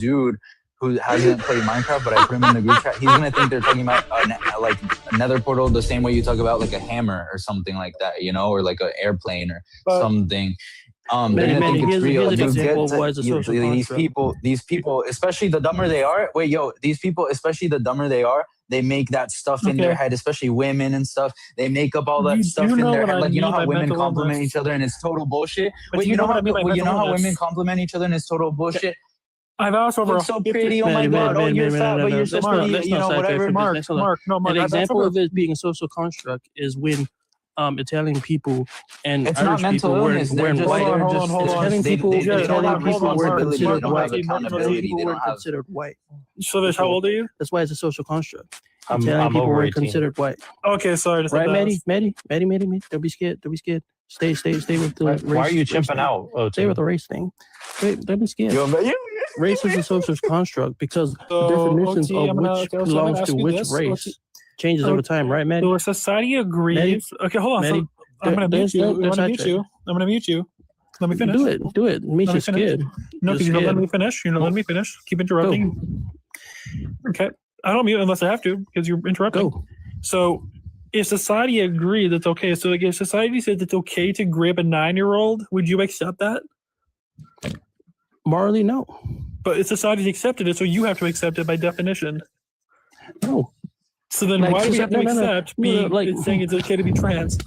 dude who hasn't played Minecraft, but I put him in the group chat, he's gonna think they're talking about like a nether portal the same way you talk about like a hammer or something like that, or like an airplane or something. They're gonna think it's real. These people, especially the dumber they are. Wait, yo, these people, especially the dumber they are, they make that stuff in their head, especially women and stuff. They make up all that stuff in their head. Like, how women compliment each other and it's total bullshit. Wait, you know how women compliment each other and it's total bullshit. I've asked over so pretty. Oh my god! Oh, you're fat, but you're so pretty. Whatever. Mark. An example of it being a social construct is when Italian people and it's Irish not mental people illness. wearing white. Italian people were considered white. So, how old are you? That's why it's a social construct. Italian people were considered white. Okay, sorry. Right, Maddie. Don't be scared. Stay with the race. Why are you chimping out? Stay with the race thing. Don't be scared. Race is a social construct because the definitions of which belongs to which race changes over time, right, Maddie? So society agrees. Okay, hold on. Maddie, I'm going to mute you. I'm going to mute you. Let me finish. Do it. Meet you scared. No, because you don't let me finish. Let me finish. Keep interrupting. Okay. I don't mute unless I have to because you're interrupting. Go. So if society agrees that's okay, so like if society says it's okay to grab a 9-year-old, would you accept that? Morally, no. But if society's accepted it, so you have to accept it by definition. No. So then why do we have to accept saying it's okay to be trans?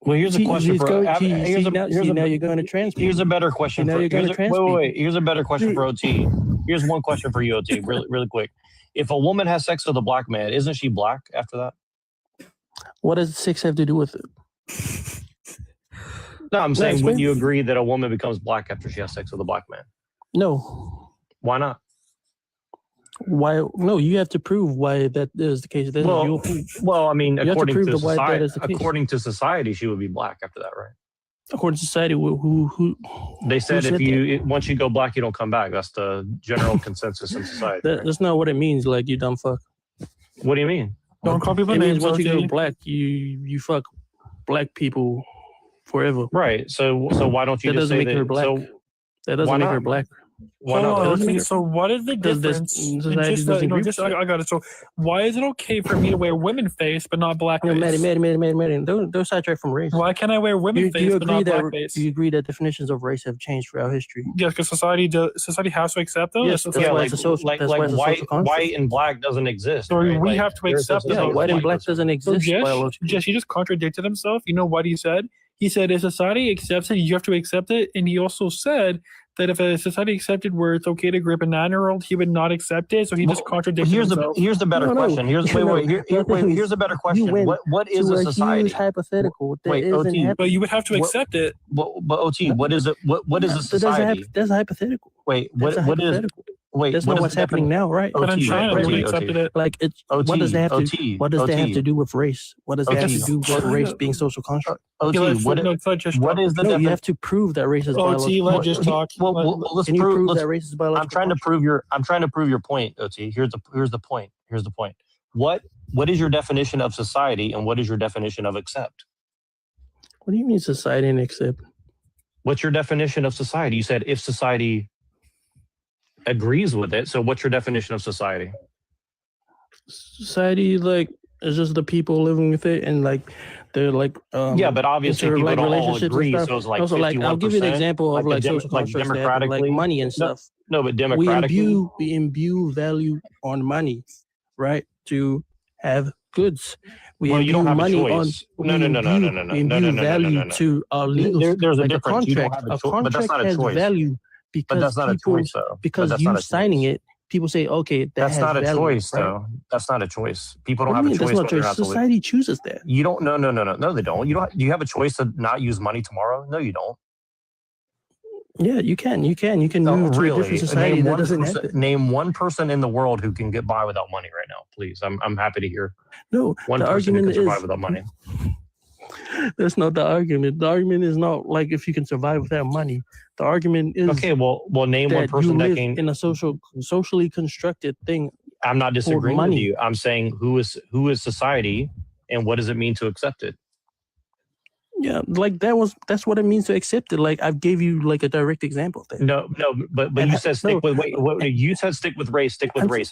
Well, here's a question for now you're going to trans. Here's a better question for wait. Here's a better question for OT. Here's one question for you, OT, really quick. If a woman has sex with a black man, isn't she black after that? What does sex have to do with it? No, I'm saying, would you agree that a woman becomes black after she has sex with a black man? No. Why not? Why? No, you have to prove why that is the case. Well, I mean, according to society, she would be black after that, right? According to society, who they said once you go black, you don't come back. That's the general consensus in society. That's not what it means. Like, you dumb fuck. What do you mean? Don't call people names. Once you go black, you fuck black people forever. Right. So why don't you just say that? Her black. So that doesn't make her black. Why not? So what is the difference? I got it. So why is it okay for me to wear women face but not black face? Maddie, don't sidetrack from race. Why can't I wear women face but not black face? Do you agree that definitions of race have changed throughout history? Yes, because society has to accept those. Yes, white and black doesn't exist. So we have to accept it. Yeah, white and black doesn't exist. Jess, he just contradicted himself. You know what he said? He said if society accepts it, you have to accept it. And he also said that if a society accepted where it's okay to grip a 9-year-old, he would not accept it. So he just contradicted himself. Here's the better question. Here's a better question. What is a society? Hypothetical. OT. But you would have to accept it. But OT, what is it? What is a society? That's hypothetical. Wait, what is? Wait, that's not what's happening now, right? But in China, we accepted it. Like, it's what does that have to? What does that have to do with race? What does that have to do with race being social construct? OT, what is the? You have to prove that race is biological. OT, just talk. Well, let's prove that race is biological. I'm trying to prove your point, OT. Here's the point. What is your definition of society, and what is your definition of accept? What do you mean society and accept? What's your definition of society? You said if society agrees with it. So what's your definition of society? Society, like, is just the people living with it, and like they're like but obviously people don't all agree. So it's like also, like, I'll give you an example of like social constructs that have, like, money and stuff. No, but democratically, we imbue value on money, right? To have goods. You don't have money a choice. No. We imbue value to our legal. There's a difference. A contract has value. Because that's not a choice, though. Because you signing it, people say, okay, that's not a value, choice, right? though. That's not a choice. People don't have a choice. That's not a choice. Society chooses that. You don't. No, they don't. You don't. Do you have a choice to not use money tomorrow? No, you don't. Yeah, you can. You can move to a different society that doesn't have it. Name one person in the world who can get by without money right now, please. I'm happy to hear. No, one person who can survive without money. That's not the argument. The argument is not like if you can survive without money. The argument is okay. Well, name one person that can in a socially constructed thing. I'm not disagreeing with you. I'm saying who is society, and what does it mean to accept it? Yeah, like that's what it means to accept it. Like I've gave you like a direct example of that. No, but you said stick with you said stick with race.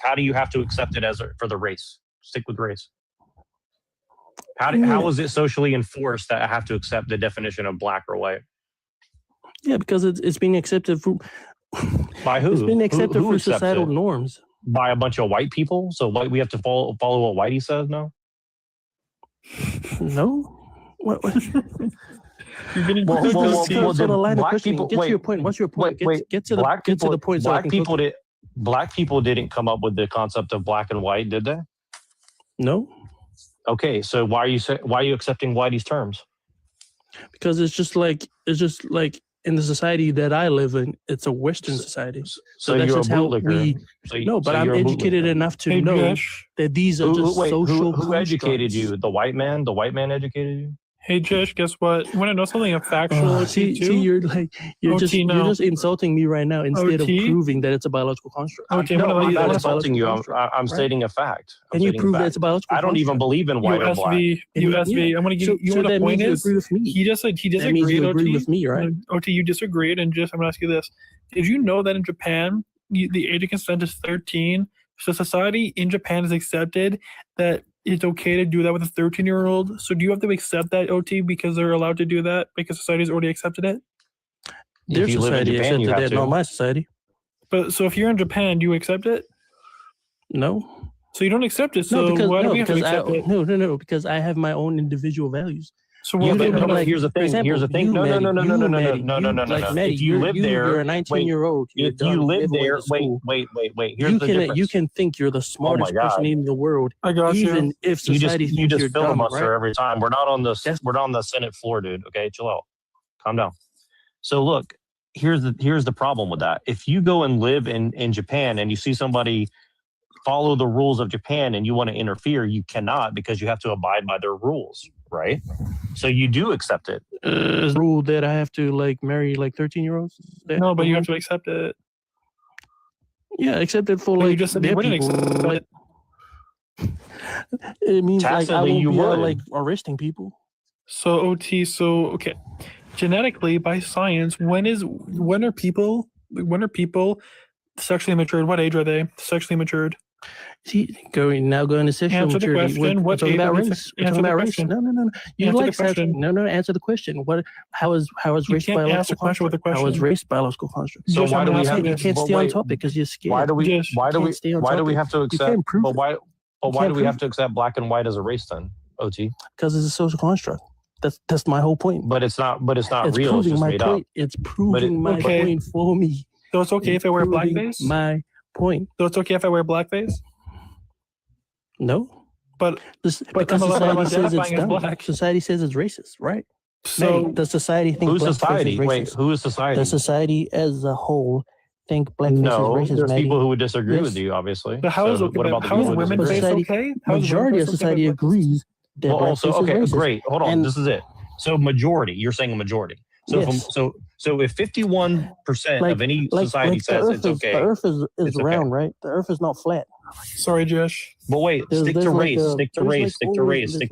How do you have to accept it for the race? Stick with race. How is it socially enforced that I have to accept the definition of black or white? Yeah, because it's being accepted by who? It's being accepted through societal norms. By a bunch of white people. So we have to follow what Whitey says now. No. What? You're getting black people. Get to your point. What's your point? Get to the point. Black people didn't come up with the concept of black and white, did they? No. Okay, so why are you accepting Whitey's terms? Because it's just like in the society that I live in, it's a Western society. So that's just how we. But I'm educated enough to know that these are just social. Who educated you? The white man. The white man educated you. Hey Josh, guess what? You want to know something? A factual. See, you're just insulting me right now instead of proving that it's a biological construct. No, I'm not insulting you. I'm stating a fact. Can you prove that it's a biological? I don't even believe in white or black. USV. I'm going to give you. What the point is? He just said he disagreed. You agree with me, right? OT, you disagreed, and I'm going to ask you this: did you know that in Japan, the age of consent is 13? So society in Japan has accepted that it's okay to do that with a 13-year-old. So do you have to accept that, OT, because they're allowed to do that because society's already accepted it? Their society accepted that, not my society. But so if you're in Japan, do you accept it? No. So you don't accept it. So why do we have to accept it? No, because I have my own individual values. So here's the thing. No. If you live there, you're a 19-year-old. If you live there, wait. Here's the difference. You can think you're the smartest person in the world. I got you. Even if society you just thinks you're dumb, filibuster every time. We're not on the Senate floor, dude. Okay, chill out. Calm down. So look, here's the problem with that. If you go and live in Japan and you see somebody follow the rules of Japan and you want to interfere, you cannot, because you have to abide by their rules, right? So you do accept it. Rule that I have to marry 13-year-olds? No, but you have to accept it. Yeah, accept it for you just said you wouldn't accept it. It means tacitly you were arresting people. So OT, okay. Genetically, by science, when are people sexually matured? What age are they sexually matured? See, going to sexual maturity. Answer the question. What age about race? Answer the question. No. You like question. No. Answer the question. How is race biological construct? How is race biological construct? So why do we have? You can't stay on topic because you're scared. Why do we have to accept? But why do we have to accept black and white as a race then? OT. Because it's a social construct. That's my whole point. But it's not real. It's just made up. It's proving my point for me. So it's okay if I wear blackface? My point. So it's okay if I wear blackface? No. But because society says it's dumb. Society says it's racist, right? So does society think who's society? Is racist? Wait, who is society? Does society as a whole think blackface is racist? There's people who would disagree with you, obviously. But how is women face okay? Majority of society agrees that blackface is racist. Great. Hold on. This is it. So majority, you're saying a majority. So if 51% of any society says it's okay, the Earth is round, right? The Earth is not flat. Sorry, Josh. But wait, stick to race. Stick to race. Let's stick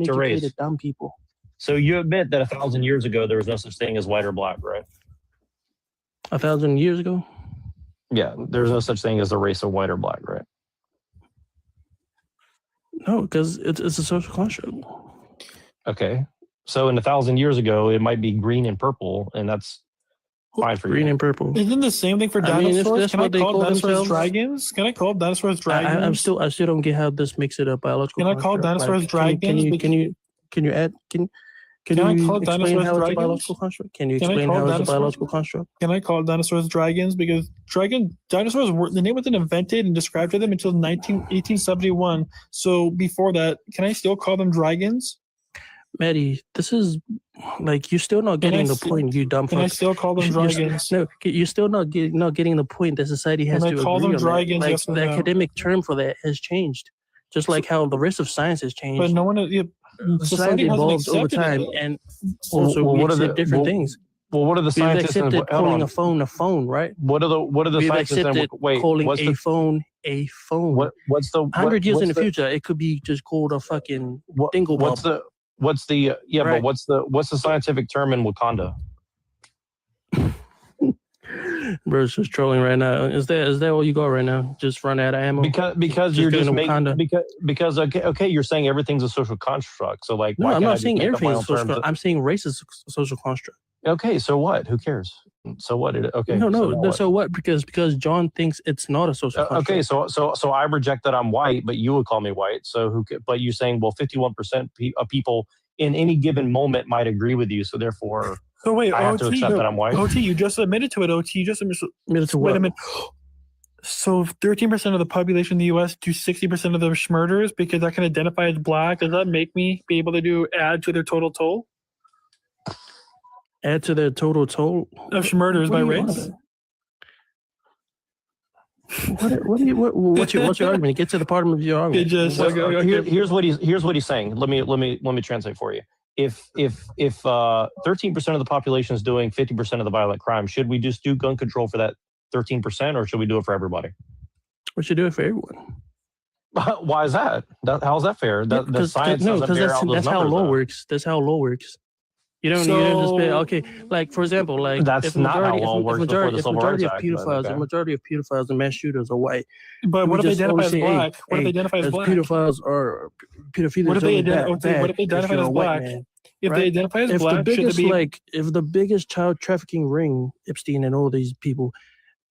to race. Dumb people. So you admit that 1,000 years ago there was no such thing as white or black, right? 1,000 years ago? Yeah, there's no such thing as a race of white or black, right? No, because it's a social construct. Okay. So in 1,000 years ago, it might be green and purple, and that's fine for green you. and purple. Isn't the same thing for dinosaurs? Can I call dinosaurs dragons? Can I call dinosaurs dragons? I still don't get how this makes it a biological. Can I call dinosaurs dragons? Can you explain how it's a biological construct? Can you explain how it's a biological construct? Can I call dinosaurs dragons? Because dinosaurs the name wasn't invented and described to them until 1871. So before that, can I still call them dragons? Maddie, this is you're still not getting the point, you dumb fuck. Can I still call them dragons? No, you're still not getting the point that society has to call agree them on dragons. That. Yes or the no? academic term for that has changed, just like how the rest of science has changed. But no one, society evolves over time, and also we accept different things. Well, what are the scientists? We've accepted calling a phone, right? What are the scientists? Calling a phone a phone. What's the 100 years in the future? It could be just called a fucking dingle. What's the Right. but what's the scientific term in Wakanda? Bro's just trolling right now. Is that all you got right now? Just run out of ammo? Because you're just making because okay, you're saying everything's a social construct. So like, no, why I'm can't I not just saying make up my everything own is social. terms? I'm saying race is a social construct. Okay, so what? Who cares? So what? Okay. So what? Because John thinks it's not a social construct. Okay, so I reject that I'm white, but you would call me white. So but you're saying, well, 51% of people in any given moment might agree with you. So therefore, so wait, I have to accept that I'm white. OT, you just admitted to it. OT, you just admitted to what? Wait a minute. So 13% of the population in the U.S. do 60% of their murders because I can identify as black. Does that make me be able to add to their total toll? Add to their total toll of murders by race? What's your argument? Get to the part of your argument. Here's what he's saying. Let me translate for you. If 13% of the population is doing 50% of the violent crime, should we just do gun control for that 13%, or should we do it for everybody? We should do it for everyone. Why is that? How is that fair? The science doesn't bear out those that's how law works. That's how law works. You don't just say, okay, like for example, like that's not how law works before the Civil Rights Act. The majority of pedophiles and mass shooters are white. But what if they identify as black? What if they identify as black? Pedophiles or pedophiles. What if they identify as black? If they identify as black, if the biggest child trafficking ring, Epstein and all these people,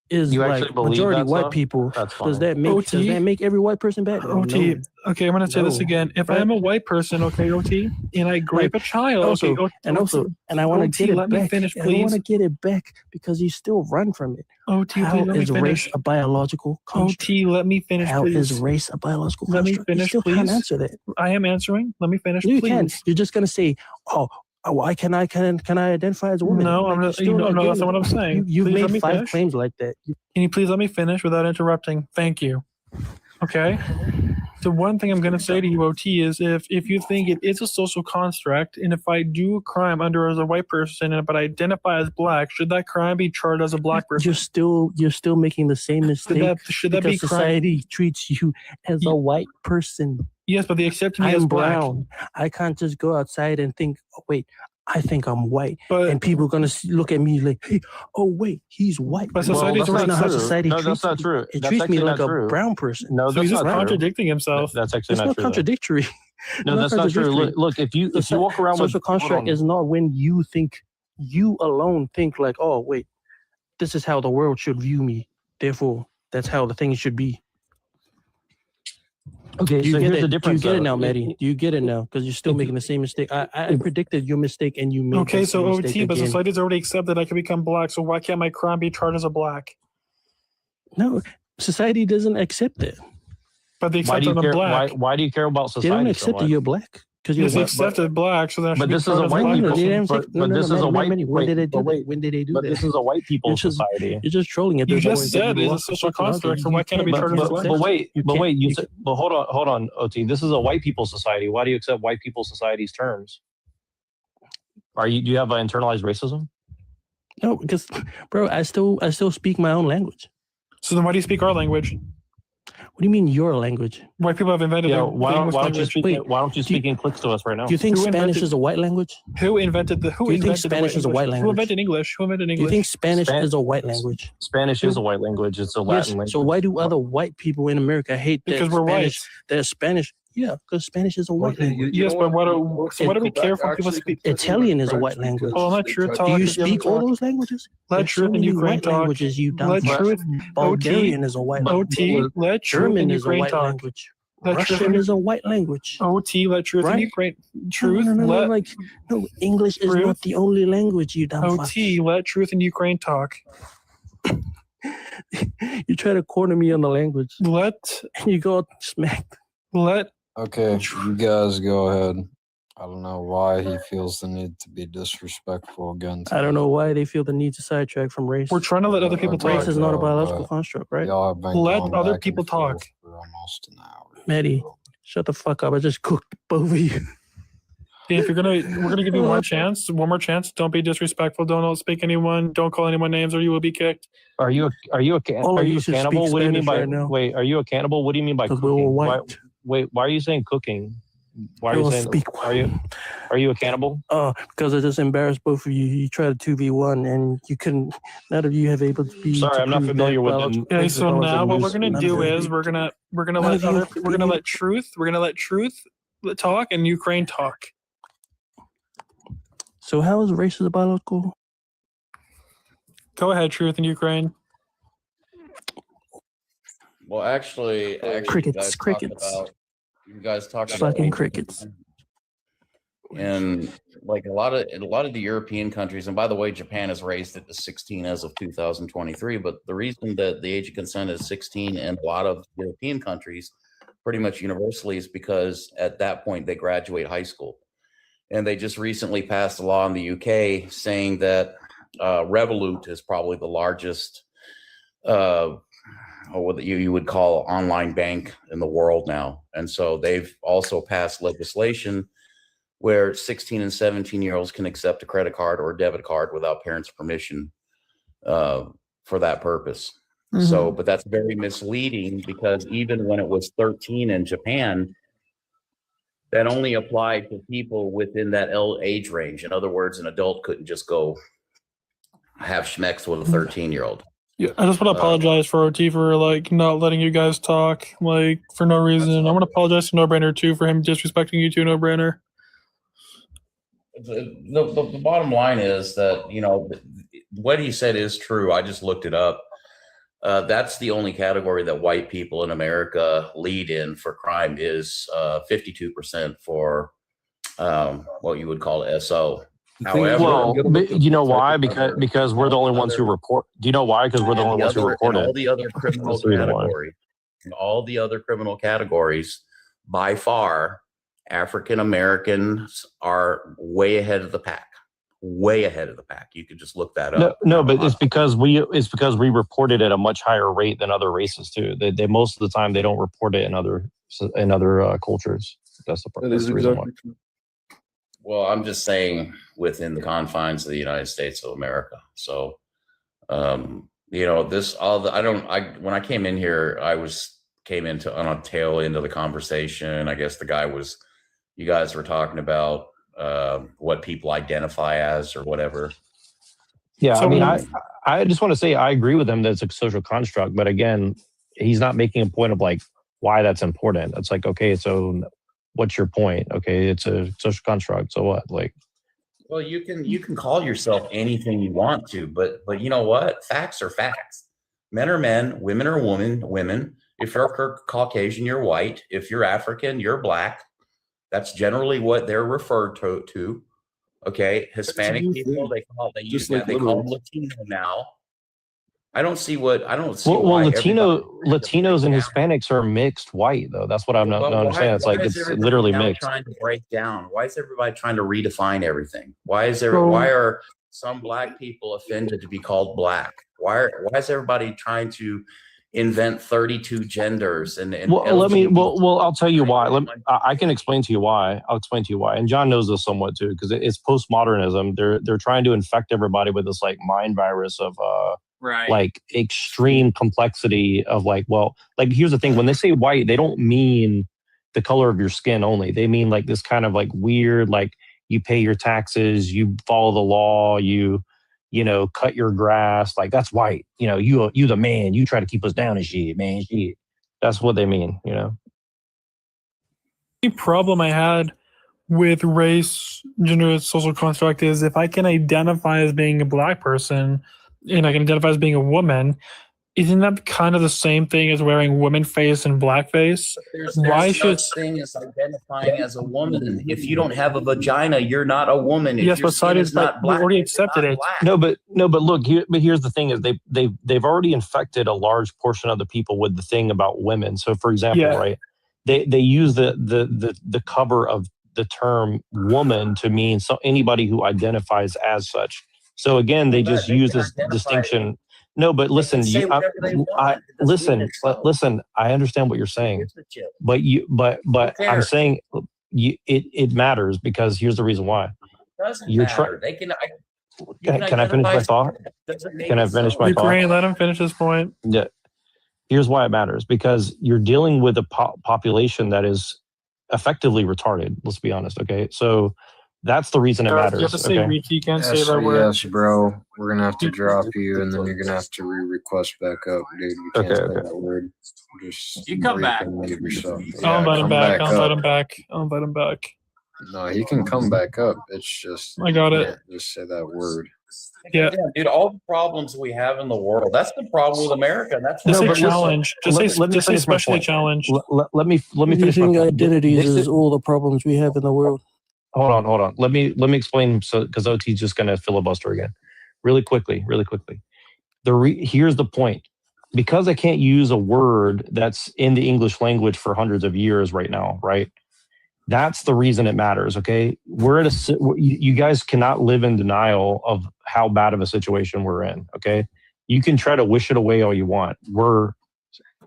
is like majority white people, does that make every white person bad? OT. Okay, I'm gonna say this again. If I'm a white person, okay, OT, and I grape a child, and I want to get it back. Let me finish, please. I want to get it back because you still run from it. OT, how is race a biological construct? OT, let me finish, how please. How is race a biological let construct? Me finish, you still please. Can't answer that. I am answering. Let me finish, you please. Can't. You're just gonna say, why can I identify as a woman? No, I'm not. No, that's not what I'm saying. You've made 5 claims like that. Can you please let me finish without interrupting? Thank you. Okay. The one thing I'm going to say to you, OT, is if you think it is a social construct, and if I do a crime under as a white person, but I identify as black, should that crime be charged as a black person? You're still making the same mistake. Should that be society treats you as a white person? Yes, but they accept me as black. Brown. I can't just go outside and think, oh, wait, I think I'm white, and people are gonna look at me like, hey, "Oh wait, he's white." But society's not how society treats that's not true. It treats me like a brown person. No, so he's just contradicting himself. That's actually not true. Contradictory. No, that's not true. Look, if you walk around with social construct is not when you alone think like, "Oh wait, this is how the world should view me. Therefore, that's how the thing should be." Okay, so here's the difference. Do you get it now, Maddie? Do you get it now? Because you're still making the same mistake. I predicted your mistake, and you made. Okay, so OT, but society's already accepted I can become black. So why can't my crime be charged as a black? No, society doesn't accept it. But they accept I'm black. Why do you care about society? They don't accept that you're black. Because they accepted black, so that. But this is a white people. But this is a white. When did they do that? When did they do that? But this is a white people society. You're just trolling it. You just said it's a social construct. So why can't it be charged as black? But wait. You said. But hold on, OT. This is a white people society. Why do you accept white people society's terms? Do you have internalized racism? No, because, bro, I still speak my own language. So then why do you speak our language? What do you mean your language? White people have invented why don't you speak in clicks to us right now? Do you think Spanish is a white language? Who invented the Do you think Spanish is a white language? Who invented English? Do you think Spanish is a white language? Spanish is a white language. It's a Latin language. So why do other white people in America hate because we're white? That Spanish. Yeah, because Spanish is a white language. Yes, but what do we care for people speak? Italian is a white language. Oh, let truth talk. Do you speak all those languages? Let truth and Ukraine talk. Languages you dumb let truth. Bulgarian is a white language. OT. Let truth and Ukraine talk. Language. Russian is a white language. OT. Let truth and Ukraine. Truth. No, English is not the only language you dumb OT. Let truth and Ukraine talk. You try to corner me on the language. And you go smacked. Okay, you guys go ahead. I don't know why he feels the need to be disrespectful again. I don't know why they feel the need to sidetrack from race. We're trying to let other people talk. Race is not a biological construct, right? Let other people talk. For almost an hour. Maddie, shut the fuck up. I just cooked both of you. If we're gonna give you one more chance. Don't be disrespectful. Don't speak anyone. Don't call anyone names, or you will be kicked. Are you a cannibal? What do you mean by wait? Are you a cannibal? What do you mean by cooking? We're white. Why are you saying cooking? Why are you saying? Are you a cannibal? Because I just embarrassed both of you. You tried a 2v1 and you couldn't. None of you have able to be. Sorry, I'm not familiar with them. Okay, so now what we're gonna do is we're gonna let Truth talk and Ukraine talk. So how is racism biological? Go ahead, Truth in Ukraine. Well, actually, crickets. You guys talk about fucking crickets. And like a lot of the European countries, and by the way, Japan has raised it to 16 as of 2023. But the reason that the age of consent is 16 in a lot of European countries, pretty much universally, is because at that point they graduate high school. And they just recently passed a law in the UK saying that Revolut is probably the largest, what you would call online bank in the world now. And so they've also passed legislation where 16 and 17-year-olds can accept a credit card or a debit card without parents' permission for that purpose. Mm-hmm. So, but that's very misleading because even when it was 13 in Japan, that only applied to people within that age range. In other words, an adult couldn't just go have schmecks with a 13-year-old. Yeah, I just want to apologize for OT for like not letting you guys talk like for no reason. I want to apologize to No Brainer too for him disrespecting you too, No Brainer. The bottom line is that, you know, what he said is true. I just looked it up. That's the only category that white people in America lead in for crime is 52% for what you would call SO. However, well, you know why? Because we're the only ones who report. Do you know why? Because we're the only ones who report it. All the other criminal categories, all the other criminal categories, by far, African Americans are way ahead of the pack. Way ahead of the pack. You could just look that up. No, but it's because we report it at a much higher rate than other races too. They most of the time they don't report it in other cultures. That's the reason why. Well, I'm just saying within the confines of the United States of America. So, you know, when I came in here, came into on a tail end of the conversation. I guess you guys were talking about what people identify as or whatever. Yeah, so, I mean, I just want to say I agree with him that it's a social construct, but again, he's not making a point of like why that's important. It's like, okay, so what's your point? Okay, it's a social construct. So what? Like, well, you can call yourself anything you want to, but you know what? Facts are facts. Men are men, women are women. If you're Caucasian, you're white. If you're African, you're black. That's generally what they're referred to. Okay, Hispanic people they call them Latino now. I don't see why Latinos and Hispanics are mixed white though. That's what I'm not understanding. It's like it's literally mixed. Trying to break down. Why is everybody trying to redefine everything? Why are some black people offended to be called black? Why is everybody trying to invent 32 genders I'll tell you why. I can explain to you why. I'll explain to you why. And John knows this somewhat too, because it's postmodernism. They're trying to infect everybody with this like mind virus of like extreme complexity of like here's the thing. When they say white, they don't mean the color of your skin only. They mean like this kind of like weird, like you pay your taxes, you follow the law, you cut your grass, like that's white. You the man, you try to keep us down and shit, man. Shit. That's what they mean, The problem I had with race, gender, social construct is if I can identify as being a black person and I can identify as being a woman, isn't that kind of the same thing as wearing woman face and black face? There's no such thing as identifying as a woman. If you don't have a vagina, you're not a woman. If yes, but side is not black. We already accepted it. Black. But look, here's the thing: is they've already infected a large portion of the people with the thing about women. So, for example, right, they use the cover of the term woman to mean anybody who identifies as such. So again, they just use this distinction. No, but listen, listen. I understand what you're saying, but I'm saying it matters because here's the reason why. You're trying. Can I finish my thought? Can I finish my thought? Let him finish his point. Yeah. Here's why it matters, because you're dealing with a population that is effectively retarded. Let's be honest. Okay, so that's the reason it matters. You have to say okay? You can't say that word. Yes, bro. We're gonna have to drop you, and then you're gonna have to request back up, dude. You can't say that word. Just you come back. Give yourself. I'll invite him back. I'll invite up. him back. I'll invite him back. No, he can come back up. It's just I got it. Just say that word. Yeah, dude. All the problems we have in the world. That's the problem with America. That's just say challenge. Just say especially challenge. Let me finish my point. Identities is all the problems we have in the world. Hold on. Let me explain. So, because OT's just going to filibuster again, really quickly. Here's the point. Because I can't use a word that's in the English language for hundreds of years right now, right? That's the reason it matters. Okay, you guys cannot live in denial of how bad of a situation we're in. Okay, you can try to wish it away all you want. We're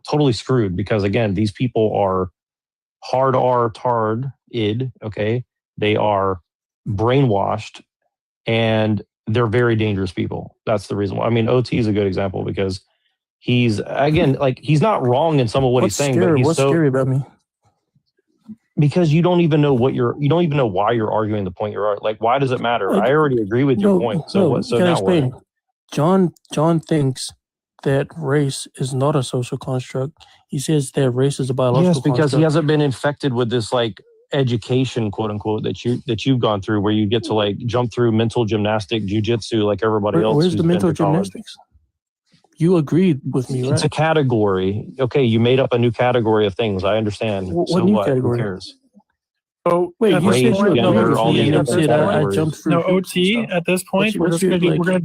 totally screwed because again, these people are hard-id. Okay. They are brainwashed and they're very dangerous people. That's the reason why. I mean, OT is a good example because he's not wrong in some of what he's saying, but he's what's scary about me? Because you don't even know why you're arguing the point you're like. Why does it matter? I already agree with your point. So what? So now what? John thinks that race is not a social construct. He says that race is a biological construct. Yes, because he hasn't been infected with this like education, quote unquote, that you've gone through, where you get to like jump through mental gymnastic, jujitsu, like everybody else. Where's the mental gymnastics? You agreed with me, right? It's a category. Okay, you made up a new category of things. I understand. What new category? Who cares? Oh, wait, you said you agreed with me and said I jumped through. No, OT. At this point, we're gonna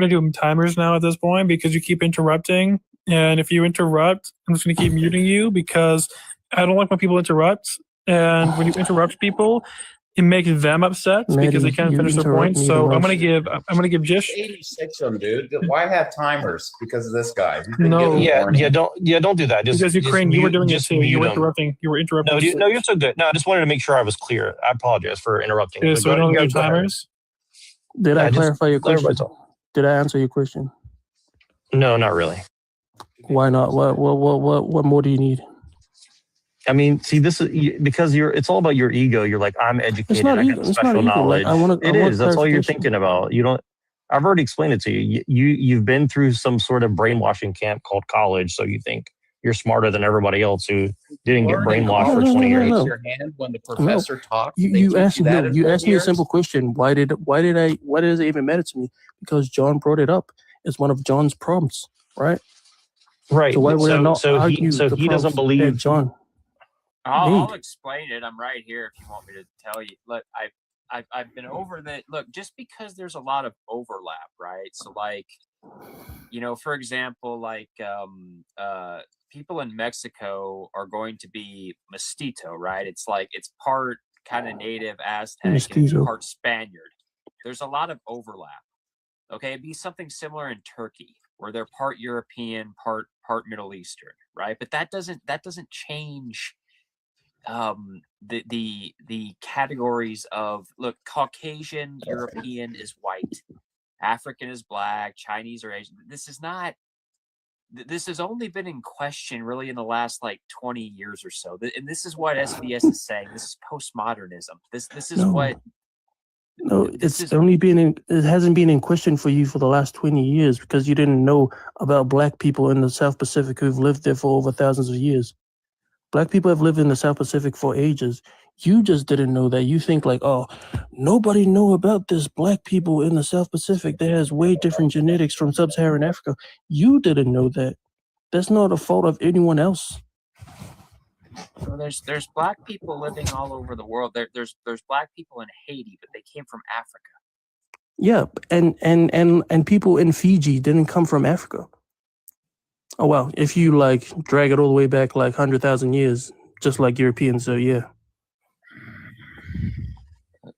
do timers now. At this point, because you keep interrupting, and if you interrupt, I'm just gonna keep muting you because I don't like when people interrupt. And when you interrupt people, it makes them upset because they can't finish their point. So I'm gonna give Jish 86 of them, dude. Why have timers? Because of this guy. No, don't do that. Because Ukraine, you were doing it too. You were interrupting. No, you're so good. No, I just wanted to make sure I was clear. I apologize for interrupting. Yeah, so I don't have timers. Did I clarify your question? Did I answer your question? No, not really. Why not? What more do you need? I mean, see, this is because it's all about your ego. You're like, I'm educated. I got special knowledge. That's all you're thinking about. You don't. I've already explained it to you. You've been through some sort of brainwashing camp called college, so you think you're smarter than everybody else who didn't get brainwashed for 20 years. Your hand when the professor talks. You asked me a simple question. Why does it even matter to me? Because John brought it up. It's one of John's prompts, right? Right. So why would I not argue he doesn't believe John. I'll explain it. I'm right here if you want me to tell you. Look, I've been over that. Look, just because there's a lot of overlap, right? So like, for example, like people in Mexico are going to be mestizo, right? It's like it's part kind of native Aztec and part Spaniard. There's a lot of overlap. Okay, it'd be something similar in Turkey, where they're part European, part Middle Eastern, right? But that doesn't change the categories of, look, Caucasian, European is white, African is black, Chinese or Asian. This has only been in question really in the last like 20 years or so. And this is what SBS is saying. This is postmodernism. This is what. No, it hasn't been in question for you for the last 20 years because you didn't know about black people in the South Pacific who've lived there for over thousands of years. Black people have lived in the South Pacific for ages. You just didn't know that. You think like, oh, nobody know about this black people in the South Pacific that has way different genetics from sub-Saharan Africa. You didn't know that. That's not a fault of anyone else. Well, there's black people living all over the world. There's black people in Haiti, but they came from Africa. Yeah, and people in Fiji didn't come from Africa. Oh, well, if you like drag it all the way back like 100,000 years, just like Europeans, so yeah.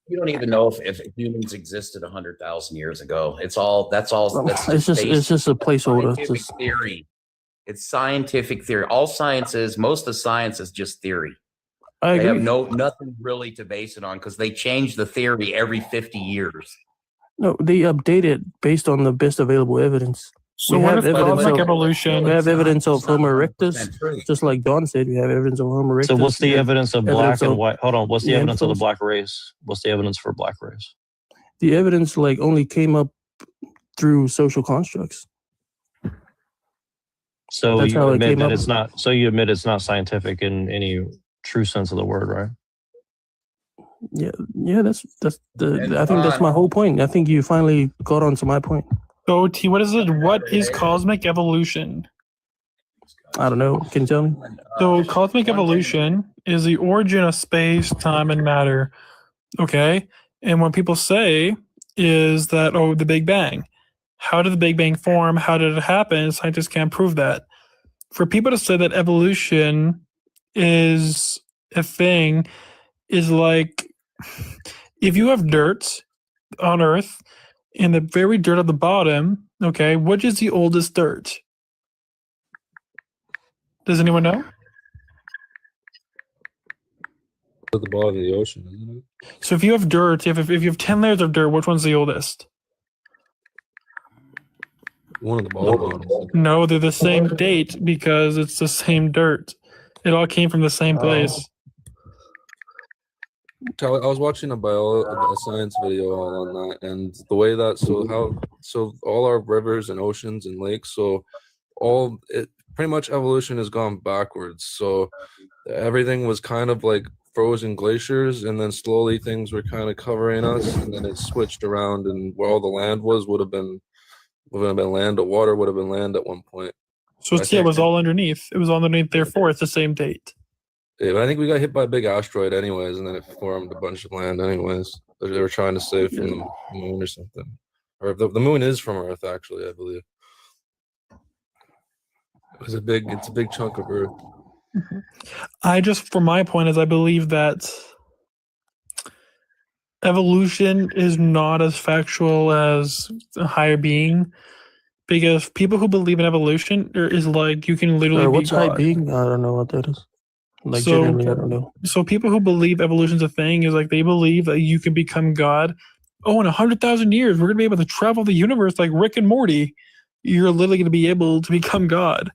You don't even know if humans existed 100,000 years ago. It's just a placeholder. Scientific theory. It's scientific theory. All science is, most of science is just theory. I agree. They have nothing really to base it on because they change the theory every 50 years. No, they update it based on the best available evidence. So We what have if evidence cosmic of- evolution? We have evidence of It's not Homo 100% erectus, true. just like Don said. We have evidence of Homo erectus. So what's the We have evidence of evidence black and of white? Hold on. What's the evidence of the Neanderthals. black race? What's the evidence for black race? The evidence like only came up through social constructs. So That's you how it admit came that up. it's not. So you admit it's not scientific in any true sense of the word, right? Yeah. That's And I think that's Don- my whole point. I think you finally got onto my point. So T, what is it? What is cosmic evolution? I don't know. Can you tell me? So cosmic evolution is the origin of space, time, and matter. Okay, and what people say is that the Big Bang. How did the Big Bang form? How did it happen? Scientists can't prove that. For people to say that evolution is a thing is like if you have dirt on Earth and the very dirt at the bottom, okay, which is the oldest dirt? Does anyone know? At the bottom of the ocean, isn't it? So if you have dirt, if you have 10 layers of dirt, which one's the oldest? One of the bottom. No, they're the same date because it's the same dirt. It all came from the same place. I was watching a science video on that, and the way that so all our rivers and oceans and lakes, so pretty much evolution has gone backwards. So everything was kind of like frozen glaciers, and then slowly things were kind of covering us, and then it switched around, and where all the land would have been land, the water would have been land at one point. So it was all underneath. It was all underneath, therefore it's the same date. Yeah, but I think we got hit by a big asteroid anyways, and then it formed a bunch of land anyways. They were trying to save from the moon or something. Or the moon is from Earth, actually, I believe. It's a big chunk of Earth. For my point is I believe that evolution is not as factual as a higher being, because people who believe in evolution is like you can literally be What's high God. being? I don't know what that is. Like So- generally, I don't know. So people who believe evolution's a thing is like they believe that you can become God. Oh, in 100,000 years, we're gonna be able to travel the universe like Rick and Morty. You're literally gonna be able to become God.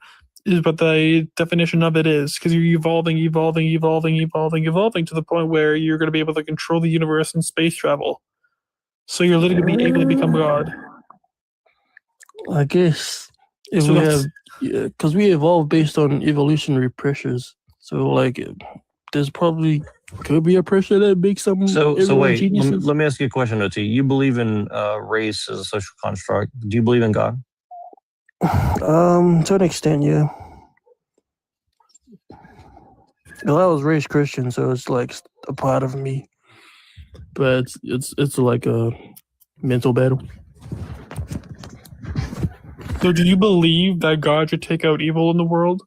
Is what the definition of it is, because you're evolving to the point where you're going to be able to control the universe and space travel. So you're literally going to be able to become God. I guess if So we that's- have, because we evolve based on evolutionary pressures. So like, there's probably could be a pressure that makes some. So everyone wait. geniuses. Let me ask you a question, OT. You believe in race as a social construct? Do you believe in God? To an extent, yeah. Well, I was raised Christian, so it's like a part of me. But it's like a mental battle. So do you believe that God should take out evil in the world?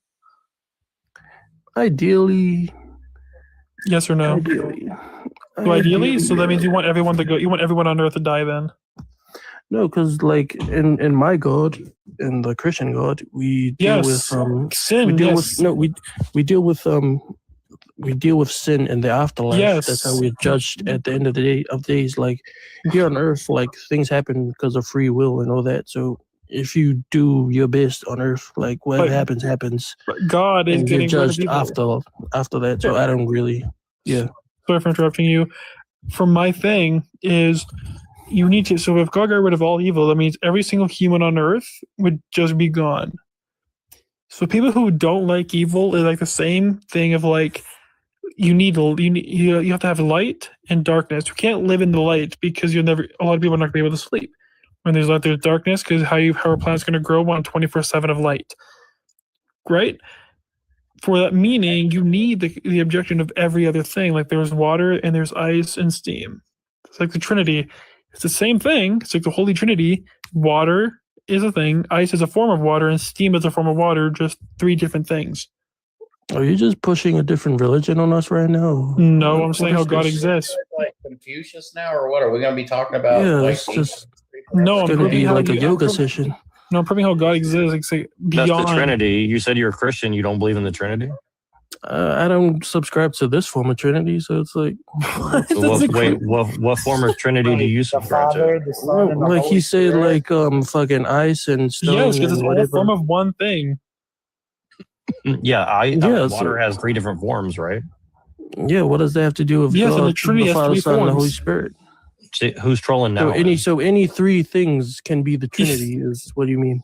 Ideally, Yes or no? So ideally, so that means you want everyone to go. You want everyone on Earth to die. Then No, because like in my God, in the Christian God, we deal with sin. we deal Yes. with no we deal with sin in the afterlife. Yes. That's how we're judged at the end of the day of days. Like here on Earth, like things happen because of free will and all that. So if you do your best on Earth, like whatever But- happens, God is and you're getting rid of judged evil. after that. So I don't really, yeah. Sorry for interrupting you. For my thing is, you need to. So if God got rid of all evil, that means every single human on Earth would just be gone. So people who don't like evil is like the same thing of like you have to have light and darkness. You can't live in the light because a lot of people are not gonna be able to sleep when there's light. There's darkness because how a plant's gonna grow on 24/7 of light, right? For that meaning, you need the objection of every other thing. Like there's water and there's ice and steam. It's like the Trinity. It's the same thing. It's like the Holy Trinity. Water is a thing. Ice is a form of water, and steam is a form of water. Just three different things. Are you just pushing a different religion on us right now? No, I'm What saying how is God this? exists. Like Confucius now, or what? Are we going to be talking about? Yeah, like, it's just No, it's I'm gonna proving be how like a you- yoga session. No, I'm proving how God exists. Like, say, That's beyond. the Trinity. You said you're a Christian. You don't believe in the Trinity? I don't subscribe to this form of Trinity, so it's like. So what form of Trinity do you The subscribe Father, to? the Son, and the Like Holy he said, Spirit. like fucking ice and stone. Yes, because it's and all whatever. form of one thing. Yeah, Yeah, water has 3 different forms, right? Yeah, what does that have to do with Yes, and God, the Trinity the has Father, 3 Son, and the Holy forms. Spirit? See, who's trolling now? So any 3 things can be the Trinity. Is what do you mean?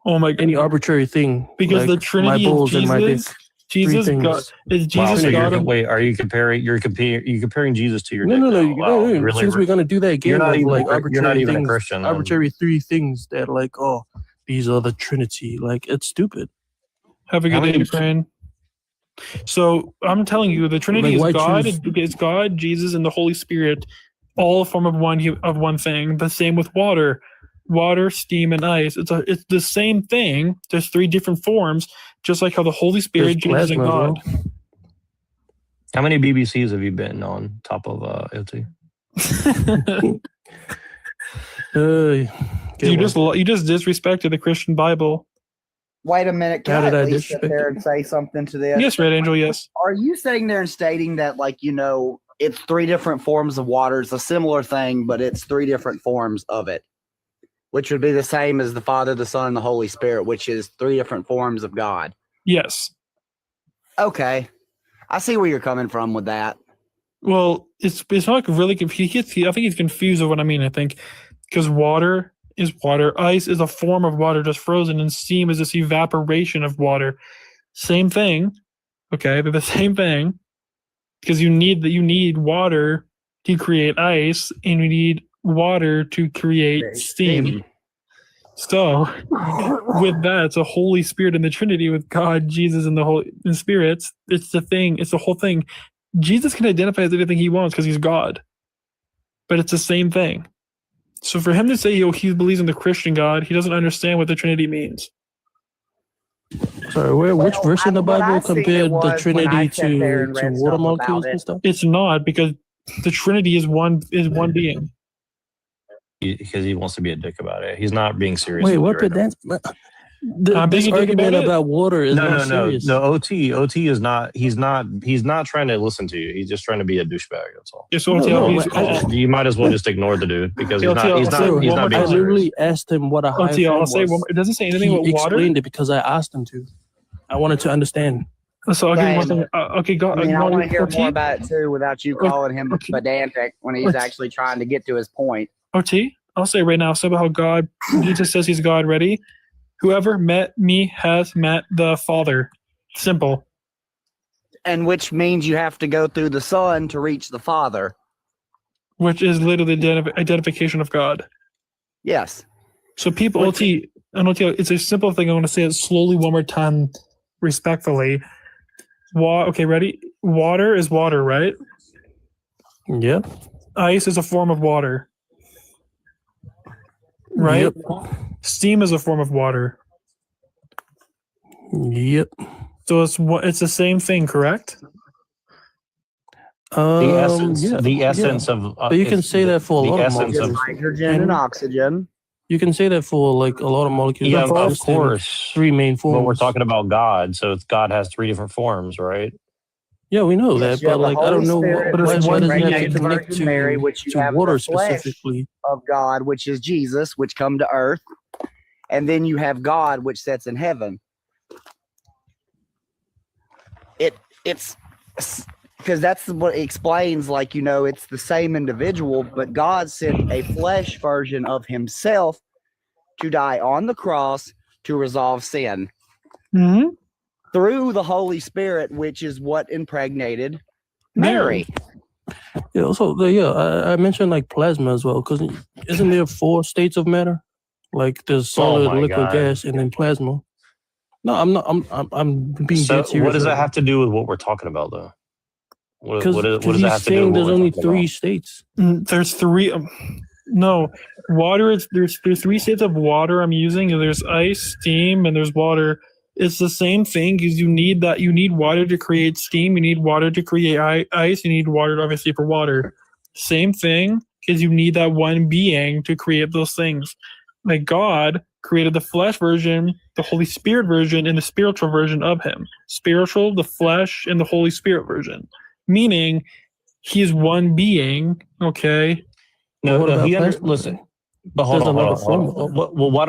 Oh my God! Any arbitrary thing? Because like the Trinity my is balls and my dick. Jesus. Jesus 3 God things. is Wow, Jesus so God. wait, are you comparing? You're comparing Jesus to your No, dick no, no, now? Wow, no. really, Since we're gonna do that you're game not of even like you're not arbitrary even a things, Christian. Then. arbitrary 3 things that like, oh, these are the Trinity. Like it's stupid. Have a good day, friend. So I'm telling you, the Trinity Like, is why God. choose- It's God, Jesus, and the Holy Spirit, all a form of one thing. The same with water, steam, and ice. It's the same thing. There's 3 different forms, just like how the Holy Spirit, There's Jesus, and plasma, God. How many BBCs have you been on top of LT? You just disrespected the Christian Bible. Wait a minute. Can How I did I at least sit disrespect there it? and say something to this? Yes, Red Angel. Yes. Are you sitting there and stating that, like, it's 3 different forms of water? It's a similar thing, but it's 3 different forms of it, which would be the same as the Father, the Son, and the Holy Spirit, which is 3 different forms of God. Yes. Okay. I see where you're coming from with that. Well, it's not really confused. I think he's confused with what I mean. I think because water is water, ice is a form of water just frozen, and steam is this evaporation of water. Same thing. Okay, they're the same thing because you need water to create ice, and you need water to create steam. So, with that, it's a Holy Spirit in the Trinity with God, Jesus, and the Holy Spirit. It's the thing. It's the whole thing. Jesus can identify as anything he wants because he's God, but it's the same thing. So for him to say he believes in the Christian God, he doesn't understand what the Trinity means. Sorry, which verse in the what I Bible seen it compared the was when I Trinity sat there and to read water stuff molecules about and it. stuff? It's not, because the Trinity is one being. Because he wants to be a dick about it. He's not being serious. Wait, with what? you But right that's I'm this being a dick argument about it? about water is now. not serious. No. OT is not. He's not trying to listen to you. He's just trying to be a douchebag. That's all. Yes, so No, OTL, no, please. You might as well just ignore the dude because he's OTL, not. He's I'll say not. He's one not more being I time. serious. literally asked him what a high OTL, form I'll say was. one more. It doesn't say anything He about water. explained it because I asked him to. I wanted to understand. So I'll give you one Same. thing. Okay, go. I mean, I want to hear OT? more about it too without you calling him Okay. pedantic when he's actually trying to get to his point. OT, I'll say right now, so about how God, Jesus says he's God. Ready? Whoever met me has met the Father. Simple. And which means you have to go through the Son to reach the Father. Which is literally the identification of God. Yes. So people, OT, it's a simple thing. I want to say it slowly one more time, respectfully. Okay, ready? Water is water, right? Yep. Ice is a form of water. Right? Yep. Steam is a form of water. Yep. So it's the same thing, correct? The essence. Yeah, The essence yeah. of. But you can say that for a lot of essence molecules. Hydrogen and oxygen. You can say that for like a lot of molecules. Yeah, They're of just in course. 3 main forms. But we're talking about God, so God has 3 different forms, right? Yeah, we know Yes, that, you have but the like I don't Holy know Spirit, why which does it have to impregnated the connect Virgin Mary, which you to have water the flesh specifically. of God, which is Jesus, which come to earth, and then you have God, which sits in heaven. It's because that's what explains, like, it's the same individual, but God sent a flesh version of himself to die on the cross to resolve sin through the Holy Spirit, which is what impregnated Mary. Yeah. Also, I mentioned like plasma as well, because isn't there 4 states of matter? Like there's solid, my liquid, God. gas, and then plasma. No, I'm not. I'm being So dead serious. what does that right have to do with what we're talking about, though? What does he's that have to do saying with there's what we're only talking 3 about? states. There's 3. No, water is there's 3 states of water I'm using. And there's ice, steam, and there's water. It's the same thing because you need water to create steam. You need water to create ice. You need water, obviously, for water. Same thing because you need that one being to create those things. Like God created the flesh version, the Holy Spirit version, and the spiritual version of him. Spiritual, the flesh, and the Holy Spirit version. Meaning, he is one being, okay? Listen, but hold on. Well, why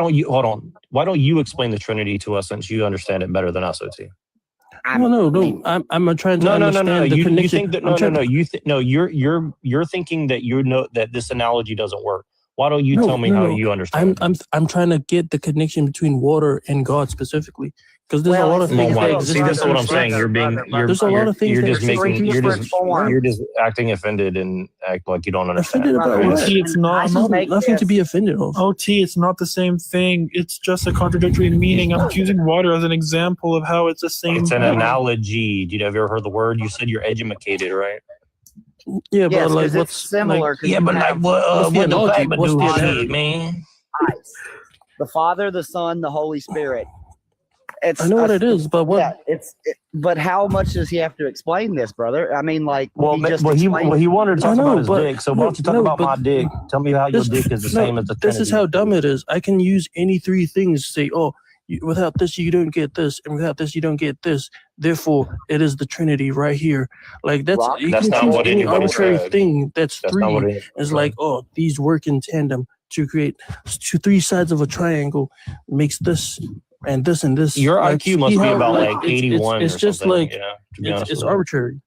don't you explain the Trinity to us since you understand it better than us, OT? No. I'm trying to understand the connection. You think that you're thinking that you know that this analogy doesn't work. Why don't you tell me how you understand? I'm trying to get the connection between water and God specifically, because there's a lot of things that exist. See, that's what I'm saying. There's a lot of things you're just acting offended and act like you don't understand. Offended about what? OT, it's not nothing to be offended of. OT, it's not the same thing. It's just a contradictory meaning. I'm using water as an example of how it's the same. It's an analogy. Have you ever heard the word? You said you're educated, right? Yeah, yes, but like it's what's similar? Like, yeah, but like what the analogy? What's the analogy, man? The Father, the Son, the Holy Spirit. I know what it is, but what? Yeah, but how much does he have to explain this, brother? I mean, like, he wanted to talk about his dick. So why don't you talk about my dick? Tell me how your dick is the same as the Trinity. This is how dumb it is. I can use any three things to say, oh, without this you don't get this, and without this you don't get this. Therefore, it is the Trinity right here. Like that's you that's can not choose what any anybody arbitrary said. thing. That's three. It's said. like, oh, these work in tandem to create three sides of a triangle makes this and this and this. Your like, IQ must be about like 81. It's just something, like it's arbitrary.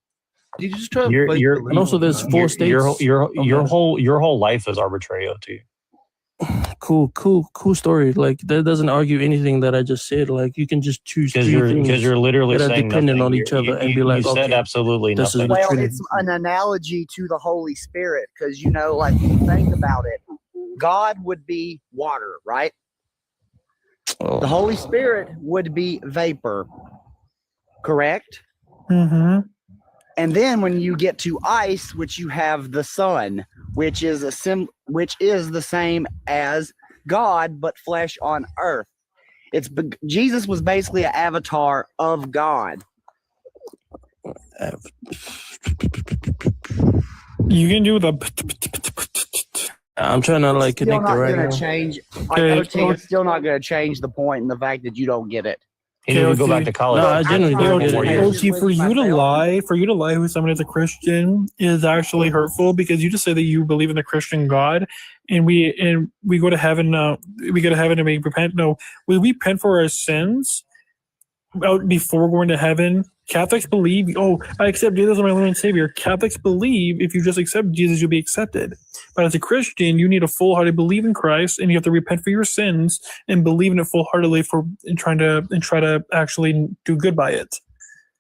Did you just try? And also, there's four states. Your whole life is arbitrary, OT. Cool story. Like that doesn't argue anything that I just said. Like you can just choose because you're literally that are saying dependent nothing. on each other and be like, you said okay, absolutely nothing. Well, it's an analogy to the Holy Spirit because like when you think about it, God would be water, right? Oh. The Holy Spirit would be vapor, correct? Mm-hmm. And then when you get to ice, which you have the sun, which is the same as God but flesh on earth. Jesus was basically an avatar of God. You can do the. I'm trying to like connect it right now. It's still not going to change the point and the fact that you don't get it. He didn't go back to college. No, I genuinely don't get it. OT, for you to lie who someone is a Christian is actually hurtful because you just say that you believe in the Christian God, and we go to heaven. We go to heaven and we repent. No, we repent for our sins before going to heaven. Catholics believe, I accept Jesus as my Lord and Savior. Catholics believe if you just accept Jesus, you'll be accepted. But as a Christian, you need a full-hearted belief in Christ, and you have to repent for your sins and believe in it full-heartedly and try to actually do good by it.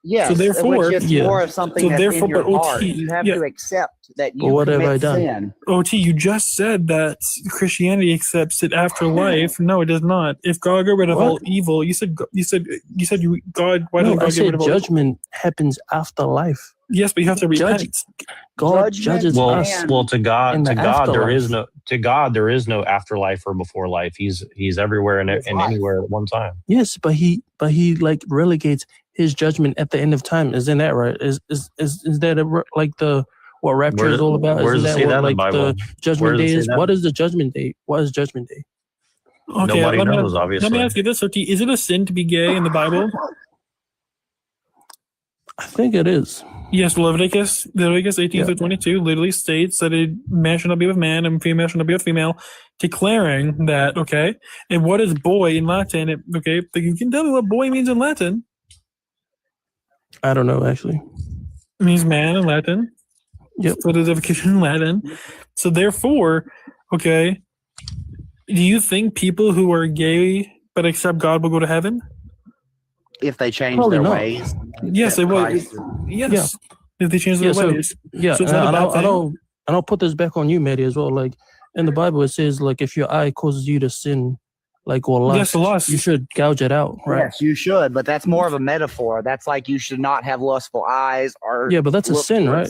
Yes, so therefore, which is more of something that's in your heart. You have to accept that you commit sin. OT, you just said that Christianity accepts it after life. No, it does not. If God got rid of all evil, you said God. Why doesn't God get rid of all judgment happens after life? Yes, but you have to repent. God judges us. Well, to God, there is no afterlife or before life. He's everywhere and anywhere at one time. Yes, but he like relegates his judgment at the end of time. Isn't that right? Is that like what rapture is all about? Where does it say that in the Bible? The judgment day is? What is the judgment day? What is judgment day? Okay, nobody knows, obviously. Let me ask you this, OT. Is it a sin to be gay in the Bible? I think it is. Yes, Leviticus 18:22 literally states that a man should not be with man and female should not be with female, declaring that, okay? And what is boy in Latin? You can tell me what boy means in Latin. I don't know, actually. It means man in Latin. Yep. So there's a in Latin. So therefore, okay, do you think people who are gay but accept God will go to heaven? If they change their ways. Yes, they will. Yes. If they change their ways. Yeah, so I'll put this back on you, Maddie, as well. Like in the Bible, it says like if your eye causes you to sin, like or lust, you should gouge it out, right? Yes, you should, but that's more of a metaphor. That's like you should not have lustful eyes or but that's a sin, right?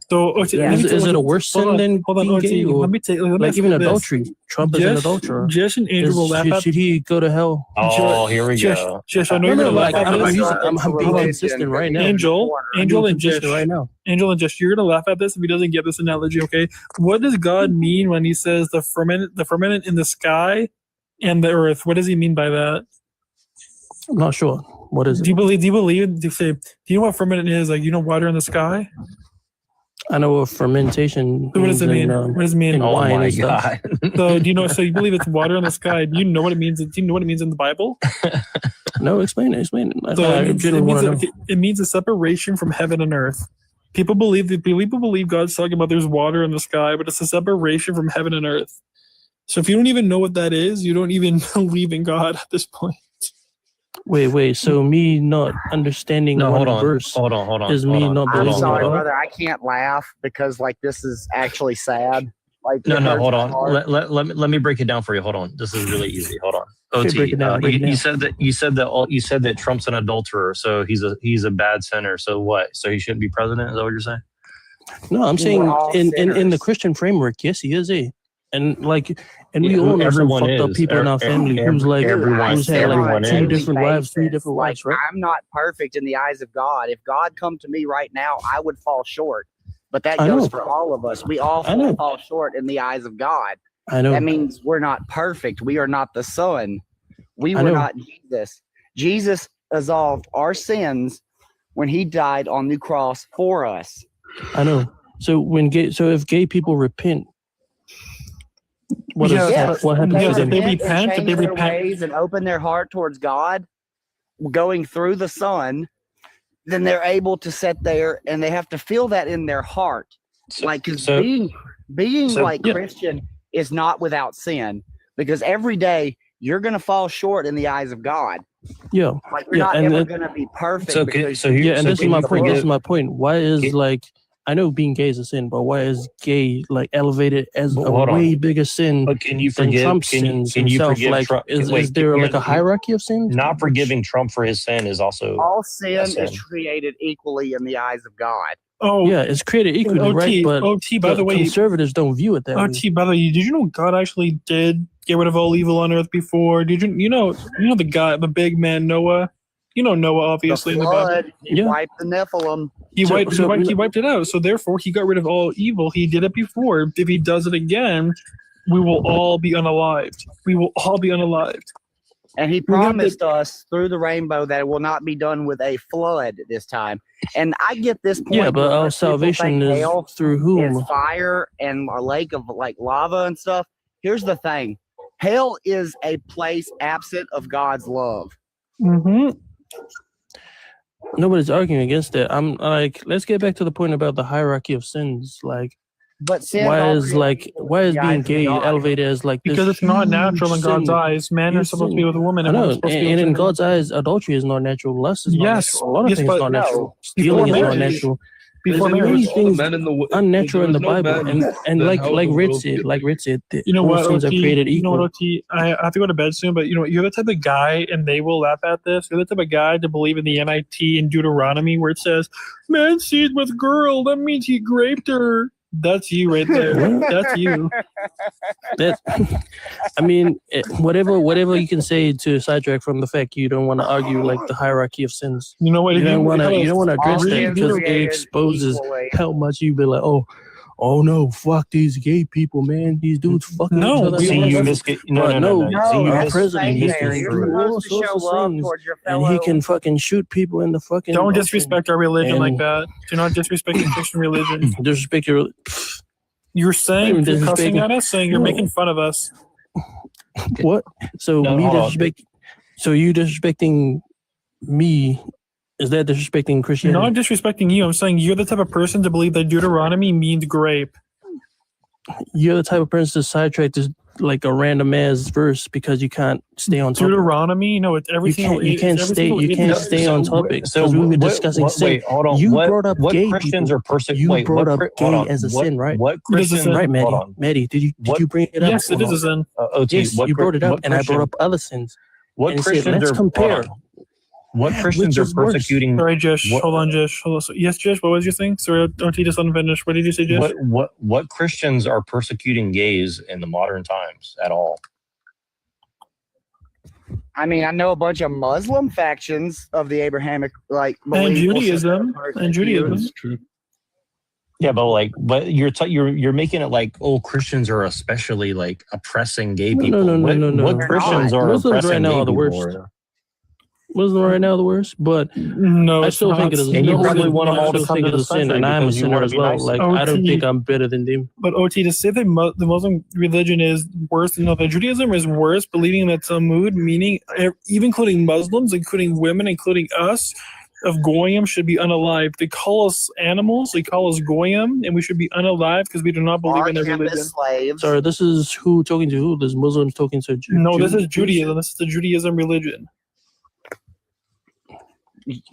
So is it a worse sin than being gay? Let me like even adultery. Trump is an adulterer. Jess and Andrew will laugh at. Should he go to hell? Oh, here we go. Jess, I know you're gonna laugh at this. I'm being consistent right now. Angel and Jess right now. Angel and Jess, you're gonna laugh at this if he doesn't get this analogy. Okay, what does God mean when He says the firmament in the sky and the earth. What does he mean by that? I'm not sure. What is it? Do you believe? Do you know what firmament is? Like, you know, water in the sky. I know what fermentation. So what does it mean? In, what does it mean? in Oh wine my and stuff. god! So do you know? So you believe it's water in the sky? Do you know what it means? Do you know what it means in the Bible? No, explain it. Explain it. So I genuinely want to know. it means a separation from heaven and earth. People believe God's talking about there's water in the sky, but it's a separation from heaven and earth. So if you don't even know what that is, you don't even believe in God at this point. Wait. So me not understanding No, one hold on. verse Hold on. is hold me on. not I'm believing sorry, God? brother. I can't laugh because like this is actually sad. Like No, it hurts hold my on. heart. Let me break it down for you. Hold on. This is really easy. Hold on. Okay, OT, break it down, break it down. you said that Trump's an adulterer, so he's a bad sinner. So what? So he shouldn't be president? Is that what you're saying? No, I'm We're saying all in the sinners. Christian framework, yes, he is a. And like, and Yeah, we all know some everyone fucked up is. people in our family who's like, everyone- who's had everyone like is. two different wives, three Basis. different Like, wives, right? I'm not perfect in the eyes of God. If God come to me right now, I would fall short. But that I goes know. for all of us. We all I know. fall short in the eyes of God. I know. That means we're not perfect. We are not the Son. We I were know. not Jesus. Jesus absolved our sins when he died on the cross for us. I know. So if gay people repent, what Yeah, is Yes, what happens yeah, to if them? they repent and repent, if change they their repent- ways and open their heart towards God, going through the Son, then they're able to sit there and they have to feel that in their heart. Like, because being so- like yeah. Christian is not without sin, because every day you're going to fall short in the eyes of God. Yeah. Like, you're Yeah, not and ever then- going to be perfect. So because so you- Yeah, and so this is can my you point. This forgive- is my point. Why is Can- like I know being gay is a sin, but why is gay like elevated as a Hold on. way bigger sin But can you than forgive? Trump's Can you sins forgive himself? Like, Trump? is there like a hierarchy of sins? Not forgiving Trump for his sin is also all sin sin. is created equally in the eyes of God. Oh, Yeah, it's created equally, OT, right? But OT, by the way, conservatives don't view it that way. OT, by the way, did you know God actually did get rid of all evil on earth before? Did you know the guy, the big man Noah? You know Noah, obviously, The in the Bible. flood, he Yeah. wiped the Nephilim. He So- wiped so- he wiped it out. So therefore, he got rid of all evil. He did it before. If he does it again, we will all be unalived. We will all be unalived. And he We have to- promised us through the rainbow that it will not be done with a flood this time. And I get this point. Yeah, but where our people salvation think is hell through is whom? fire and a lake of like lava and stuff. Here's the thing. Hell is a place absent of God's love. Mm-hmm. Nobody's arguing against that. I'm like, let's get back to the point about the hierarchy of sins. Like, But sin why always is like why is the being eyes of gay God. elevated as like this Because it's not natural in huge God's sin? eyes. Men are Huge supposed to sin. be with a woman, I and know, women's and, supposed to be and with in women. God's eyes, adultery is not natural. Lust is not Yes, natural. A lot of yes, things but are not no. natural. Stealing is Before not marriage- natural. Before There's marriage, many things men in the unnatural in the Bible, and like Red said. said, the you know all what, sins are OT, created you know what, equal. OT, I have to go to bed soon, but you're the type of guy, and they will laugh at this. You're the type of guy to believe in the NIT in Deuteronomy where it says, "Man seed with girl," that means he raped her. That's you right there. What? That's you. That, I mean, whatever you can say to sidetrack from the fact you don't want to argue like the hierarchy of sins. You know what? You don't want to address All that sin because it created exposes equally. how much you be like, oh no, fuck these gay people, man. These dudes fucking No, each other. we- See, you But miss it. No. no, No, See, you our that's miss president, you miss secondary. the You're do fruit. all supposed to sorts show of love things, towards your and fellow. he can fucking shoot people in the fucking. Don't ocean. disrespect our religion like And- that. Do not disrespect the Christian religion. Disrespect your. You're saying, Not even you're cussing disrespecting- at us, saying you're No. making fun of us. What? So No, me hold on. disrespect. So you disrespecting me? Is that disrespecting No, Christianity? I'm disrespecting you. I'm saying you're the type of person to believe that Deuteronomy means grape. You're the type of person to sidetrack this like a random ass verse because you can't stay on topic. Deuteronomy, no, it's every You single. can't every stay. single You can't idiot. stay on topic So because we were what- discussing what- sin. Wait, hold on. You what, brought up what gay Christians people. are persecuting? You Wait, brought what, up Chri- gay hold on. as a what, sin, right? What It is a Christians? sin. Right, Maddie. Hold on. Maddie, did What- you bring it up? Yes, it is a sin. OT, Yes, what, you brought it up, what and I brought Christian- up other sins. What and said, Christians let's are? compare. Hold on. What Christians Which are is worse? persecuting? Sorry, Jish. What- Hold on, Jish. Hold on. So, yes, Jish. What was your thing? Sorry, don't you just unfinished. What did you say, Jish? What Christians are persecuting gays in the modern times at all? I mean, I know a bunch of Muslim factions of the Abrahamic, like, And belief will Judaism. persecute. And Judaism. True. Yeah, but you're making it like, oh, Christians are especially like oppressing gay people. No. What Christians are Muslims oppressing right now gay are the people? worst. Muslims right now are the worst, but No, I it's still not. think it is. And you no, probably want them I all to still come think to it this is a sin, country and I'm a because you sinner want to as be well. nice. Like OT, I don't think I'm better than them. But OT, to say that the Muslim religion is worse than other Judaism is worse, believing that Talmud, meaning even including Muslims, including women, including us, of Goyim should be unalived. They call us animals. They call us Goyim, and we should be unalived because we do not believe Our in their campus religion. slaves. Sorry, this is who talking to who? This Muslims talking to No, this is Jews? Judaism. This is the Judaism religion.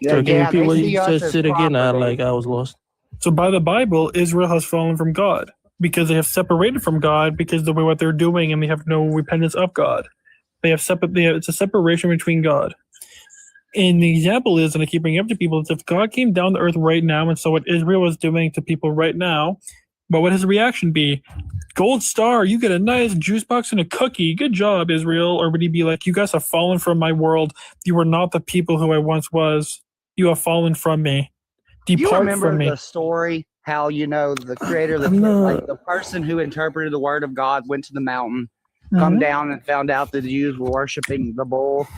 So can you repeat they what see you us said? as Said again. property. I was lost. So by the Bible, Israel has fallen from God because they have separated from God because of the way what they're doing, and they have no repentance of God. It's a separation between God. And the example is, and I keep bringing up to people, is if God came down to earth right now and saw what Israel was doing to people right now, what would his reaction be? Gold star, you get a nice juice box and a cookie. Good job, Israel. Or would he be like, you guys have fallen from my world. You were not the people who I once was. You have fallen from me. You Depart remember from me. the story how the creator, like the person who interpreted the word of God went to the mountain, come down and found out that the Jews were worshiping the bull.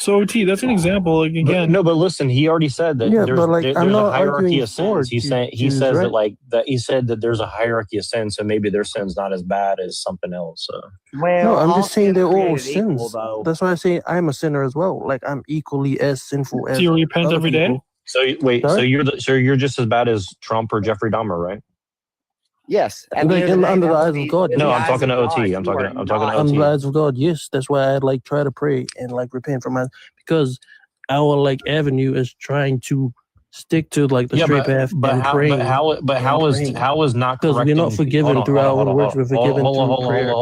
So T, that's an example. Like, again, But listen, he already said that there's a hierarchy of sins. He says that he said that there's a hierarchy of sins, so maybe their sin's not as bad as something else. So. Well, no, I'm just saying they're all sins. Equal, that's why I say I'm a sinner as well. Like I'm equally as sinful as. So you repent every day? So wait, Sorry? so you're just as bad as Trump or Jeffrey Dahmer, right? Yes. Under the eyes of God. No, I'm talking to OT. I'm talking to OT. Under the eyes of God, yes. That's why I try to pray and repent from my, because our avenue is trying to stick to the straight path and praying. How is not because we're not forgiven through our own works. We're forgiven through prayer.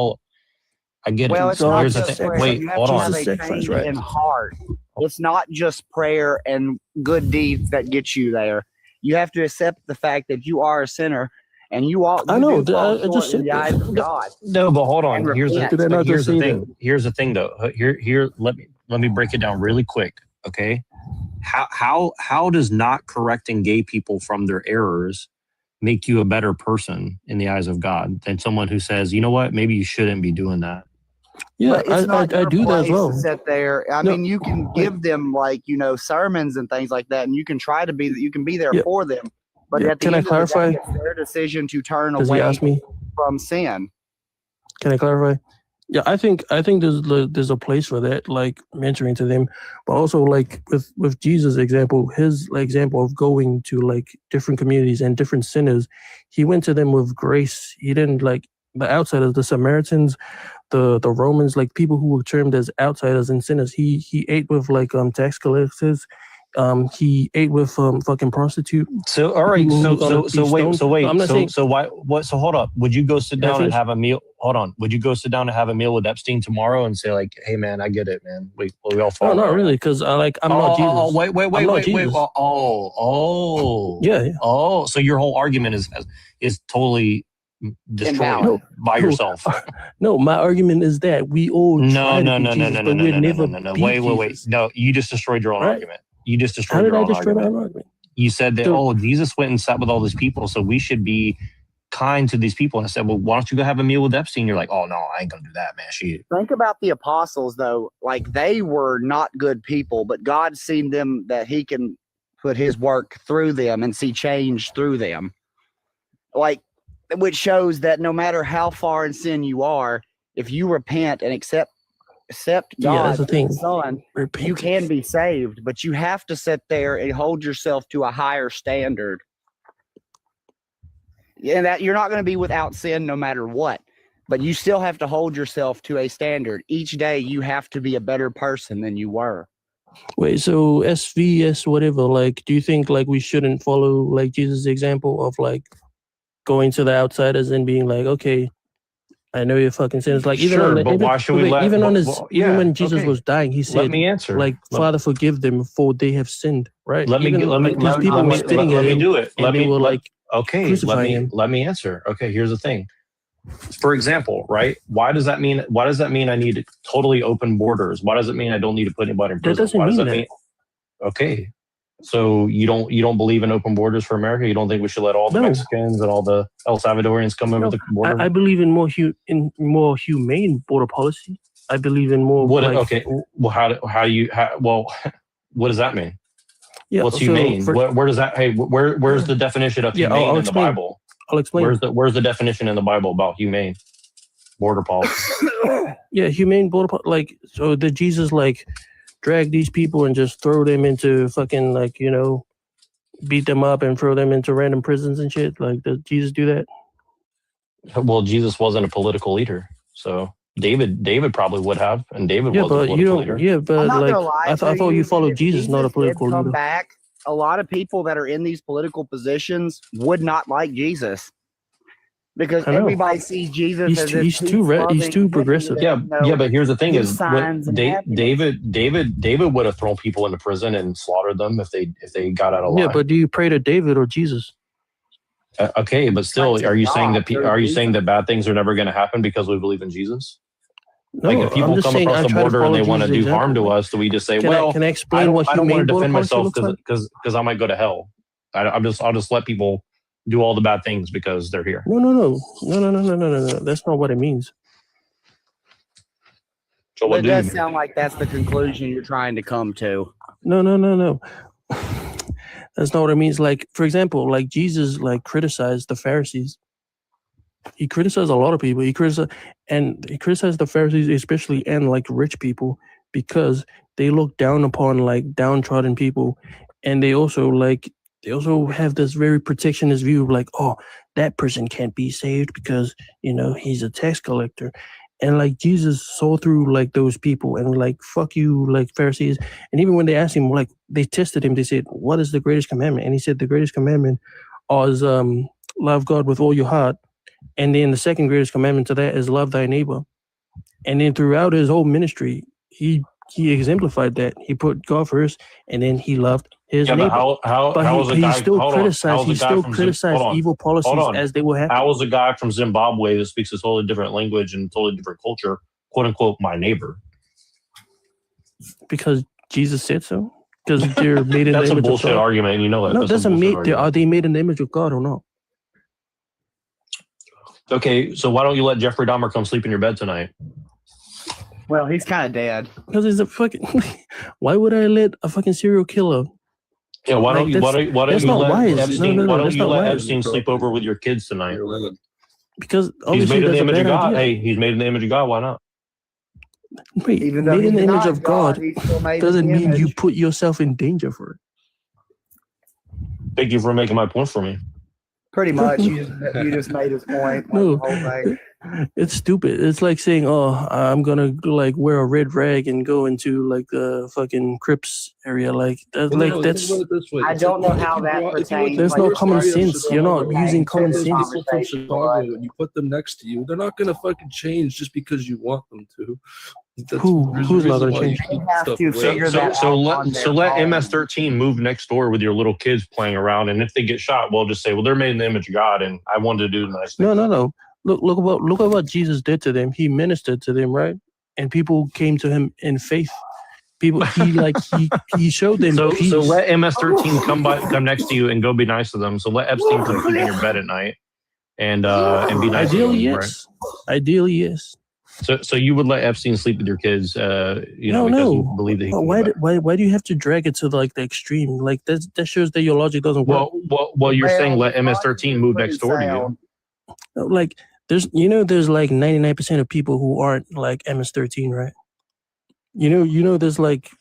I get well, it. it's not Here's the just thing. prayer. Wait, You have hold to on. have a change in heart. It's not just prayer and good deeds that get you there. You have to accept the fact that you are a sinner, and you all. I know. I just in the eyes of God. No, but hold on. Here's the thing. Here's the thing, though. Here. Let me break it down really quick. Okay. How does not correcting gay people from their errors make you a better person in the eyes of God than someone who says, you know what, maybe you shouldn't be doing that? Yeah, I do that as well. To sit there. I mean, you can give them sermons and things like that, and you can try to be. You can be there for them. But at the end of the day, it's their decision to turn away from sin. Can I clarify? Yeah, I think there's a place for that, mentoring to them, but also with Jesus' example, his example of going to different communities and different sinners, he went to them with grace. He didn't the outsiders, the Samaritans, the Romans, people who were termed as outsiders and sinners. He ate with tax collectors. He ate with fucking prostitute. So all right, so hold up. Would you go sit down and have a meal? Hold on. Would you go sit down and have a meal with Epstein tomorrow and say hey man, I get it, man. We all fall. No, not really, because I'm not Jesus. Oh, wait. Yeah. Oh, so your whole argument is totally destroyed by yourself. No, my argument is that we all no. Wait. No, you just destroyed your own argument. You just destroyed your own argument. You said that, Jesus went and sat with all these people, so we should be kind to these people. And I said, well, why don't you go have a meal with Epstein? You're like, oh, no, I ain't going to do that, man. Think about the apostles, though. They were not good people, but God seen them that he can put his work through them and see change through them. Which shows that no matter how far in sin you are, if you repent and accept God, that's the thing. Son, you can be saved, but you have to sit there and hold yourself to a higher standard. And that you're not going to be without sin no matter what, but you still have to hold yourself to a standard. Each day you have to be a better person than you were. Wait, so SVS whatever, do you think we shouldn't follow Jesus' example of going to the outsiders and being okay, I know your fucking sins. Even when Jesus was dying, he said, "Let me answer. Father, forgive them, for they have sinned." Right? Let me do it. Let me answer. Okay, here's the thing. For example, right? Why does that mean I need totally open borders? Why does it mean I don't need to put anybody in prison? That doesn't mean that. Okay. So you don't believe in open borders for America? You don't think we should let all the Mexicans and all the El Salvadorians come over the border? I believe in more humane border policy. I believe in more. Well, what does that mean? Yeah, what's humane? Where does that? Hey, where's the definition of humane in the Bible? I'll explain. Where's the definition in the Bible about humane border policy? Yeah, humane border policy. Like, so did Jesus drag these people and just throw them into fucking beat them up and throw them into random prisons and shit? Like, did Jesus do that? Well, Jesus wasn't a political leader, so David probably would have, and David was a political leader. Yeah, but I thought you followed Jesus, not a political leader. Back, a lot of people that are in these political positions would not like Jesus because everybody sees Jesus as he's too progressive. Yeah, but here's the thing: is David would have thrown people into prison and slaughtered them if they got out alive. Yeah, but do you pray to David or Jesus? Okay, but still, are you saying that bad things are never going to happen because we believe in Jesus? No, like if people come across the border and they want to do harm to us, do we just say, can I explain what I don't want to defend humane myself like? because I might go to hell. I'll just let people do all the bad things because they're here. No. That's not what it means. So it does sound like that's the conclusion you're trying to come to. No. That's not what it means. Like, for example, like Jesus criticized the Pharisees. He criticized a lot of people. He criticized the Pharisees especially, and rich people, because they look down upon downtrodden people, and they also have this very protectionist view of oh, that person can't be saved because he's a tax collector. And Jesus saw through those people and fuck you Pharisees. And even when they asked him, they tested him, they said, what is the greatest commandment? And he said the greatest commandment is love God with all your heart. And then the second greatest commandment to that is love thy neighbor. And then throughout his whole ministry, he exemplified that. He put God first, and then he loved his neighbor. But he still criticized evil policies as they were happening. How was a guy from Zimbabwe that speaks a totally different language and totally different culture, quote unquote, my neighbor? Because Jesus said so. Because they're made in the image of God. That's a bullshit argument. You know that. No, it doesn't mean are they made in the image of God or not? Okay, so why don't you let Jeffrey Dahmer come sleep in your bed tonight? Well, he's kind of dead. Because he's a fucking. Why would I let a fucking serial killer? Yeah, why don't you let Epstein sleep over with your kids tonight? Because he's made in the image of God. Hey, he's made in the image of God. Why not? Wait, made in the image of God doesn't mean you put yourself in danger for it. Thank you for making my point for me. Pretty much, you just made his point. No, the whole thing. It's stupid. It's like saying, "Oh, I'm gonna wear a red rag and go into the fucking Crips area." That's. I don't know how that pertains. There's no common sense. You're not using common sense. People from Chicago, and you put them next to you, they're not gonna fucking change just because you want them to. Who's not gonna change? So let MS-13 move next door with your little kids playing around, and if they get shot, we'll just say, well, they're made in the image of God, and I wanted to do the nice thing. No. Look at what Jesus did to them. He ministered to them, right? And people came to him in faith. People, he showed them. So let MS-13 come next to you and go be nice to them. So let Epstein come sleep in your bed at night and be nice. Ideally, to them, yes. Right? Ideally, yes. So you would let Epstein sleep with your kids? Because you believe that. Why do you have to drag it to the extreme? That shows that your logic doesn't work. Well, you're saying let MS-13 move next door to you. There's 99% of people who aren't MS-13, right? There's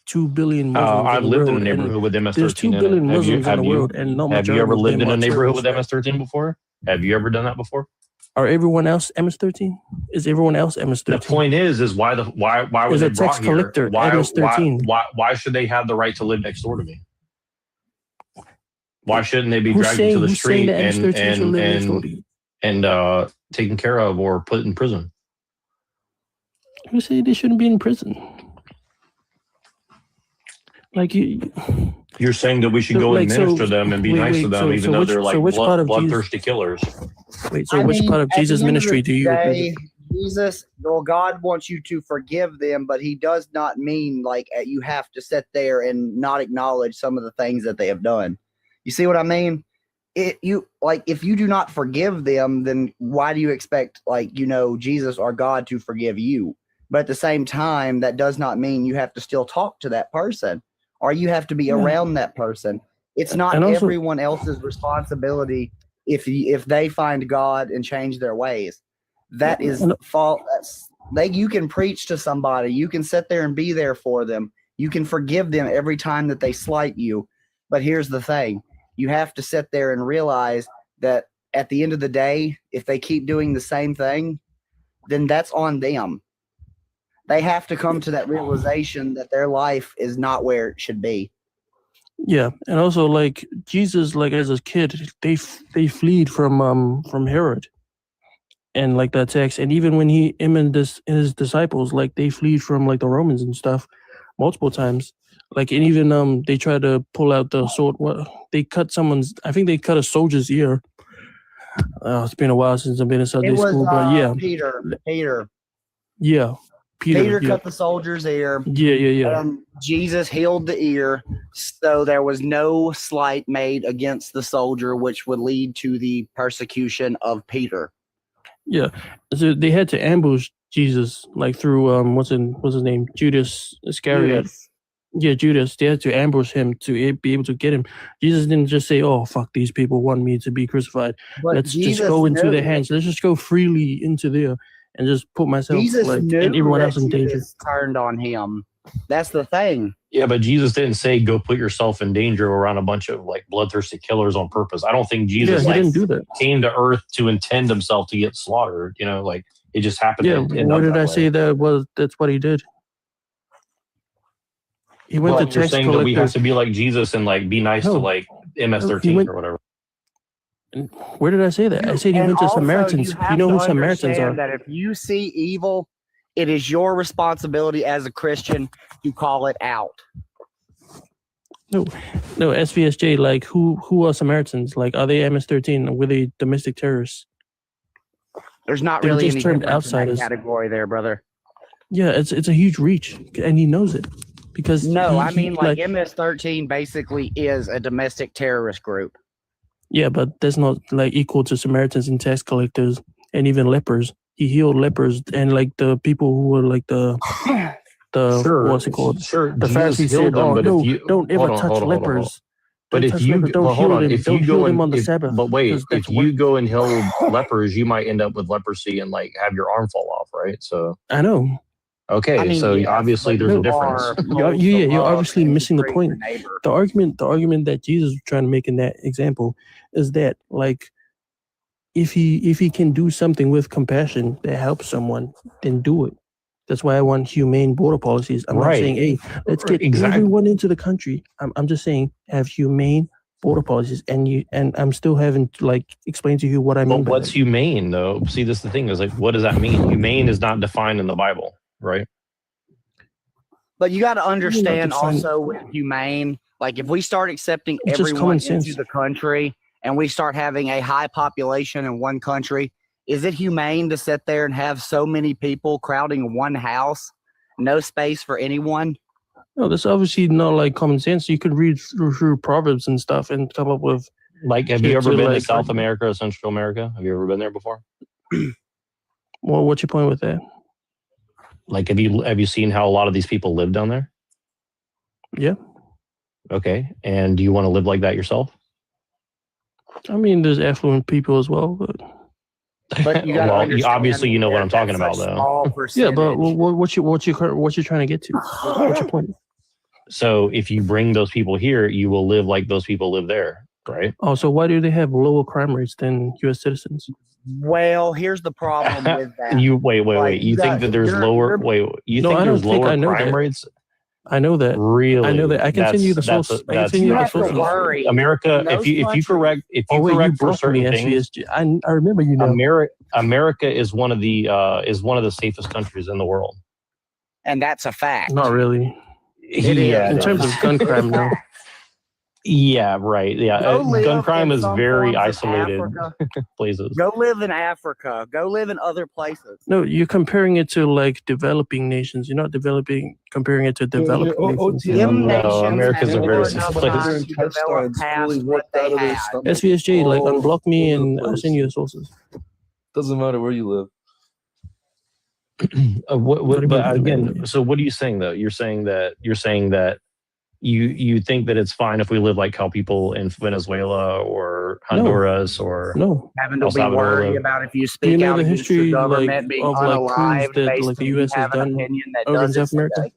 2 billion Muslims. I've lived in a neighborhood with MS-13. There's 2 billion Muslims in the world, and not much. Have you ever lived in a neighborhood with MS-13 before? Have you ever done that before? Are everyone else MS-13? Is everyone else MS-13? The point is why was it brought here? Why should they have the right to live next door to me? Why shouldn't they be dragged into the street and taken care of or put in prison? Who say they shouldn't be in prison? You're saying that we should go and minister them and be nice to them, even though they're bloodthirsty killers. Wait, so which part of Jesus' ministry do you agree with? Jesus, well, God wants you to forgive them, but he does not mean like you have to sit there and not acknowledge some of the things that they have done. You see what I mean? If you do not forgive them, then why do you expect Jesus or God to forgive you? But at the same time, that does not mean you have to still talk to that person or you have to be around that person. It's not everyone else's responsibility if they find God and change their ways. That is fault. You can preach to somebody. You can sit there and be there for them. You can forgive them every time that they slight you. But here's the thing. You have to sit there and realize that at the end of the day, if they keep doing the same thing, then that's on them. They have to come to that realization that their life is not where it should be. Yeah, and also like Jesus, like as a kid, they fled from Herod, and like the attacks, and even when him and his disciples, like they fled from like the Romans and stuff, multiple times. Like, and even they tried to pull out the sword. They cut I think they cut a soldier's ear. It's been a while since I've been in Sunday school, but yeah, Peter. Yeah, Peter cut the soldier's ear. Yeah. Jesus healed the ear, so there was no slight made against the soldier, which would lead to the persecution of Peter. Yeah, so they had to ambush Jesus, like through what's his name, Judas Iscariot. Yeah, Judas. They had to ambush him to be able to get him. Jesus didn't just say, "Oh, fuck, these people want me to be crucified. Let's just go into their hands. Let's just go freely into there and just put myself and everyone else in danger." Turned on him. That's the thing. Yeah, but Jesus didn't say go put yourself in danger around a bunch of like bloodthirsty killers on purpose. I don't think Jesus didn't do that. Came to earth to intend himself to get slaughtered. Like it just happened. Yeah, where did I say that that's what he did? He went to you're saying that we have to be like Jesus and like be nice to like MS-13 or whatever. Where did I say that? I said he went to Samaritans. You know who Samaritans are. That if you see evil, it is your responsibility as a Christian to call it out. No, SVSJ. Like who are Samaritans? Like, are they MS-13? Were they domestic terrorists? There's not really any termed outsiders. Category there, brother. Yeah, it's a huge reach, and he knows it. Because MS-13 basically is a domestic terrorist group. Yeah, but that's not like equal to Samaritans and tax collectors and even lepers. He healed lepers and like the people who were like the what's it called? Sure, the Pharisees said, "Oh no, don't ever touch lepers." But if you heal them on the Sabbath. But wait, if you go and heal lepers, you might end up with leprosy and like have your arm fall off, right? So I know. Okay, obviously there's a difference. You're obviously missing the point. The argument that Jesus was trying to make in that example is that like if he can do something with compassion that helps someone, then do it. That's why I want humane border policies. I'm not saying, hey, let's get everyone into the country. I'm just saying have humane border policies, and I'm still having to like explain to you what I mean. But what's humane though? See, this is the thing is like, what does that mean? Humane is not defined in the Bible. Right. But you got to understand also with humane, like if we start accepting everyone into the country and we start having a high population in one country, is it humane to sit there and have so many people crowding one house, no space for anyone? No, that's obviously not like common sense. You could read through Proverbs and stuff and come up with like, have you ever been to South America or Central America? Have you ever been there before? Well, what's your point with that? Like, have you seen how a lot of these people live down there? Yeah. Okay. And do you want to live like that yourself? I mean, there's affluent people as well, but you obviously you know what I'm talking about, though. Yeah, but what you're trying to get to? What's your point? So if you bring those people here, you will live like those people live there, right? Oh, so why do they have lower crime rates than U.S. citizens? Well, here's the problem with that. You wait. You think that there's lower? You think there's lower crime rates? I know that. Really? I know that. I can send you the source. I can send you the source. America, if you correct for certain things, I remember you know. America is one of the safest countries in the world, and that's a fact. Not really. It is. In terms of gun crime, no. Yeah, right. Yeah, Go live gun crime in is some very parts of isolated Africa. places. Go live in Africa. Go live in other places. No, you're comparing it to like developing nations. You're not comparing it to developing nations. Them No, nations America's have a very more safe enough place. time to develop past what they had. SVSJ, like unblock me and I'll send you the sources. Doesn't matter where you live. But again, so what are you saying though? You're saying that you think that it's fine if we live like how people in Venezuela or Honduras or Having to El be Salvador worried live? about if you Do speak you know out the against history the government like being of like unalived coups that based like the on you U.S. has having an done opinion that over in doesn't South America? stay.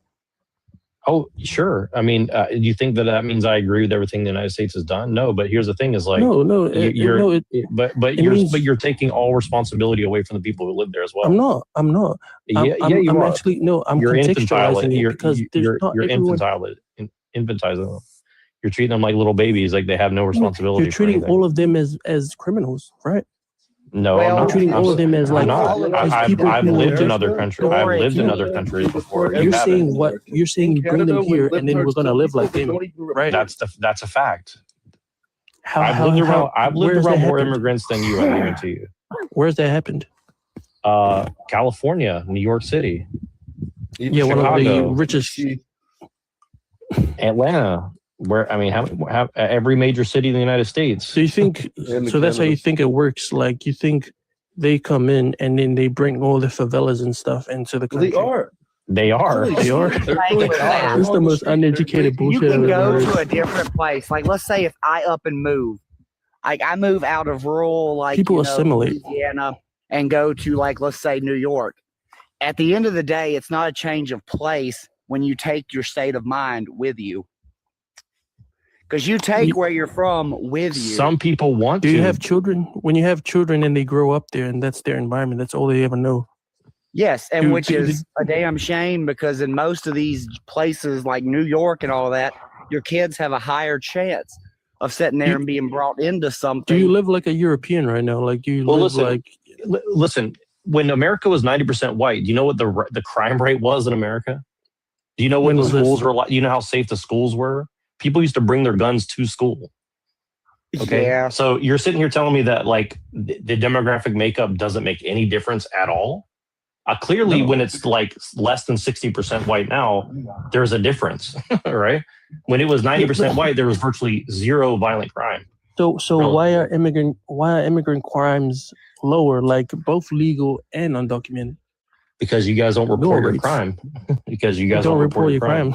Oh, sure. I mean, do you think that means I agree with everything the United States has done? No, but here's the thing: is like you're taking all responsibility away from the people who live there as well. I'm not. Yeah, I'm you are. actually no. I'm You're contextualizing it You're because there's not everyone. infantizing them. You're treating them like little babies, like they have no responsibility. You're treating all of them as criminals, right? No, I'm not treating all of them as like I've lived in other countries. I've lived in other countries before. You're saying what? You're saying you bring them here and then we're gonna live like them, right? That's a fact. I've lived around more immigrants than you. I guarantee you. Where's that happened? California, New York City. Yeah, Chicago, one of the richest. Atlanta. Where I mean, have every major city in the United States. So you think? So that's how you think it works? Like you think they come in and then they bring all the favelas and stuff into the country? They are. It's the most uneducated bullshit. You can go to a different place. Like let's say if I up and move, like I move out of rural, like people assimilate, Louisiana, and go to like let's say New York. At the end of the day, it's not a change of place when you take your state of mind with you. Because you take where you're from with you. Some people want to. Do you have children? When you have children and they grow up there and that's their environment, that's all they ever know. Yes, and which is a damn shame because in most of these places like New York and all that, your kids have a higher chance of sitting there and being brought into something. Do you live like a European right now? Like do you live listen, when America was 90% white, do you know what the crime rate was in America? Do you know what the schools were like? You know how safe the schools were? People used to bring their guns to school. Okay. Yeah. So you're sitting here telling me that like the demographic makeup doesn't make any difference at all. Clearly, when it's like less than 60% white now, there's a difference, right? When it was 90% white, there was virtually zero violent crime. So why are immigrant crimes lower, like both legal and undocumented? Because you guys don't report your crime. Because you guys don't report your crime.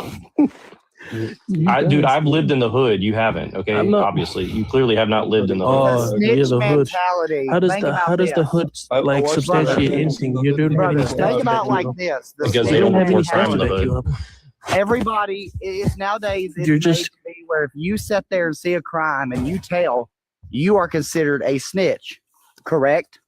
I've lived in the hood. You haven't, okay? Obviously, you clearly have not lived in the hood. The mentality. How does the hood like substantiate anything? You don't think about like this. Because they don't report crime in the hood. Everybody is nowadays. You're just where if you sit there and see a crime and you tell, you are considered a snitch. Correct?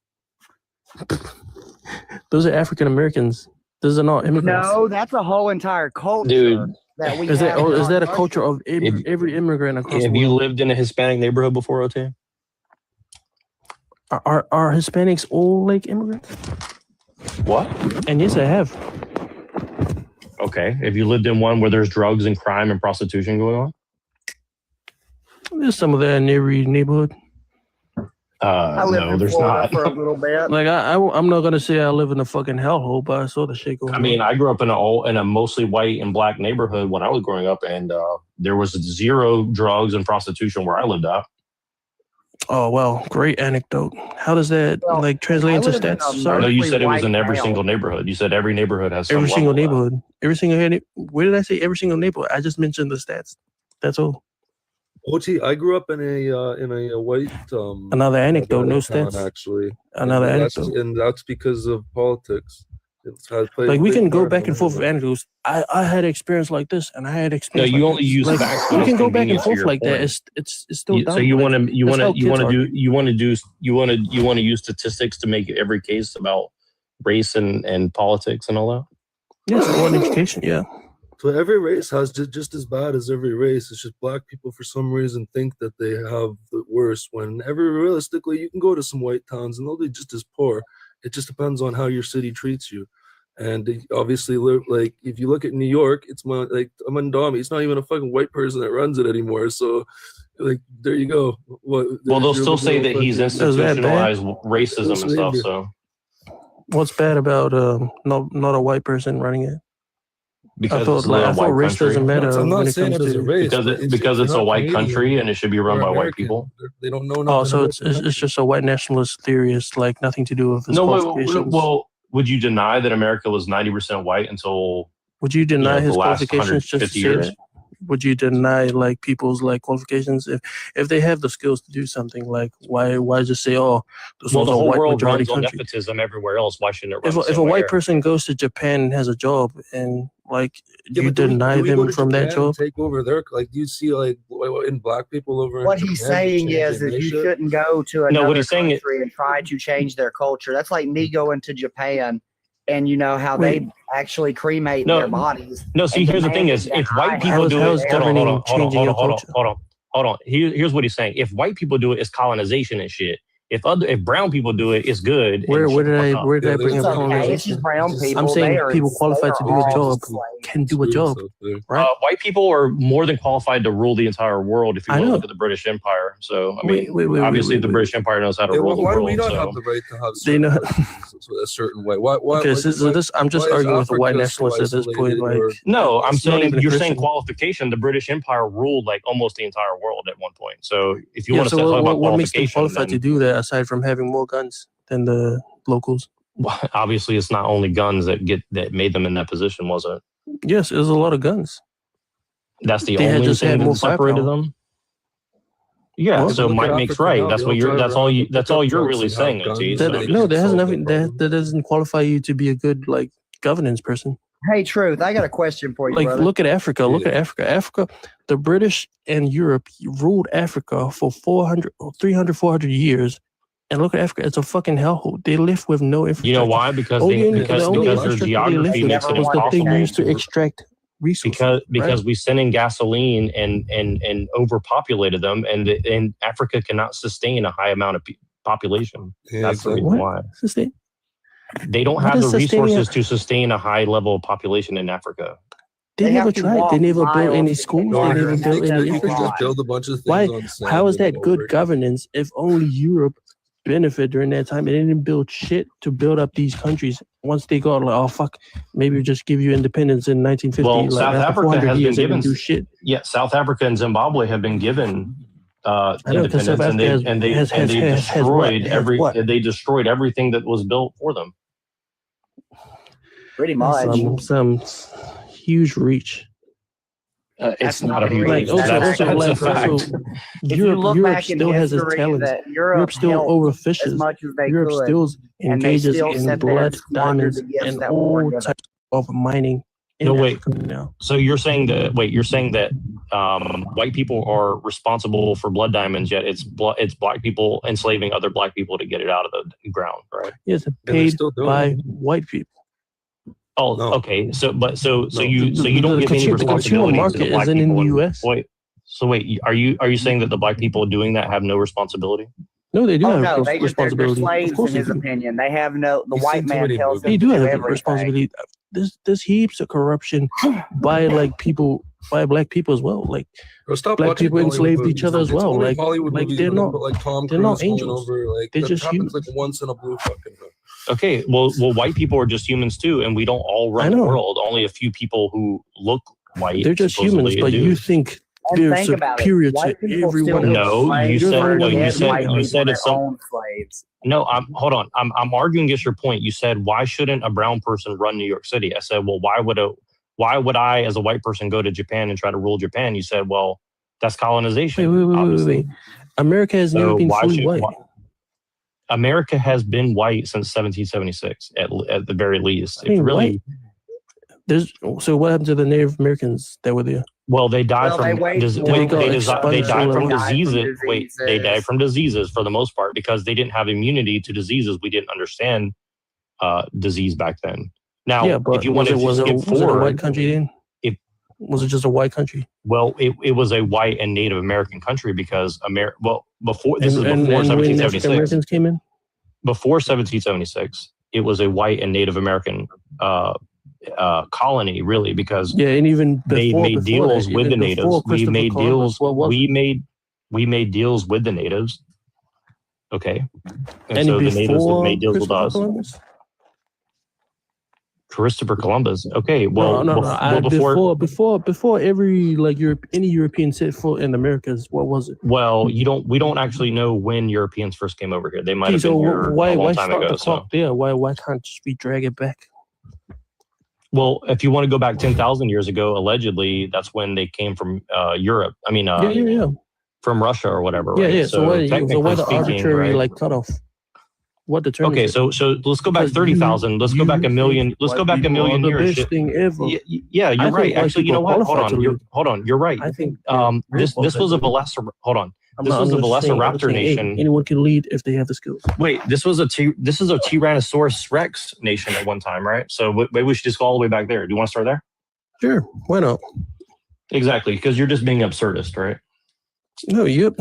Those are African Americans. Those are not immigrants. No, that's a whole entire culture. Dude. That we is that a culture of every immigrant across the world? Have you lived in a Hispanic neighborhood before, OT? Are Hispanics all like immigrants? What? And yes, I have. Okay. Have you lived in one where there's drugs and crime and prostitution going on? There's some of that in every neighborhood. I lived in Florida for a little bit. Like I'm not gonna say I live in a fucking hellhole, but I saw the shit going on. I mean, I grew up in a mostly white and black neighborhood when I was growing up, and there was zero drugs and prostitution where I lived at. Oh well, great anecdote. How does that like translate into stats? Sorry, no, you said it was in every single neighborhood. You said every neighborhood has every single neighborhood. Every single where did I say every single neighborhood? I just mentioned the stats. That's all. OT, I grew up in a white. Another anecdote, no stats. Actually, another anecdote, and that's because of politics. Like we can go back and forth with anecdotes. I had experience like this, and I had experience. No, you only use facts. We can go back and forth like that. It's still. So you want to use statistics to make every case about race and politics and all that. Yes, I want education. Yeah. So every race has just as bad as every race. It's just black people for some reason think that they have the worst. When realistically, you can go to some white towns and they'll be just as poor. It just depends on how your city treats you. And they obviously live, like, if you look at New York, it's like Mandami. It's not even a fucking white person that runs it anymore. So, like, there you go. Well, they'll still say that he's institutionalized racism and stuff. So, what's bad about not a white person running it? Because I thought race doesn't matter. I'm not saying it as a race because it's a white country and it should be run by white people. They don't know. Oh, so it's just a white nationalist theory. It's like nothing to do with his qualifications. Well, would you deny that America was 90% white until? Would you deny his qualifications just to say that? Would you deny like people's like qualifications if they have the skills to do something? Like why just say, oh, this the whole white world majority runs on country. nepotism everywhere else. Why shouldn't it run? If a white person goes to Japan and has a job and like you deny them from that job, take over their like do you see like in black people over? What he's saying is that you shouldn't go to another country and try to change their culture. That's like me going to Japan. And you know how they actually cremate their bodies. No, see, here's the thing is, if white people do it, hold on. Here's what he's saying. If white people do it, it's colonization and shit. If brown people do it, it's good. Where did I bring up colonization? It's just brown people. I'm saying people qualified to do a job can do a job, right? White people are more than qualified to rule the entire world. If you look at the British Empire, so I mean, obviously the British Empire knows how to rule the world. Why do we not have the right to have a certain way? Why? Okay, so this I'm just arguing with a white nationalist at this point. Like, no, I'm saying you're saying qualification. The British Empire ruled like almost the entire world at one point. So if you want to talk about what makes them qualification, qualified to do that aside from having more guns than the locals? Well, obviously, it's not only guns that made them in that position, was it? Yes, it was a lot of guns. That's the only thing that separated them. Yeah, well, so might makes right. That's what you're. That's all you're really saying. No, that has nothing. That doesn't qualify you to be a good like governance person. Hey, Truth, I got a question for you. Like, brother. Look at Africa. Look at Africa. Africa, the British and Europe ruled Africa for 400 years. And look at Africa. It's a fucking hellhole. They live with no infrastructure. You know why? Because their geography makes it impossible. They used to extract resources. Because we sent in gasoline and overpopulated them, and Africa cannot sustain a high amount of population. That's the reason why. Sustain? They don't have the resources to sustain a high level of population in Africa. They never tried. They never built any schools. They never built any infrastructure. Build a bunch of things. Why? How is that good governance if only Europe benefit during that time? They didn't build shit to build up these countries. Once they got like, oh fuck, maybe we'll just give you independence in 1950. Well, like, South Africa has been given. Do shit. Yeah, South Africa and Zimbabwe have been given independence, and they destroyed everything that was built for them. Pretty much. Some huge reach. It's not a huge reach. That's a fact. Europe still has its talent. Europe still overfishes. Europe still engages in blood, diamonds, and all types of mining. No, wait. So you're saying that white people are responsible for blood diamonds, yet it's black people enslaving other black people to get it out of the ground, right? Yes, paid by white people. Oh, no. Okay. So you don't give any responsibility to the black people in the U.S. Wait. Are you saying that the black people doing that have no responsibility? No, they do have they responsibility. They're slaves in his opinion. They have no. The white man tells them. They do have everything. Responsibility. There's heaps of corruption by black people as well. Like black people enslaved each other as well. Like they're not angels. They're just humans. Like once in a blue fucking book. Okay, well, white people are just humans too, and we don't all run the world. Only a few people who look white. They're just humans, but you think they're superior to everyone. No, you said it's some slaves. No, hold on. I'm arguing against your point. You said, why shouldn't a brown person run New York City? I said, well, why would I as a white person go to Japan and try to rule Japan? You said, well, that's colonization. Wait. America has never been fully white. America has been white since 1776, at the very least. So what happened to the Native Americans that were there? Well, they died from diseases. They died from diseases for the most part because they didn't have immunity to diseases. We didn't understand disease back then. Now, if you want to skip forward, was it a white country then? Was it just a white country? Well, it was a white and Native American country because before 1776. Americans came in? Before 1776, it was a white and Native American colony, really, because and even they made deals with the natives. We made deals. We made deals with the natives. Okay, and so the natives have made deals with us. Columbus? Christopher Columbus. Okay, well, before every any European set foot in Americas, what was it? Well, we don't actually know when Europeans first came over here. They might have been here a long time ago. So why can't just we drag it back? Well, if you want to go back 10,000 years ago, allegedly that's when they came from Europe. I mean, from Russia or whatever. Right? So why the arbitrary cutoff? What determines? Okay, so let's go back 30,000. Let's go back a million. Let's go back a million years. Best thing ever. Yeah, you're right. Actually, you know what? Hold on. You're right. I think this was a Velociraptor nation. Anyone can lead if they have the skills. Wait, this is a Tyrannosaurus Rex nation at one time, right? So maybe we should just go all the way back there. Do you want to start there? Sure, why not? Exactly, because you're just being absurdist, right? No, you're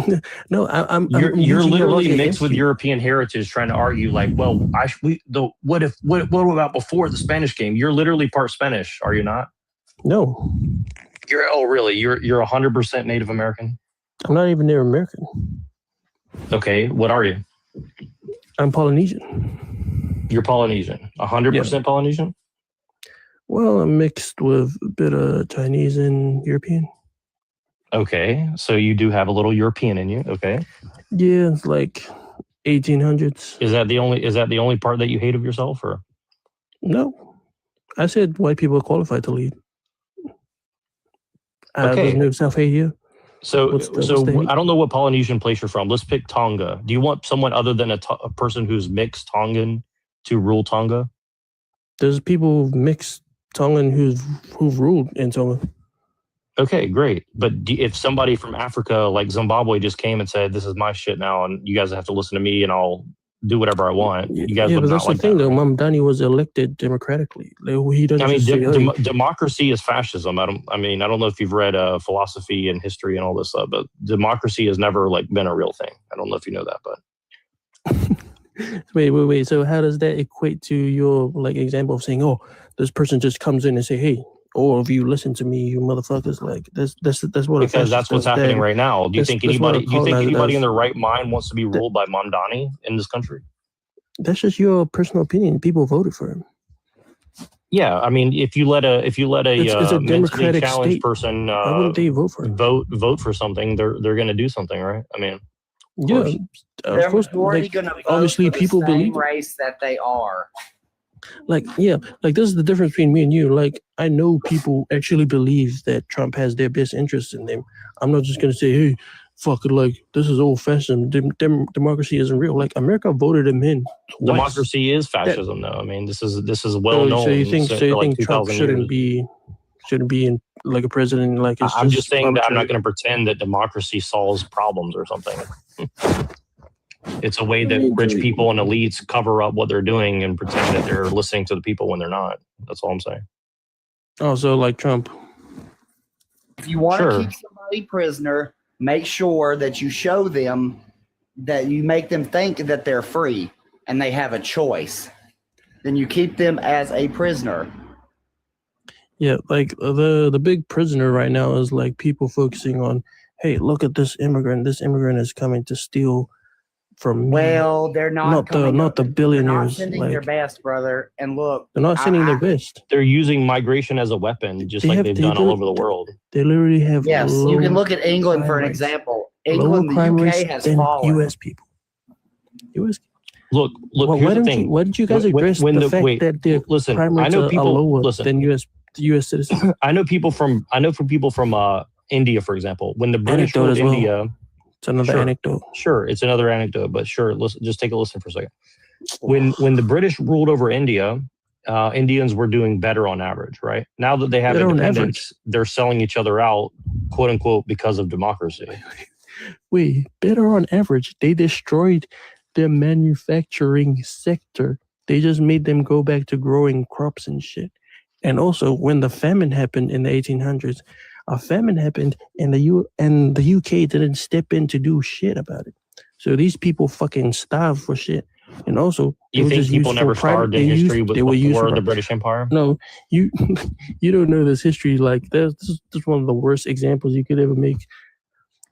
literally mixed with European heritage, trying to argue what about before the Spanish came? You're literally part Spanish, are you not? No. Really? You're 100% Native American? I'm not even Native American. Okay, what are you? I'm Polynesian. You're Polynesian. 100% Polynesian? Well, I'm mixed with a bit of Chinese and European. Okay, so you do have a little European in you. Okay. Yeah, it's like 1800s. Is that the only part that you hate of yourself, or? No, I said white people are qualified to lead. There's no self-hate here. So I don't know what Polynesian place you're from. Let's pick Tonga. Do you want someone other than a person who's mixed Tongan to rule Tonga? There's people mixed Tongan who've ruled in Tonga. Okay, great. But if somebody from Africa, like Zimbabwe, just came and said, "This is my shit now, and you guys have to listen to me, and I'll do whatever I want," you guys would but not that's like the thing, that, though. right? Mamdani was elected democratically. He doesn't. Democracy is fascism. I don't know if you've read philosophy and history and all this stuff, but democracy has never been a real thing. I don't know if you know that, but. Wait. So how does that equate to your example of saying, "Oh, this person just comes in and say, hey," or if you listen to me, you motherfuckers, that's what. Because that's what's happening right now. Do you think anybody in their right mind wants to be ruled by Mamdani in this country? That's just your personal opinion. People voted for him. Yeah, I mean, if you let a it's a mentally challenged person why wouldn't they vote for him? vote for something, they're going to do something, right? I mean, of course, going to obviously people believe race that they are. This is the difference between me and you. I know people actually believe that Trump has their best interests in them. I'm not just gonna say, hey, fuck it, this is old fashioned. Democracy isn't real. America voted him in twice. Democracy is fascism, though. I mean, this is well known. So you think Trump shouldn't be in a president? I'm just saying that I'm not going to pretend that democracy solves problems or something. It's a way that rich people and elites cover up what they're doing and pretend that they're listening to the people when they're not. That's all I'm saying. Oh, so like Trump. If you want to keep somebody prisoner, make sure that you show them that you make them think that they're free and they have a choice. Then you keep them as a prisoner. Yeah, the big prisoner right now is people focusing on, hey, look at this immigrant. This immigrant is coming to steal from me. Well, they're not the billionaires. They're not sending their best, brother. And look, they're not sending their best. They're using migration as a weapon, just like they've done all over the world. They literally have. Yes, you can look at England for an example. England, the UK has fallen. U.S. people. Look. Here's the thing. Why didn't you guys address the fact that their crime rates are lower than U.S. citizens? I know people from India, for example. When the British ruled India. It's another anecdote. Sure, it's another anecdote, but sure, just take a listen for a second. When the British ruled over India, Indians were doing better on average, right? Now that they have independence, they're selling each other out, quote unquote, because of democracy. Wait, better on average? They destroyed their manufacturing sector. They just made them go back to growing crops and shit. And also, when the famine happened in the 1800s, a famine happened, and the UK didn't step in to do shit about it. So these people fucking starved for shit. And also, you think people never starved in history before the British Empire? No, you you don't know this history. Like this is one of the worst examples you could ever make.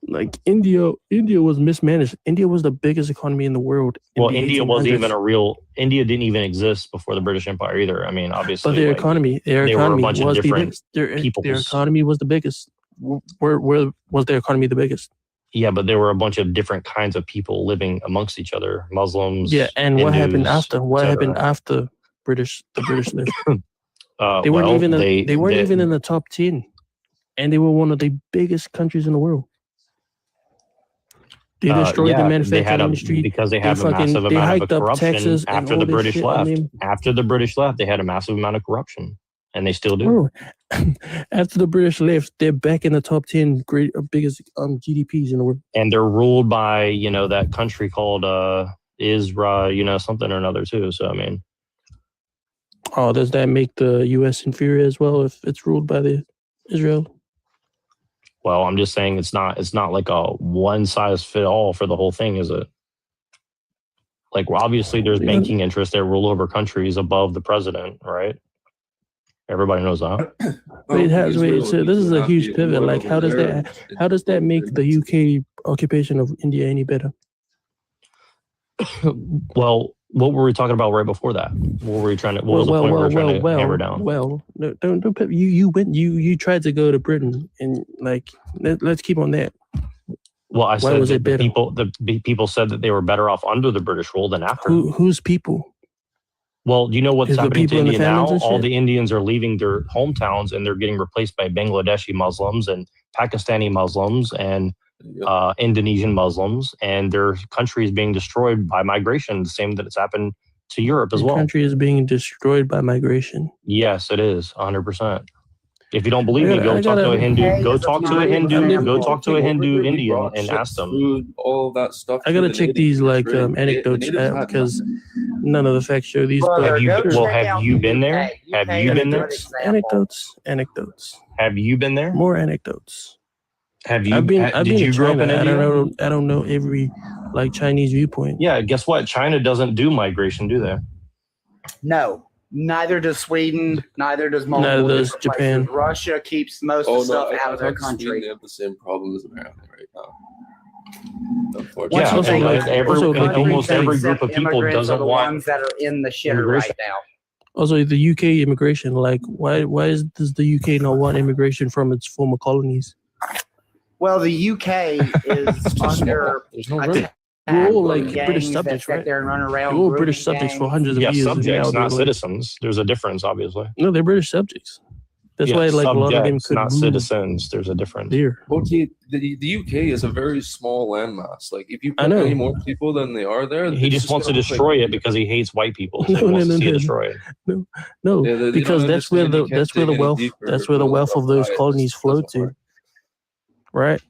Like India was mismanaged. India was the biggest economy in the world. Well, India wasn't even India didn't even exist before the British Empire either. I mean, obviously, but their economy were a bunch of was the different biggest. Their economy was the biggest. Where was their economy the biggest? Yeah, but there were a bunch of different kinds of people living amongst each other, Muslims. Yeah, and Hindus, what happened after? What etc. happened after the British left? They well, weren't even in the top 10, and they were one of the biggest countries in the world. They destroyed the manufacturing industry because they had a massive amount of corruption after the British left. After the British left, they had a massive amount of corruption, and they still do. Bro, after the British left, they're back in the top 10 biggest GDPs in the world. And they're ruled by, that country called Israel, something or another too. So, I mean. Oh, does that make the U.S. inferior as well if it's ruled by the Israel? Well, I'm just saying it's not like a one size fit all for the whole thing, is it? Like, well, obviously there's banking interests that rule over countries above the president, right? Everybody knows that. So this is a huge pivot. Like, how does that make the UK occupation of India any better? Well, what were we talking about right before that? What was the point we were trying to hammer down? Well, no, don't you tried to go to Britain and like let's keep on that. Well, I said that the people said that they were better off under the British rule than after. Who's people? Well, do you know what's happening to India now? All shit? the Indians are leaving their hometowns and they're getting replaced by Bangladeshi Muslims and Pakistani Muslims and Indonesian Muslims, and their country is being destroyed by migration, the same that it's happened to Europe as well. The country is being destroyed by migration. Yes, it is 100%. If you don't believe me, go talk to a Hindu. Go talk to a Hindu. Go talk to a Hindu Indian and ask them. All that stuff. I gotta check these anecdotes out because none of the facts show these. Have you been there? Have you been there? Anecdotes. Have you been there? More anecdotes. Have you? I've been you grow up in India? I don't know every Chinese viewpoint. Yeah, guess what? China doesn't do migration, do they? No, neither does Sweden. Neither does Mongolia. Neither does Japan. Russia keeps most of the stuff out of their country. They have the same problem as America right now. Yeah, almost every group of people doesn't want ones that are in the shitter right now. Also, the UK immigration. Like, why does the UK not want immigration from its former colonies? Well, the UK is under. We're all like British subjects, right? There and run around. We're all British subjects for hundreds of years. Subjects, not citizens. There's a difference, obviously. No, they're British subjects. That's why, like, a lot of them could not citizens. There's a difference. There. Well, the UK is a very small landmass. Like, if you put any more people than they are there, he just wants to destroy it because he hates white people. So he wants to see it destroyed. No, because that's where the wealth of those colonies flowed to. Right,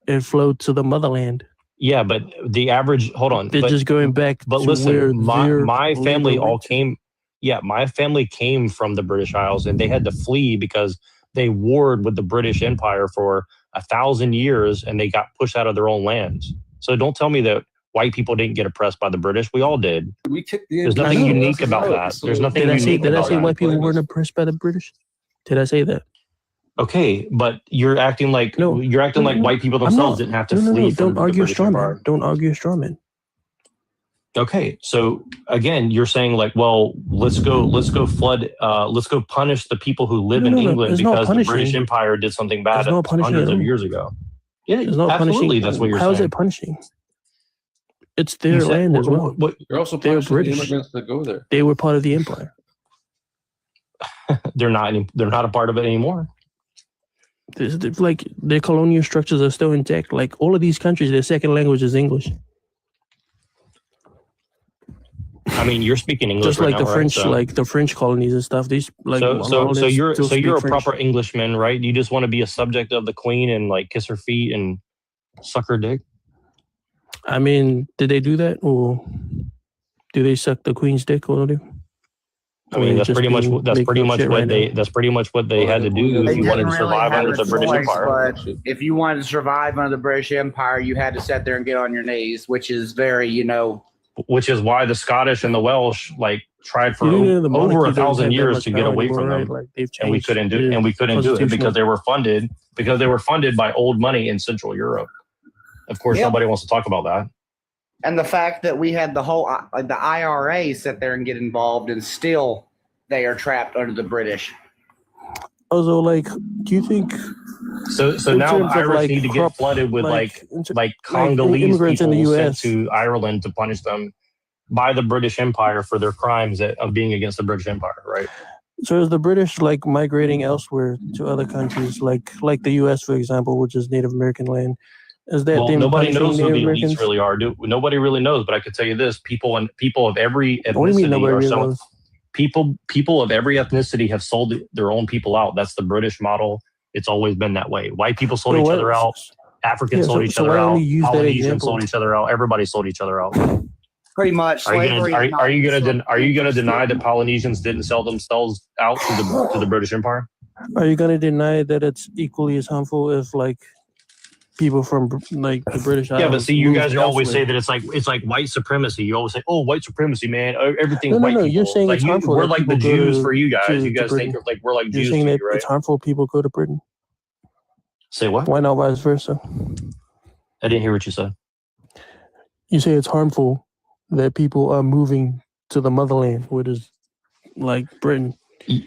it flowed to the motherland. Yeah, but the average. Hold on, they're just going back. But listen, my family all came. Yeah, my family came from the British Isles, and they had to flee because they warred with the British Empire for 1,000 years, and they got pushed out of their own lands. So don't tell me that white people didn't get oppressed by the British. We all did. There's nothing unique about that. There's nothing unique. Did I say white people weren't oppressed by the British? Did I say that? Okay, but you're acting like white people themselves didn't have to flee. Don't argue a straw man. Don't argue a straw man. Okay, so again, you're saying like, well, let's go punish the people who live in England because the British Empire did something bad hundreds of years ago. Yeah, absolutely, that's what you're saying. How is it punishing? It's their land as well. You're also punishing the immigrants that go there. They were part of the empire. They're not a part of it anymore. Like, their colonial structures are still intact. Like, all of these countries, their second language is English. I mean, you're speaking English just like right the now, French, right? So, like the French colonies and stuff. These like so you're a proper Englishman, right? You just want to be a subject of the Queen and like kiss her feet and suck her dick. I mean, did they do that, or do they suck the Queen's dick already? I mean, that's pretty much what they had to do if you wanted to survive under the British Empire. But if you wanted to survive under the British Empire, you had to sit there and get on your knees, which is very, which is why the Scottish and the Welsh like tried for You know, the over monarchy 1,000 doesn't have that years much to get power away anymore, from them, right? Like they've and we changed couldn't do the it because constitutional- they were funded by old money in Central Europe. Of course, Yep. nobody wants to talk about that. And the fact that we had the whole the IRA sit there and get involved, and still they are trapped under the British. Also, like, do you think So in now the terms of, Irish like, need to get crop- flooded with like Congolese immigrants in people the sent US. to Ireland to punish them by the British Empire for their crimes of being against the British Empire, right? So is the British like migrating elsewhere to other countries, like the U.S., for example, which is Native American land? Is that Well, them nobody punishing knows who Native the elites Americans? really are. Nobody really knows, but I could tell you this: people of every ethnicity What do you mean nobody are really selling. knows? People of every ethnicity have sold their own people out. That's the British model. It's always been that way. White people sold So each what- other out. Africans Yeah, sold so- each so other why out. only use that Polynesians example? sold each other out. Everybody sold each other out. Pretty much. Are you slavery gonna is not deny that Polynesians didn't sell themselves out to the British Empire? Are you gonna deny that it's equally as harmful if like people from like the British Yeah, but Isles see, you moved guys always say elsewhere? that it's like white supremacy. You always say, "Oh, white supremacy, man. Everything's No, no, white no, people." you're saying like it's harmful we're that like the people go Jews to- for you guys. to- You to guys think Britain. like we're like You're Jews saying to that you, right? it's harmful people go to Britain. Say what? Why not vice versa? I didn't hear what you said. You say it's harmful that people are moving to the motherland, which is like Britain.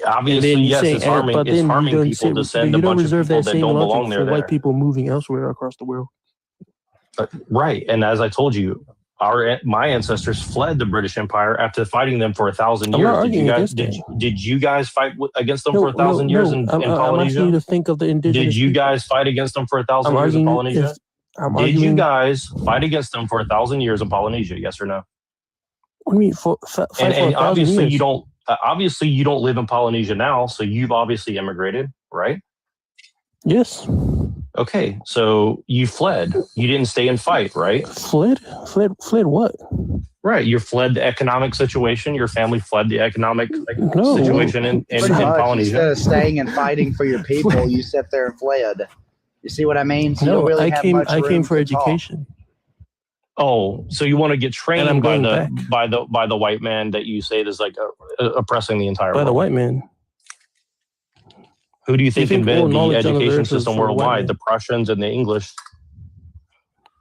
Obviously, And then yes, saying, it's harming. but It's then you harming don't people to send you a don't bunch of reserve people that that same don't belong logic there. for white people moving elsewhere across the world. Right, and as I told you, my ancestors fled the British Empire after fighting them for 1,000 I'm not years. Did you arguing guys? against Did you guys fight against them for No, 1,000 years in I'm asking you Polynesia? to think of the indigenous. Did you people. guys fight against them for 1,000 I'm years in arguing Polynesia? I'm Did you arguing. guys fight against them for 1,000 years in Polynesia? Yes or no? What do you mean fight for And 1,000 obviously years? you don't. Obviously you don't live in Polynesia now, so you've obviously immigrated, right? Yes. Okay, so you fled. You didn't stay and fight, right? Fled what? Right, you fled the economic situation. Your family fled the economic No. situation in Pretty much. Instead Polynesia. of staying and fighting for your people, you sit there and fled. You see what I mean? So you don't No, really I have came. much I came room for to talk. education. Oh, so you want to get And trained I'm by going the back. by the white man that you say is like oppressing the entire By the world? white man. Who do you think think all invented the knowledge on the education earth is system for white worldwide? men? The Prussians and the English.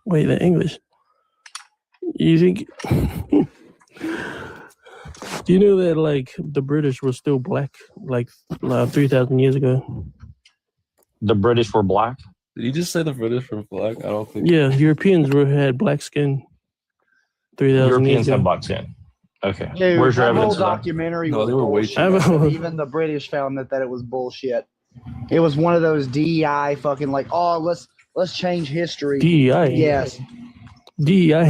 Wait, the English. You think? Do you know that like the British were still black like 3,000 years ago? The British were black. Did you just say the British were black? I don't think. Yeah, Europeans had black skin 3,000 Europeans years have ago. black skin. Okay, Dude, where's your that whole evidence of that? documentary No, was they were way bullshit. too- Even the British found that it was bullshit. It was one of those DEI fucking like, oh, let's change history. DEI. Yes, DEI.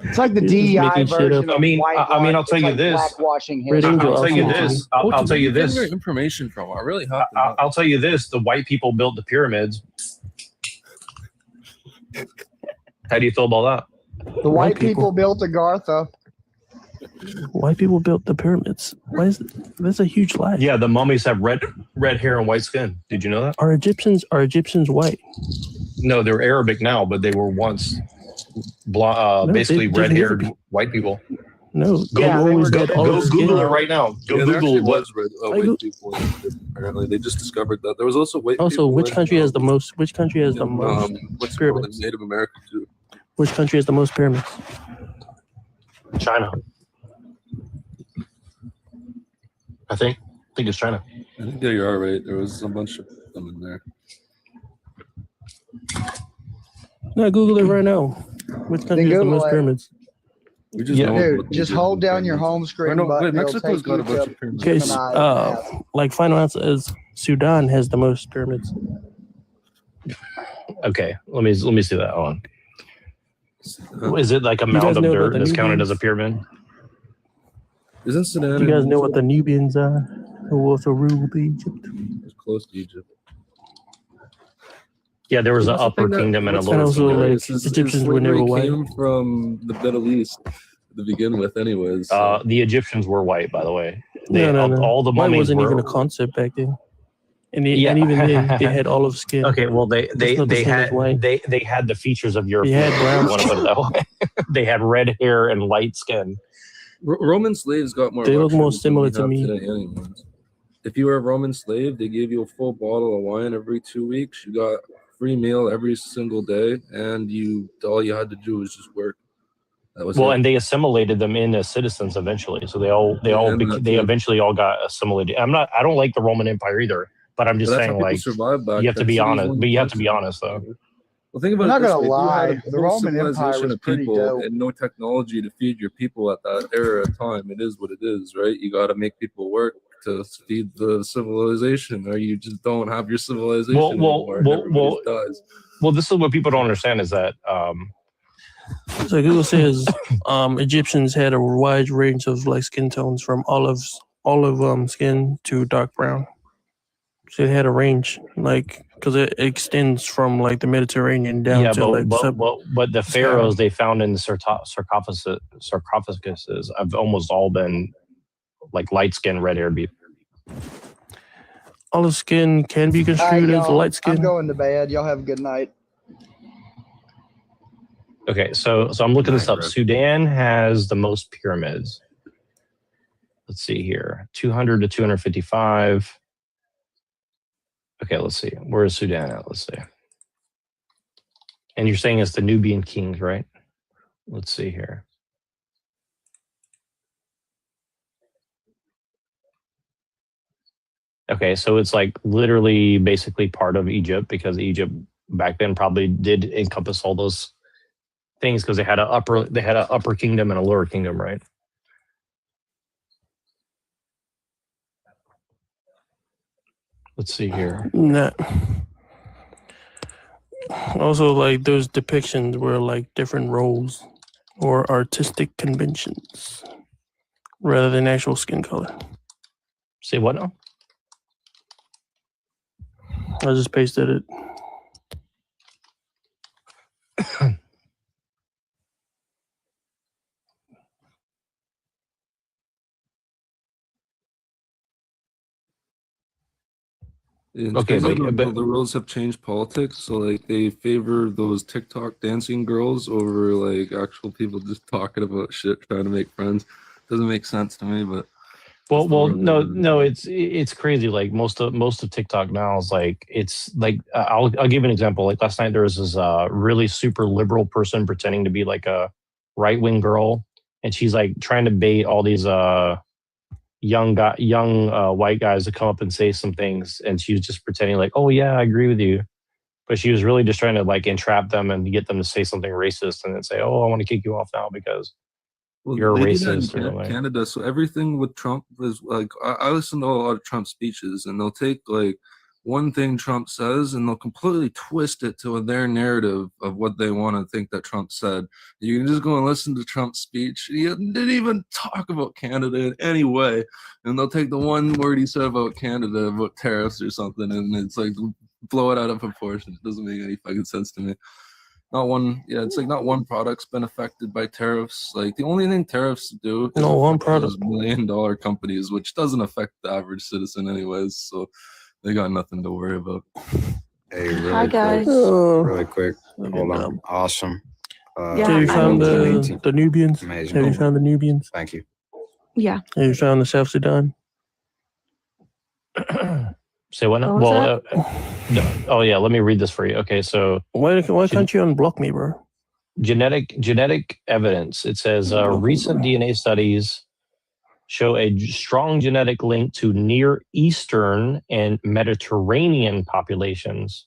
it's like the You're just DEI making shit version up. of I mean, whitewash. I'll tell It's you like this. blackwashing Red history. Angel I'll tell you also this. I'll tell you Where are you this. getting your information from? I really have to know. I'll tell you this. The white people built the pyramids. How do you feel about that? The white people. people built Agartha. White people built the pyramids. Why is it? That's a huge lie. Yeah, the mummies have red hair and white skin. Did you know that? Are Egyptians white? No, they're Arabic now, but they were once No, basically they've red-haired never white people. No, Go, Yeah, they always were- got go- all Go the skin. Google it right now. Go Yeah, there actually Google what. was red, I white go- people. Apparently, they just discovered that there was also white. Also, people which in, country has the most? Which country has the in, most what's it called, in pyramids? Native America too. Which country has the most pyramids? China. I think it's China. I think yeah, you are right. There was a bunch of them in there. No, Google it right now. Which country has the Google most it. pyramids? We just Yeah. know Dude, about just the hold down pyramids. your home screen Or no, button. wait, It'll Mexico's take got a you bunch to of pyramids. Okay, Gemini. like final answer is Sudan has the most pyramids. Okay, let me see that. Hold on. Is it like a You guys mound of know about dirt the that's counted as a Nubians? pyramid? Isn't Sudan? You guys know in- what the Nubians are, who also ruled Egypt? It's close to Egypt. Yeah, there was an What's the upper thing that- kingdom and a what's And lower also, kingdom. like, This is- Egyptians were slavery never white. came from the Middle East to begin with, anyways. So. The Egyptians were white, by the way. No. All the White mummies wasn't were. even a concept back then. and even then they had olive skin. Okay, well they had the features of Europe. They had brown want to put it that way. They had red hair and light skin. Roman slaves got more. They look more luxuries than similar we to have me. today anyways. If you were a Roman slave, they gave you a full bottle of wine every 2 weeks. You got free meal every single day, and all you had to do was just work. That was Well, it. and they assimilated them into citizens eventually. So they eventually all got assimilated. I don't like the Roman Empire either, but I'm just But that's saying, how people like, survived back you have to then. be Cities honest. weren't But you have to be functional. honest, though. Well, think about I'm it not this gonna way. If you lie, had a the whole Roman Empire civilization was of pretty people dope. and no technology to feed your people at that era of time, it is what it is, right? You got to make people work to feed the civilization, or you just don't have your civilization anymore, and everybody dies. Well, this is what people don't understand is that So Google says Egyptians had a wide range of like skin tones from olive skin to dark brown. So it had a range, like, because it extends from like the Mediterranean down to like but the pharaohs they found in the sarcophaguses have almost all been like light skin, red haired people. Olive skin can be construed as light skin. I'm going to bed. Y'all have a good night. Okay, so I'm looking this up. Sudan has the most pyramids. Let's see here, 200 to 255. Okay, let's see. Where is Sudan at? Let's see. And you're saying it's the Nubian kings, right? Let's see here. Okay, so it's like literally basically part of Egypt, because Egypt back then probably did encompass all those things, because they had an upper kingdom and a lower kingdom, right? Let's see here. Nah. Also, like those depictions were like different roles or artistic conventions rather than actual skin color. Say what now? I just pasted it. Okay, but the rules have changed politics, so like they favor those TikTok dancing girls over like actual people just talking about shit, trying to make friends. Doesn't make sense to me, but no, it's crazy. Like most of TikTok now is like, it's like I'll give you an example. Like last night there was this really super liberal person pretending to be like a right-wing girl, and she's like trying to bait all these young white guys to come up and say some things, and she was just pretending like, oh yeah, I agree with you, but she was really just trying to like entrap them and get them to say something racist, and then say, oh, I want to kick you off now because you're a racist. Or something. Canada, so everything with Trump is like, I listen to a lot of Trump speeches, and they'll take like one thing Trump says and they'll completely twist it to their narrative of what they want to think that Trump said. You can just go and listen to Trump's speech. He didn't even talk about Canada in any way, and they'll take the one word he said about Canada, about tariffs or something, and it's like blow it out of proportion. It doesn't make any fucking sense to me. It's like not one product's been affected by tariffs. Like the only thing tariffs do is one product. $1 million companies, which doesn't affect the average citizen anyways. So they got nothing to worry about. Hey, really Hi, guys. Really quick. Hold on. Awesome. Have you found the Nubians? Amazing. Have you found the Nubians? Thank you. Yeah. Have you found the South Sudan? Say what now? What Oh yeah, let me read this for you. Okay, so why can't you unblock me, bro? Genetic evidence. It says recent DNA studies show a strong genetic link to Near Eastern and Mediterranean populations.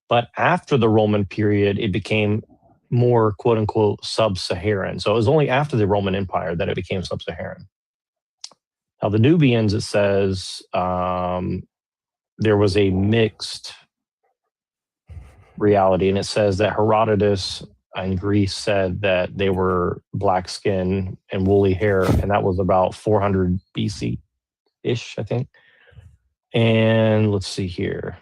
But after the Roman period, it became more quote unquote sub-Saharan. So it was only after the Roman Empire that it became sub-Saharan. Now the Nubians, it says there was a mixed reality, and it says that Herodotus in Greece said that they were black skin and woolly hair, and that was about 400 BC-ish, I think. And let's see here.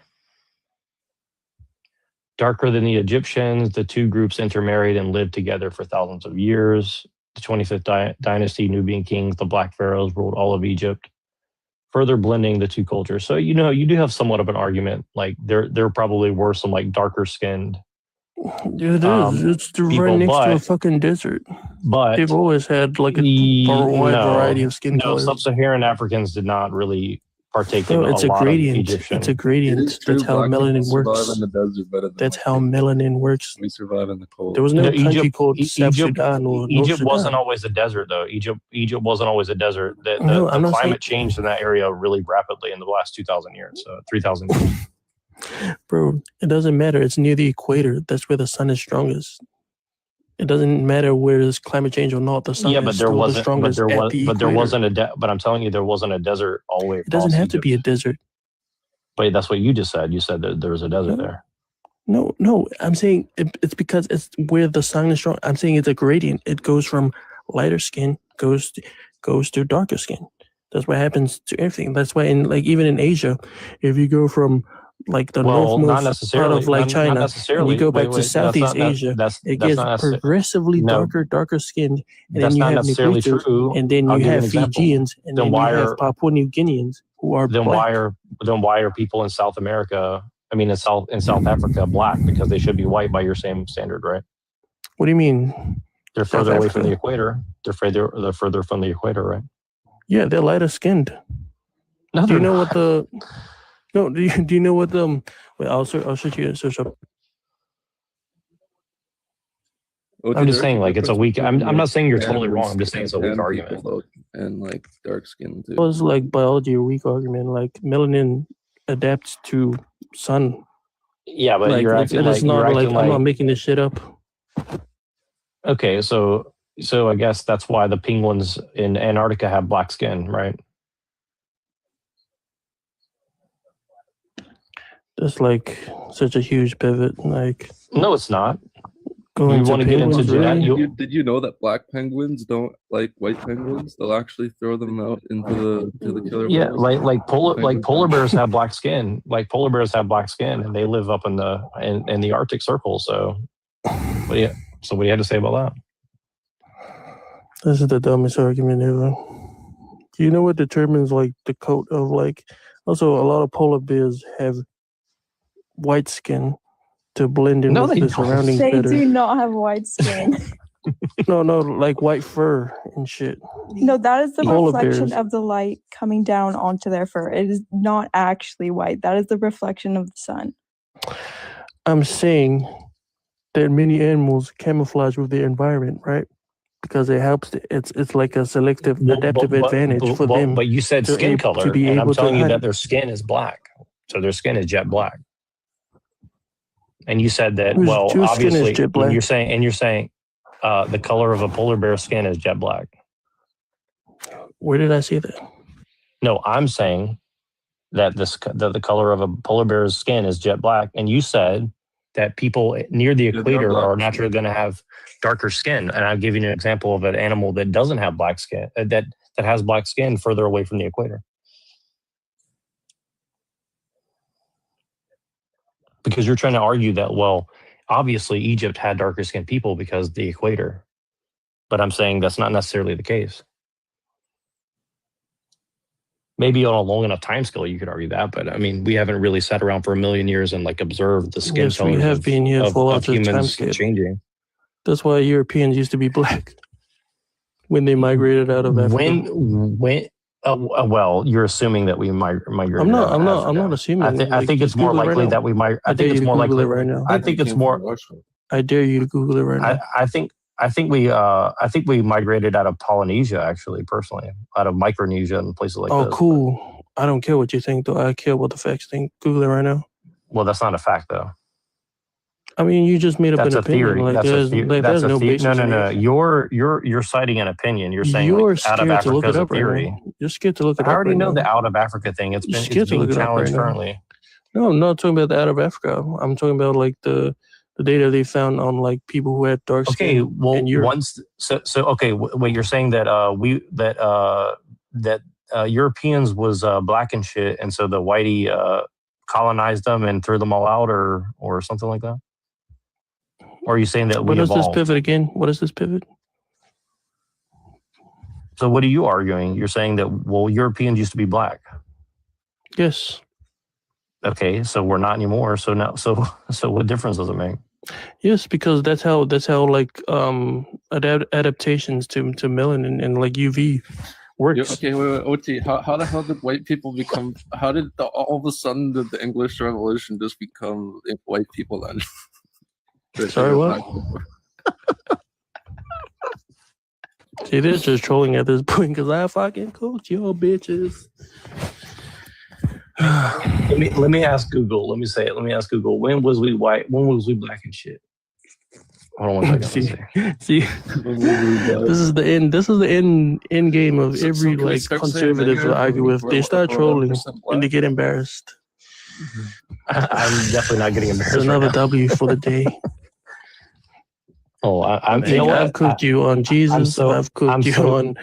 Darker than the Egyptians, the two groups intermarried and lived together for thousands of years. The 25th dynasty, Nubian kings, the Black Pharaohs ruled all of Egypt. further blending the two cultures. So you do have somewhat of an argument. Like there probably were some like darker skinned. It is. It's right next to a fucking desert. But they've always had like a wide variety of skin colors. Sub-Saharan Africans did not really partake in it's a a lot gradient. of Egyptian. It's a gradient. That's how melanin works. In the desert better than That's how melanin works. We survive in the cold. There was no country called South Sudan or North Egypt wasn't Sudan. always a desert, though. Egypt wasn't always a desert. The No, climate changed in that area really rapidly in the last 2,000 years, 3,000 years. Bro, it doesn't matter. It's near the equator. That's where the sun is strongest. It doesn't matter where there's climate change or not. The sun is still the strongest at the equator. But I'm telling you, there wasn't a desert all the way across It doesn't have Egypt. to be a desert. Wait, that's what you just said. You said that there was a desert there. No. I'm saying it's because it's where the sun is strong. I'm saying it's a gradient. It goes from lighter skin goes to darker skin. That's what happens to everything. That's why even in Asia, if you go from like the northmost part of China, and you go back to Southeast Asia, it gets progressively darker skinned, and then you have Negrito, and then you have Fijians, and then you have Papua New Guineans who are black. Why are people in South America? I mean, in South Africa, black because they should be white by your same standard, right? What do you mean? They're further away from the equator. They're further from the equator, right? Yeah, they're lighter skinned. No, do you know what the? No, do you know what the? Wait, I'll show you. Search up. I'm just saying, like, it's a weak. I'm not saying you're totally wrong. I'm just saying it's a weak argument. And like dark skin too. It was like biology a weak argument. Like melanin adapts to sun. Yeah, but you're acting like I'm not making this shit up. Okay, so I guess that's why the penguins in Antarctica have black skin, right? That's like such a huge pivot. Like, no, it's not. You want to get into that? Did you know that black penguins don't like white penguins? They'll actually throw them out into the killer. Yeah, like polar bears have black skin. Like polar bears have black skin, and they live up in the Arctic Circle. So, what do you have to say about that? This is the dumbest argument ever. Do you know what determines like the coat of like? Also, a lot of polar bears have white skin to blend in with the surroundings They better. do not have white skin. No, like white fur and shit. No, that is the Polar reflection bears. of the light coming down onto their fur. It is not actually white. That is the reflection of the sun. I'm saying that many animals camouflage with their environment, right? Because it helps. It's like a selective adaptive advantage for them. But you said skin color, and I'm telling you that their skin is black. So their skin is jet black. And you said that, obviously, and you're saying the color of a polar bear's skin is jet black. Where did I say that? No, I'm saying that the color of a polar bear's skin is jet black, and you said that people near the equator are naturally going to have darker skin. And I'll give you an example of an animal that doesn't have black skin, that has black skin further away from the equator. Because you're trying to argue that, obviously Egypt had darker skinned people because of the equator. But I'm saying that's not necessarily the case. Maybe on a long enough time scale you could argue that, but I mean, we haven't really sat around for 1 million years and like observed the skin Yes, we have been here for lots of time humans scale. changing. That's why Europeans used to be black when they migrated out of Africa. You're assuming that we migrated. I'm not assuming. I think it's more likely that we might. I think it's more likely right now. I think it's more. I dare you to Google it right now. I think we migrated out of Polynesia, actually, personally, out of Micronesia and places like that. Oh, cool. I don't care what you think, though. I care what the facts think. Google it right now. Well, that's not a fact, though. I mean, you just made up That's an a theory. opinion. Like, That's there's no basis. No. You're citing an opinion. You're saying out of Africa is a theory. You're scared to look it up. I already know the out of Africa thing. It's being challenged currently. No, I'm not talking about the out of Africa. I'm talking about like the data they found on like people who had dark skin. Okay, well, wait. You're saying that that Europeans was black and shit, and so the whitey colonized them and threw them all out, or something like that. Or are you saying that we evolved? What is this pivot again? What is this pivot? So what are you arguing? You're saying that, well, Europeans used to be black. Yes. Okay, so we're not anymore. So now, so what difference does it make? Yes, because that's how like adaptations to melanin and like UV works. Okay, wait, OT. How the hell did white people become? How did all of a sudden did the English Revolution just become white people then? Sorry, what? See, they're just trolling at this point because I fucking cooked your bitches. let me ask Google. Let me say it. Let me ask Google. When was we white? When was we black and shit? Hold on one second. See, this is the end. This is the end game of every like conservative to argue with. They start trolling and they get embarrassed. I'm definitely not getting embarrassed. It's another W for the day. Oh, I've cooked you on Jesus. I've cooked you on.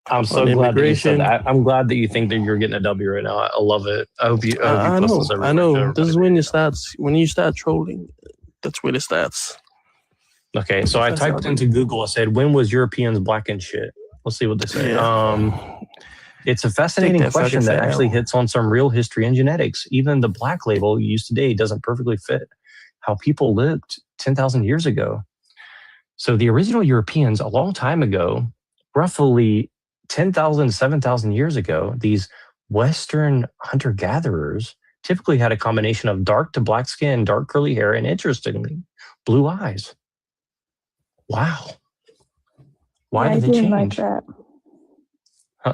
I'm so glad that you said that. I'm glad that you think that you're getting a W right now. I love it. I hope you. I know. This is when it starts. When you start trolling, that's when it starts. Okay, so I typed into Google. I said, "When was Europeans black and shit?" Let's see what they say. Yeah. It's a fascinating question that actually hits on some real history and genetics. Even the black label used today doesn't perfectly fit how people lived 10,000 years ago. So the original Europeans, a long time ago, roughly 10,000, 7,000 years ago, these Western hunter-gatherers typically had a combination of dark to black skin, dark curly hair, and interestingly, blue eyes. Wow. Why did they change? Like that.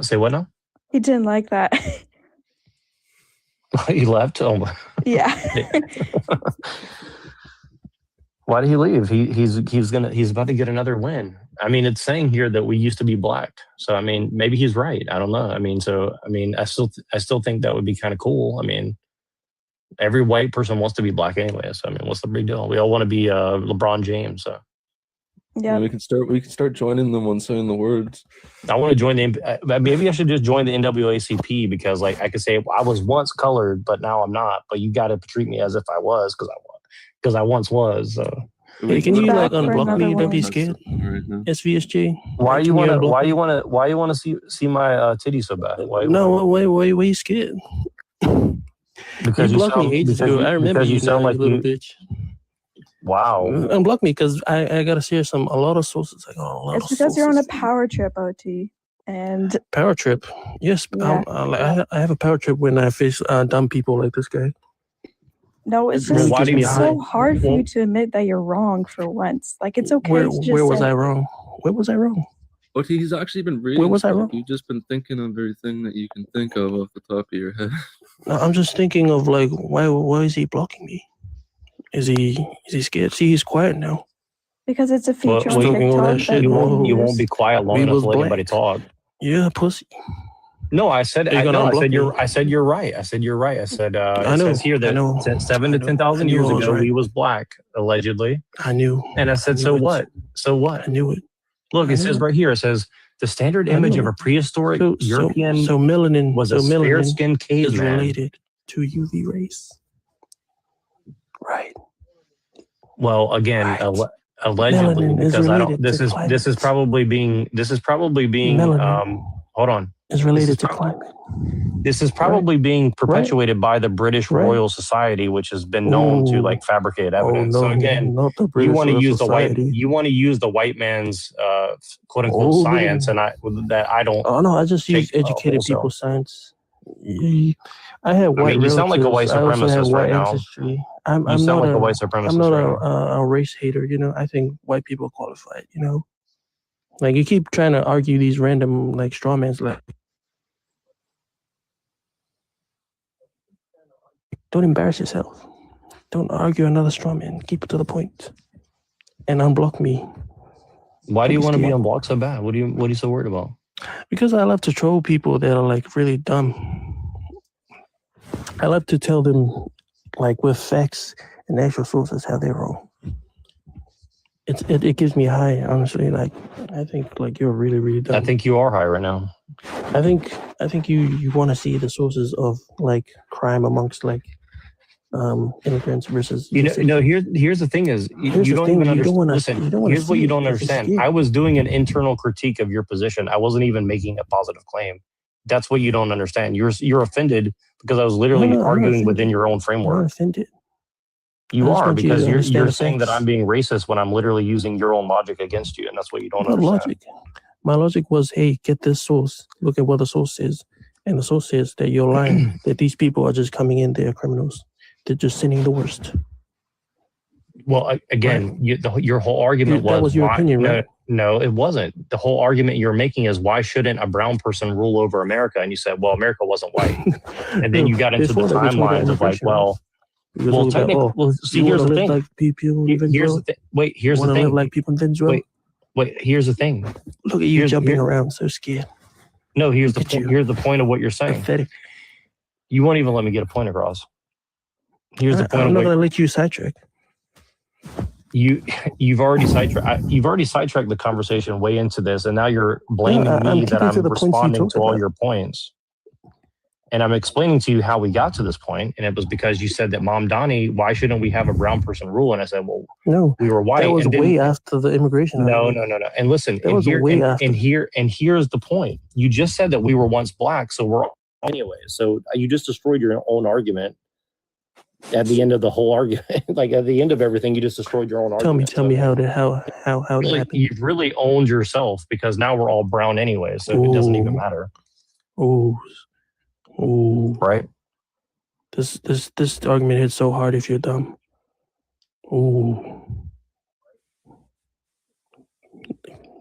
Say what now? He didn't like that. He left? Oh. Yeah. Why did he leave? He's about to get another win. I mean, it's saying here that we used to be black. So I mean, maybe he's right. I don't know. I mean, I still think that would be kind of cool. I mean, every white person wants to be black anyway. So I mean, what's the big deal? We all want to be LeBron James. So yeah, we can start joining them on saying the words. I want to join maybe I should just join the NAACP because like I could say I was once colored, but now I'm not. But you got to treat me as if I was because I once was. Hey, can you like unblock me? Don't be scared. SVSJ. Why you want to see my titties so bad? Why you scared? Because you blocked me ages ago. I remember you sound like little bitch. Wow. Unblock me because I gotta share a lot of sources. It's because you're on a power trip, OT. And power trip. Yes, yeah. I have a power trip when I face dumb people like this guy. No, it's just so hard for you to admit that you're wrong for once. Like, it's okay. Where was I wrong? Where was I wrong? Okay, he's actually been reading. Where was I wrong? You've just been thinking of everything that you can think of off the top of your head. I'm just thinking of like, why is he blocking me? Is he scared? See, he's quiet now. Because it's a feature on TikTok. You won't be quiet long enough to let anybody talk. Yeah, pussy. No, I said you're right. I said you're right. I said it says here that 7 to 10,000 years ago we was black, allegedly. I knew. And I said, so what? So what? I knew it. Look, it says right here, it says the standard image of a prehistoric European melanin was a fair-skinned caveman. Is related to UV rays. Right. Well, again, allegedly, because I don't. This is probably being. Hold on. Is related to climate. This is probably being perpetuated by the British Royal Society, which has been known to like fabricate evidence. So again, you want to use the white man's quote unquote science, and I don't. Oh no, I just use educated people's science. I have white. You sound like a white supremacist right now. I'm not like a white supremacist. I'm not a race hater. You know, I think white people are qualified. You know, like you keep trying to argue these random like straw mans. Like, don't embarrass yourself. Don't argue another straw man. Keep it to the point, and unblock me. Why do you want to be unblocked so bad? What are you so worried about? Because I love to troll people that are like really dumb. I love to tell them, like with facts and actual sources, how they're wrong. It gives me high, honestly. Like I think like you're really, really dumb. I think you are high right now. I think you want to see the sources of like crime amongst like immigrants versus here's the thing is you don't even understand. Listen, here's what you don't understand. I was doing an internal critique of your position. I wasn't even making a positive claim. That's what you don't understand. You're offended because I was literally arguing within your own framework. I'm offended. You are, because you're saying that I'm being racist when I'm literally using your own logic against you, and that's what you don't understand. Logic. My logic was, hey, get this source. Look at what the source says. And the source says that you're lying, that these people are just coming in, they're criminals. They're just sending the worst. Well, again, right. Your whole argument was... That was your opinion, right? No, it wasn't. The whole argument you're making is, why shouldn't a brown person rule over America? And you said, well, America wasn't white. And then you got into the timelines of like, well, technically, see, here's the thing. Like here's the thing. Wait, here's the thing. Live like people in Venezuela? Wait, here's the thing. Look at you jumping around, so scared. No, here's the point of what you're saying. Pathetic. You won't even let me get a point across. Here's the point. I'm not going to let you sidetrack. You've already sidetracked the conversation way into this, and now you're blaming me that I'm responding to all your points. And I'm explaining to you how we got to this point, and it was because you said that, Mom Donnie, why shouldn't we have a brown person rule? And I said, well, no, we were white. That was way after the immigration. No. And listen, here's the point. You just said that we were once black, so we're anyway. So you just destroyed your own argument. At the end of the whole argument, like at the end of everything, you just destroyed your own argument. Tell me how that happened. You've really owned yourself, because now we're all brown anyway, so it doesn't even matter. Oh, right. This argument hits so hard if you're dumb. Oh.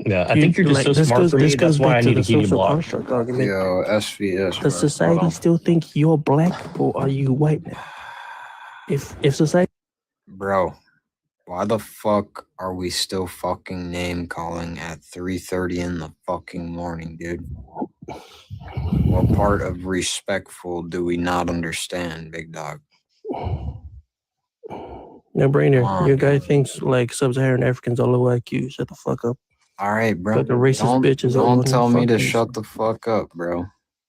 Yeah, I think you're just so smart for me. That's why I need to keep you blocked. Yo, SVS. Does society still think you're black, or are you white now? If society... Bro, why the fuck are we still fucking name calling at 3:30 in the fucking morning, dude? What part of respectful do we not understand, big dog? No brainer. Your guy thinks like sub-Saharan Africans are low IQ. Shut the fuck up. All right, bro. Like a racist bitch is don't tell me to shut the fuck up, bro.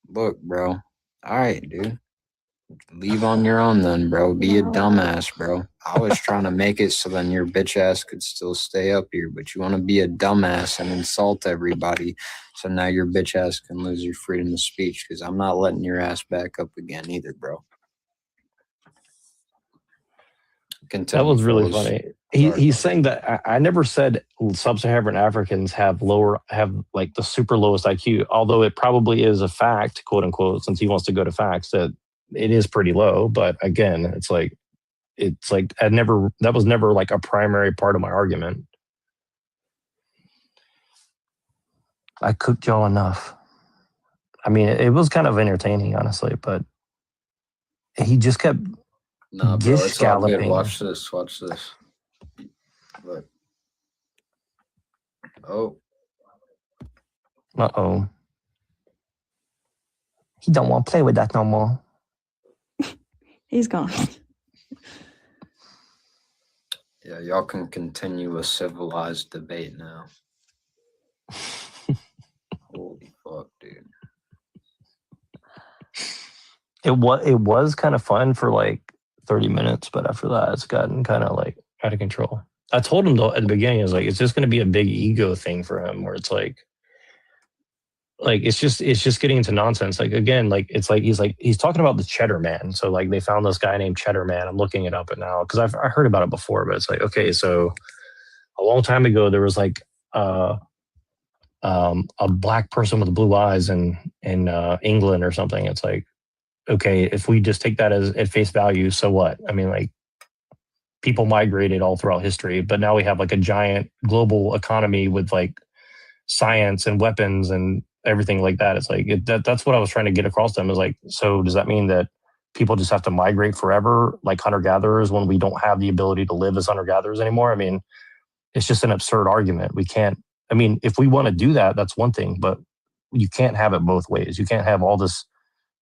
Look, bro. All right, dude. Leave on your own then, bro. Be a dumbass, bro. I was trying to make it so then your bitch ass could still stay up here, but you want to be a dumbass and insult everybody, so now your bitch ass can lose your freedom of speech, because I'm not letting your ass back up again either, bro. That was really funny. He's saying that I never said sub-Saharan Africans have like the super lowest IQ, although it probably is a fact, quote unquote, since he wants to go to facts, that it is pretty low. But again, it's like that was never like a primary part of my argument. I cooked y'all enough. I mean, it was kind of entertaining, honestly, but he just kept bro, it's all good. Watch this. Look. Oh. Uh-oh. He don't want to play with that no more. He's gone. Yeah, y'all can continue a civilized debate now. Holy fuck, dude. It was kind of fun for like 30 minutes, but after that, it's gotten kind of like out of control. I told him though at the beginning, I was like, it's just going to be a big ego thing for him, where it's like it's just getting into nonsense. Like, again, like it's like he's talking about the Cheddar Man. So like they found this guy named Cheddar Man. I'm looking it up now because I heard about it before, but it's like, okay, so a long time ago there was like a black person with blue eyes in England or something. It's like, okay, if we just take that as at face value, so what? I mean, like, people migrated all throughout history, but now we have like a giant global economy with like science and weapons and everything like that. It's like that's what I was trying to get across to them, is like, so does that mean that people just have to migrate forever like hunter-gatherers when we don't have the ability to live as hunter-gatherers anymore? I mean, it's just an absurd argument. We can't, I mean, if we want to do that, that's one thing, but you can't have it both ways. You can't have all this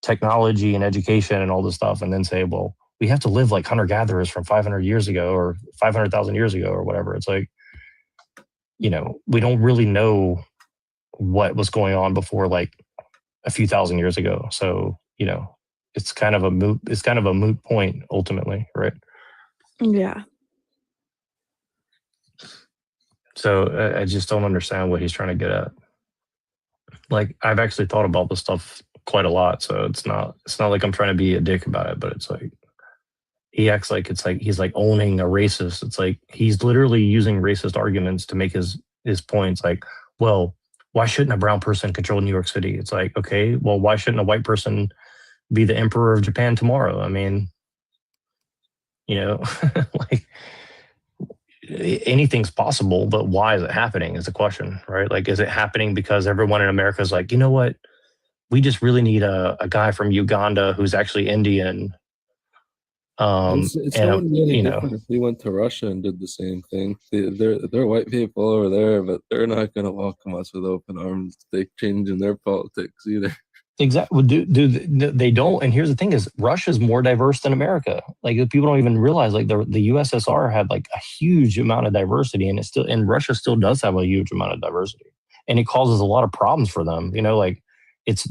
technology and education and all this stuff and then say, well, we have to live like hunter-gatherers from 500 years ago or 500,000 years ago or whatever. It's like, you know, we don't really know what was going on before like a few thousand years ago. So, you know, it's kind of a moot point ultimately, right? Yeah. So I just don't understand what he's trying to get at. Like, I've actually thought about this stuff quite a lot, so it's not like I'm trying to be a dick about it, but it's like he acts like it's like he's like owning a racist. It's like he's literally using racist arguments to make his points. Like, well, why shouldn't a brown person control New York City? It's like, okay, well, why shouldn't a white person be the emperor of Japan tomorrow? I mean, you know, like anything's possible, but why is it happening is the question, right? Like, is it happening because everyone in America is like, you know what? We just really need a guy from Uganda who's actually Indian. It's And not really any you know, different if we went to Russia and did the same thing. They're white people over there, but they're not going to welcome us with open arms. They change in their politics either. exactly. They don't? And here's the thing: is Russia's more diverse than America. Like, people don't even realize. Like, the USSR had like a huge amount of diversity, and Russia still does have a huge amount of diversity, and it causes a lot of problems for them. You know, like it's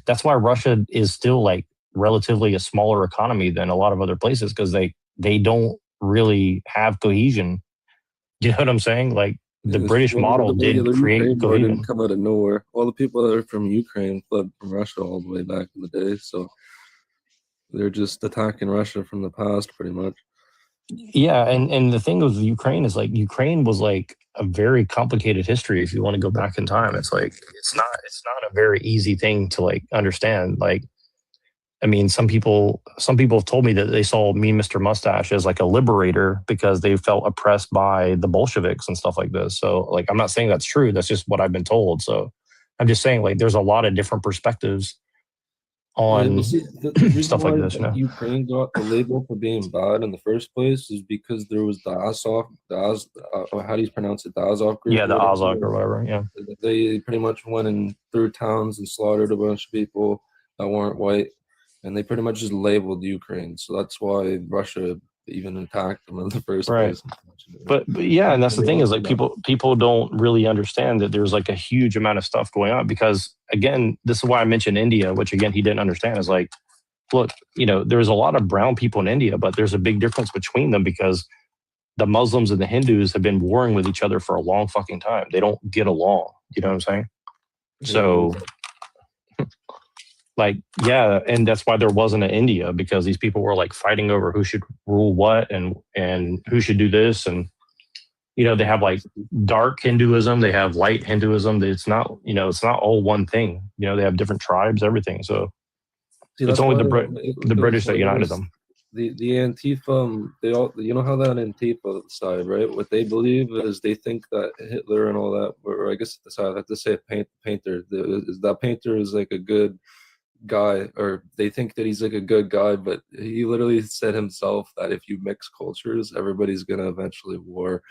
that's why Russia is still like relatively a smaller economy than a lot of other places because they don't really have cohesion. You know what I'm saying? Like, the British model The did create Ukraine war cohesion. didn't come out of nowhere. All the people that are from Ukraine fled from Russia all the way back in the day, so they're just attacking Russia from the past, pretty much. Yeah, and the thing with Ukraine is like Ukraine was like a very complicated history. If you want to go back in time, it's like it's not a very easy thing to like understand. Like, I mean, some people have told me that they saw me, Mr. Mustache, as like a liberator because they felt oppressed by the Bolsheviks and stuff like this. So, like, I'm not saying that's true. That's just what I've been told. So, I'm just saying, like, there's a lot of different perspectives on The reason stuff like why this. You know, Ukraine got the label for being bad in the first place is because there was how do you pronounce it? The Azov group. yeah, the Azov or whatever. Yeah, They pretty much went in through towns and slaughtered a bunch of people that weren't white, and they pretty much just labeled Ukraine. So that's why Russia even attacked them in the first right. place. But yeah, and that's the thing is like people don't really understand that there's like a huge amount of stuff going on because again, this is why I mentioned India, which again he didn't understand is like, look, you know, there's a lot of brown people in India, but there's a big difference between them because the Muslims and the Hindus have been warring with each other for a long fucking time. They don't get along. You know what I'm saying? So like, yeah, and that's why there wasn't an India because these people were like fighting over who should rule what and who should do this. And, you know, they have like dark Hinduism, they have light Hinduism. It's not, you know, it's not all one thing. You know, they have different tribes, everything. So it's only the British that united them. The Antifa, they all, you know how that Antifa side, right? What they believe is they think that Hitler and all that, or I guess the side I have to say painter, that painter is like a good guy, or they think that he's like a good guy, but he literally said himself that if you mix cultures, everybody's gonna eventually war.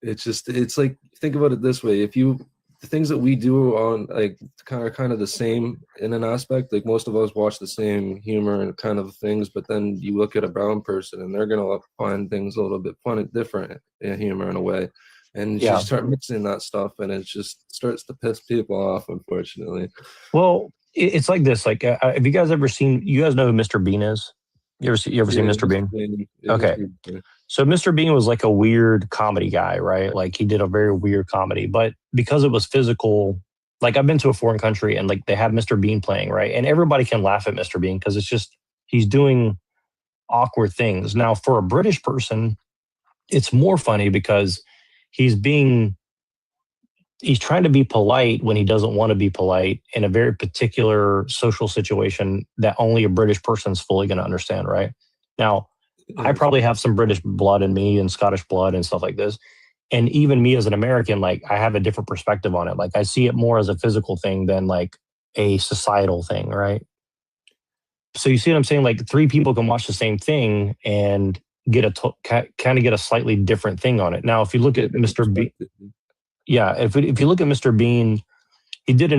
It's like, think about it this way: if you the things that we do on like kind of the same in an aspect, like most of us watch the same humor and kind of things, but then you look at a brown person and they're gonna find things a little bit fun, different in humor in a way, and you start mixing that stuff, and it just starts to piss people off, unfortunately. Well, it's like this. Like, have you guys ever seen? You guys know who Mr. Bean is? You ever seen Mr. Bean? Okay. So Mr. Bean was like a weird comedy guy, right? Like he did a very weird comedy, but because it was physical, like I've been to a foreign country and like they have Mr. Bean playing, right? And everybody can laugh at Mr. Bean because it's just, he's doing awkward things. Now for a British person, it's more funny because he's trying to be polite when he doesn't want to be polite in a very particular social situation that only a British person's fully going to understand, right? Now, I probably have some British blood in me and Scottish blood and stuff like this. And even me as an American, like I have a different perspective on it. Like I see it more as a physical thing than like a societal thing, right? So you see what I'm saying? Like three people can watch the same thing and get kind of get a slightly different thing on it. Now, if you look at Mr. Bean, yeah, if you look at Mr. Bean, he did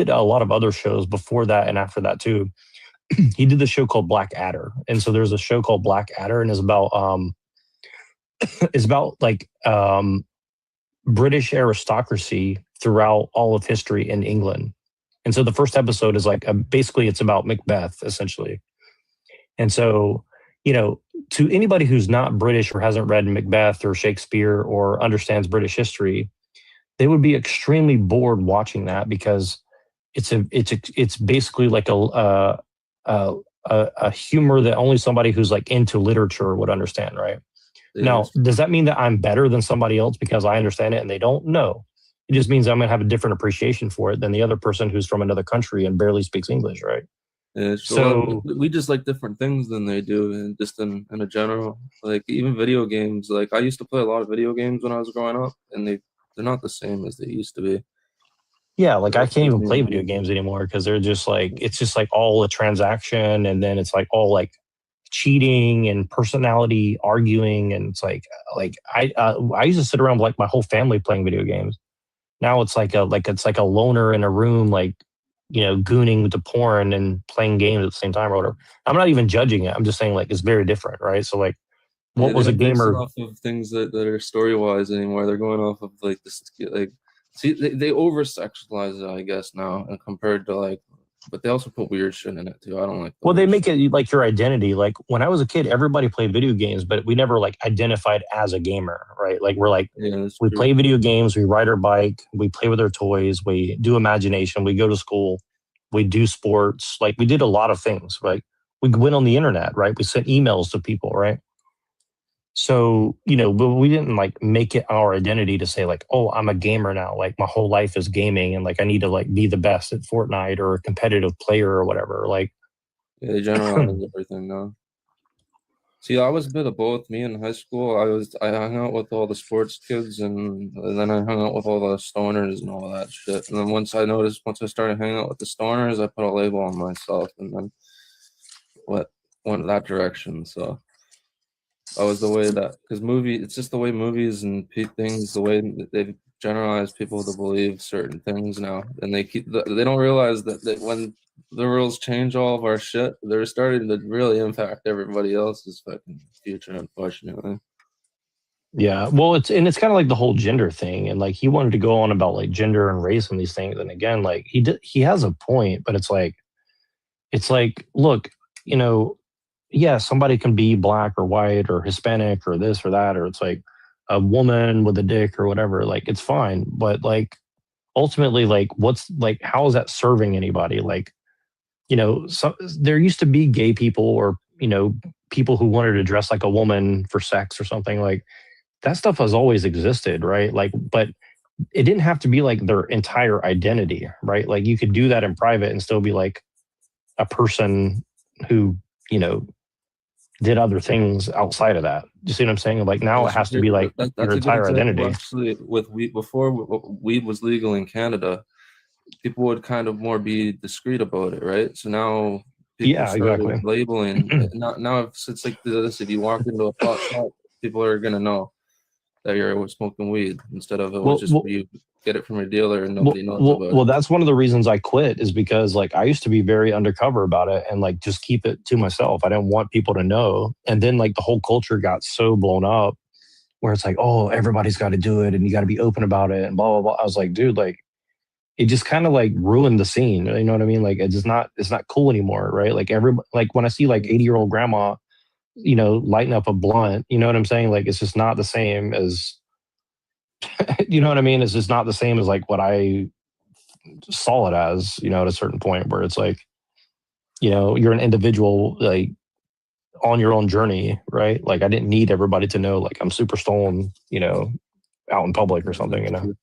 a lot of other shows before that and after that too. He did the show called Black Adder, and so there's a show called Black Adder, and it's about like British aristocracy throughout all of history in England, And so the first episode is like basically it's about Macbeth essentially. And so, you know, to anybody who's not British or hasn't read Macbeth or Shakespeare or understands British history, they would be extremely bored watching that because it's basically like a humor that only somebody who's like into literature would understand, right? Yeah, Now, does that mean that I'm better than somebody else because I understand it and they don't? No. It just means I'm going to have a different appreciation for it than the other person who's from another country and barely speaks English, right? yeah, So we just like different things than they do, and just in a general, like even video games. Like I used to play a lot of video games when I was growing up, and they're not the same as they used to be. yeah, like I can't even play video games anymore because they're just like it's just like all a transaction, and then it's like all like cheating and personality arguing, and it's like I used to sit around with like my whole family playing video games. Now it's like a loner in a room, like, you know, gooning to porn and playing games at the same time or whatever. I'm not even judging it. I'm just saying like it's very different, right? So like, what Yeah, was they a don't base it gamer? off of things that are story wise anymore. They're going off of like this, like, see, they over sexualize it, I guess now, and compared to like, but they also put weird shit in it too. I don't like. Well, they make it like your identity. Like when I was a kid, everybody played video games, but we never like identified as a gamer, right? Like we're like, yeah, we true. play video games, we ride our bike, we play with our toys, we do imagination, we go to school, we do sports. Like we did a lot of things, right? We went on the internet, right? We sent emails to people, right? So, you know, but we didn't like make it our identity to say like, oh, I'm a gamer now. Like my whole life is gaming and like I need to like be the best at Fortnite or a competitive player or whatever. Like, Yeah, they generalize everything now. See, I was a bit of both. Me in high school, I hung out with all the sports kids, and then I hung out with all the stoners and all that shit. And then once I started hanging out with the stoners, I put a label on myself, and then went that direction. So that was the way that, because it's just the way movies and things, the way that they've generalized people to believe certain things now, and they don't realize that when the rules change all of our shit, they're starting to really impact everybody else's fucking future, unfortunately. yeah, well, it's kind of like the whole gender thing, and like he wanted to go on about like gender and race and these things, and again, like he has a point, but it's like, look, you know, yeah, somebody can be black or white or Hispanic or this or that, or it's like a woman with a dick or whatever, like it's fine, but like ultimately, like what's like how is that serving anybody? Like, you know, there used to be gay people or, you know, people who wanted to dress like a woman for sex or something. Like that stuff has always existed, right? Like, but it didn't have to be like their entire identity, right? Like you could do that in private and still be like a person who, you know, did other things outside of that. You see what I'm saying? Like now it has to be like That's your a good entire example, identity. actually, with weed. Before weed was legal in Canada, people would kind of more be discreet about it, right? So now people Yeah, started exactly. labeling. Now it's like this: if you walk into a pot shop, people are gonna know that you're smoking weed instead of you get it from a dealer and nobody knows about it. Well, that's one of the reasons I quit is because like I used to be very undercover about it and like just keep it to myself. I didn't want people to know. And then like the whole culture got so blown up where it's like, oh, everybody's got to do it and you got to be open about it and blah, blah, blah. I was like, dude, like it just kind of like ruined the scene. You know what I mean? Like it's not cool anymore, right? Like when I see like 80-year-old grandma, you know, lighting up a blunt, you know what I'm saying? Like it's just not the same as you know what I mean? It's just not the same as like what I saw it as, you know, at a certain point where it's like, you know, you're an individual, like on your own journey, right? Like I didn't need everybody to know, like I'm super stolen, you know, out in public or something, you know.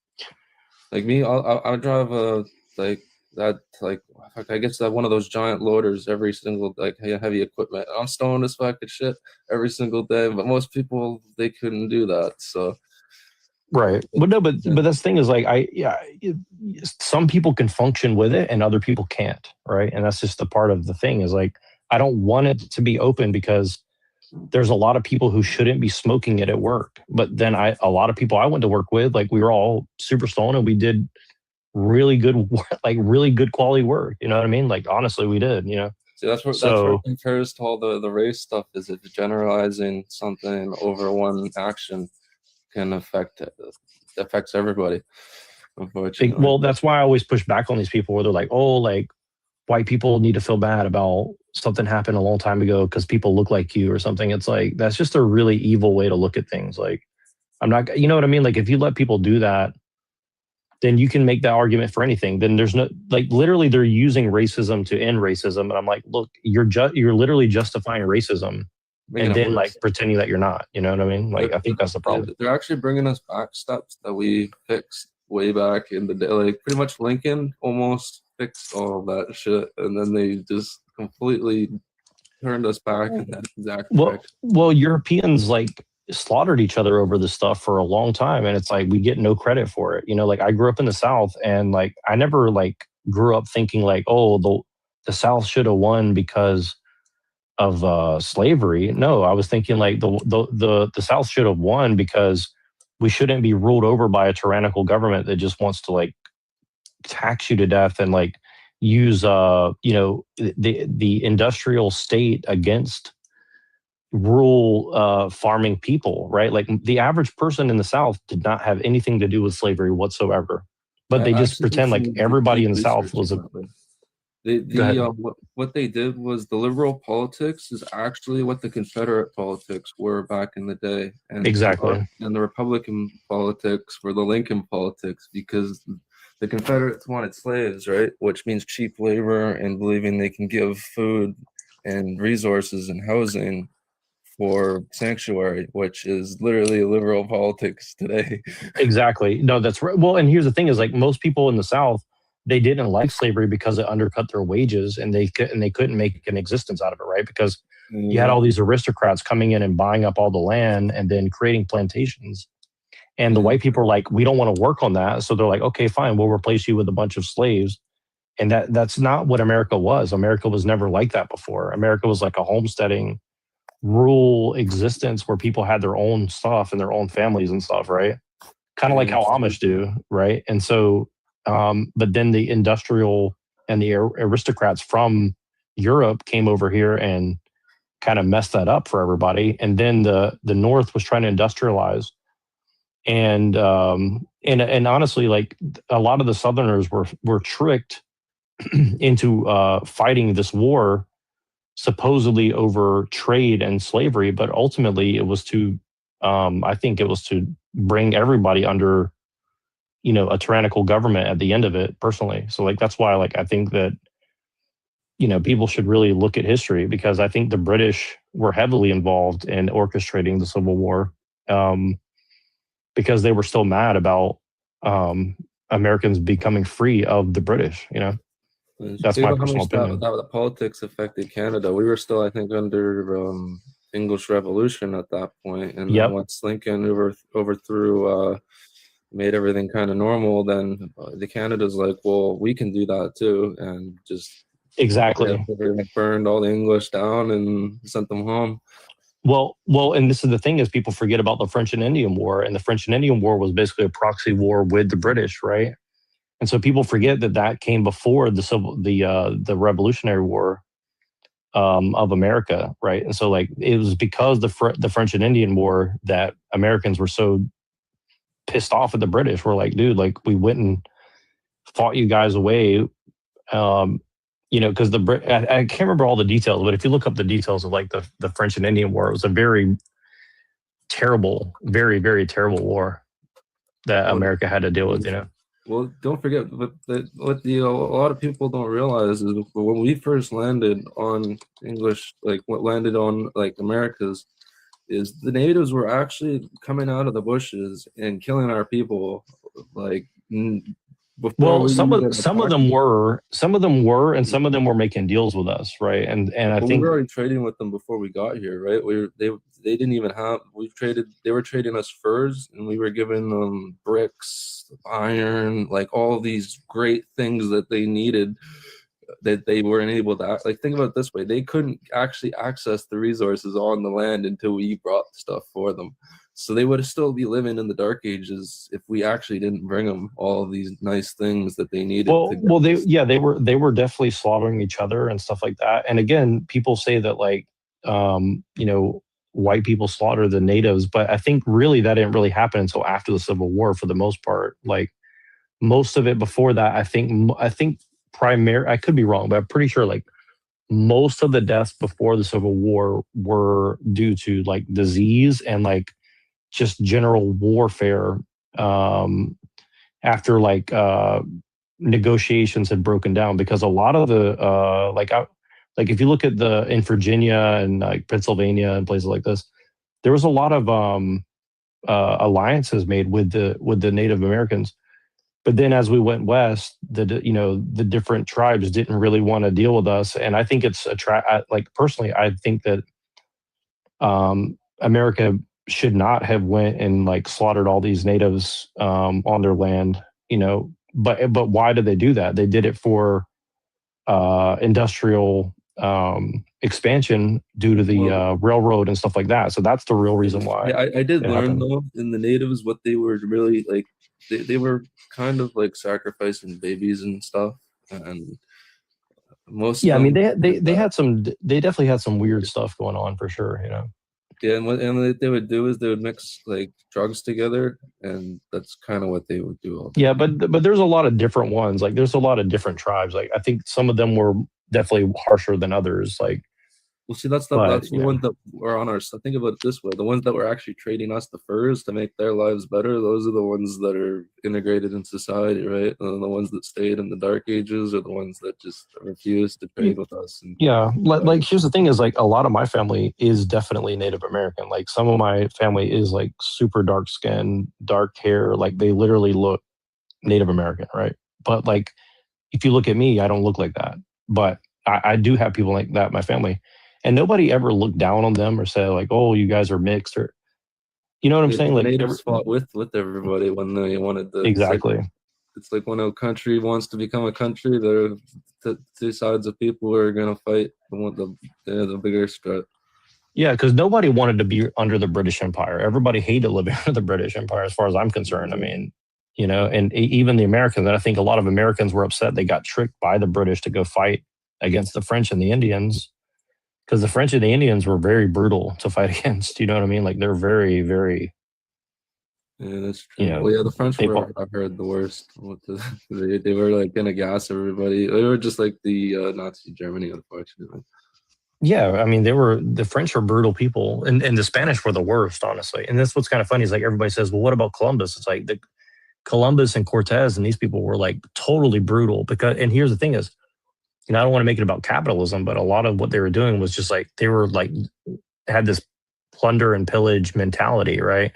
Like me, I'll drive like that, like I guess that one of those giant loaders every single like heavy equipment. I'm stoned as fucking shit every single day, but most people they couldn't do that, so. Right. But no, but that's the thing is like some people can function with it and other people can't, right? And that's just the part of the thing is like I don't want it to be open because there's a lot of people who shouldn't be smoking it at work. But then a lot of people I went to work with, like we were all super stoned and we did really good work, like really good quality work. You know what I mean? Like honestly, we did, you know. See, that's where it compares to all the race stuff. Is if generalizing something over one action can affects everybody. unfortunately. Well, that's why I always push back on these people where they're like, oh, like white people need to feel bad about something happened a long time ago because people look like you or something. It's like, that's just a really evil way to look at things. Like, I'm not, you know what I mean? Like, if you let people do that, then you can make that argument for anything. Then there's no, like, literally they're using racism to end racism. And I'm like, look, you're literally justifying racism and then like pretending that you're not, you know what I mean? Like, I think that's the problem. They're actually bringing us back steps that we fixed way back in the day. Like, pretty much Lincoln almost fixed all of that shit. And then they just completely turned us back in that exact direction. Well, Europeans like slaughtered each other over this stuff for a long time, and it's like we get no credit for it. You know, like I grew up in the South, and like I never like grew up thinking like, oh, the South should have won because of slavery. No, I was thinking like the South should have won because we shouldn't be ruled over by a tyrannical government that just wants to like tax you to death and like use you know, the industrial state against rural farming people, right? Like the average person in the South did not have anything to do with slavery whatsoever, but they just pretend like everybody in the South was a. What they did was the liberal politics is actually what the Confederate politics were back in the day, and exactly, and the Republican politics were the Lincoln politics, because the Confederates wanted slaves, right? Which means cheap labor and believing they can give food and resources and housing for sanctuary, which is literally liberal politics today. Exactly. No, that's right. Well, and here's the thing is like most people in the South, they didn't like slavery because it undercut their wages and they couldn't make an existence out of it, right? Because you had all these aristocrats coming in and buying up all the land and then creating plantations. And the white people are like, we don't want to work on that. So they're like, okay, fine, we'll replace you with a bunch of slaves. And that's not what America was. America was never like that before. America was like a homesteading, rural existence where people had their own stuff and their own families and stuff, right? Kind of like how Amish do, right? And so, but then the industrial and the aristocrats from Europe came over here and kind of messed that up for everybody. And then the North was trying to industrialize. And honestly, like a lot of the Southerners were tricked into fighting this war supposedly over trade and slavery, but ultimately it was to, I think it was to bring everybody under, you know, a tyrannical government at the end of it, personally. So like, that's why, like, I think that, you know, people should really look at history, because I think the British were heavily involved in orchestrating the Civil War, because they were still mad about Americans becoming free of the British, you know. That's my personal opinion. That the politics affected Canada. We were still, I think, under English Revolution at that point, and then once Lincoln overthrew, made everything kind of normal, then the Canada's like, well, we can do that too, and just exactly burned all the English down and sent them home. Well, and this is the thing is people forget about the French and Indian War, and the French and Indian War was basically a proxy war with the British, right? And so people forget that came before the Revolutionary War of America, right? And so like it was because the French and Indian War that Americans were so pissed off at the British. We're like, dude, like we went and fought you guys away, you know, because I can't remember all the details, but if you look up the details of like the French and Indian War, it was a very terrible, very, very terrible war that America had to deal with, you know. Well, don't forget what a lot of people don't realize is when we first landed on English, like what landed on like Americas, is the natives were actually coming out of the bushes and killing our people, like. Well, some of them were, and some of them were making deals with us, right? And I think we were already trading with them before we got here, right? They didn't even have. They were trading us furs, and we were giving them bricks, iron, like all these great things that they needed that they weren't able to. Like, think about it this way: they couldn't actually access the resources on the land until we brought stuff for them. So they would still be living in the Dark Ages if we actually didn't bring them all of these nice things that they needed. They were definitely slaughtering each other and stuff like that. And again, people say that like, you know, white people slaughter the natives, but I think really that didn't really happen until after the Civil War for the most part. Like most of it before that, I think I could be wrong, but I'm pretty sure like most of the deaths before the Civil War were due to like disease and like just general warfare after like negotiations had broken down, because a lot of the like if you look at in Virginia and like Pennsylvania and places like this, there was a lot of alliances made with the Native Americans. But then as we went west, the different tribes didn't really want to deal with us. And I think it's like personally, I think that America should not have went and like slaughtered all these natives on their land, but why did they do that? They did it for industrial expansion due to the railroad and stuff like that. So that's the real reason why. Yeah, I did learn happened. though in the natives what they were really like. They were kind of like sacrificing babies and stuff, and most. Yeah, I mean they had some. They definitely had some weird stuff going on for sure. Yeah, and what they would do is they would mix like drugs together, and that's kind of what they would do. Yeah, but there's a lot of different ones. Like there's a lot of different tribes. Like I think some of them were definitely harsher than others. Like, well, see, that's the ones that were on our. Think about it this way: the ones that were actually trading us the furs to make their lives better, those are the ones that are integrated in society, right? And the ones that stayed in the dark ages are the ones that just refused to trade with us. And, like here's the thing: is like a lot of my family is definitely Native American. Like some of my family is like super dark skin, dark hair. Like they literally look Native American, right? But like if you look at me, I don't look like that. But I do have people like that in my family. And nobody ever looked down on them or say like, "Oh, you guys are mixed," or you know what I'm saying? Like natives fought with everybody when they wanted to. Exactly. It's like when a country wants to become a country, there are two sides of people who are going to fight. The bigger threat. Yeah, because nobody wanted to be under the British Empire. Everybody hated living under the British Empire, as far as I'm concerned. I mean, and even the Americans. And I think a lot of Americans were upset they got tricked by the British to go fight against the French and the Indians. Because the French and the Indians were very brutal to fight against. You know what I mean? Like they're very, very. Yeah, that's true. Well, yeah, the French were, I've heard, the worst. They were like gonna gas everybody. They were just like the Nazi Germany, unfortunately. Yeah, I mean, the French are brutal people, and the Spanish were the worst, honestly. And that's what's kind of funny is like everybody says, well, what about Columbus? It's like Columbus and Cortez and these people were like totally brutal and here's the thing is, I don't want to make it about capitalism, but a lot of what they were doing was just like they were like had this plunder and pillage mentality, right?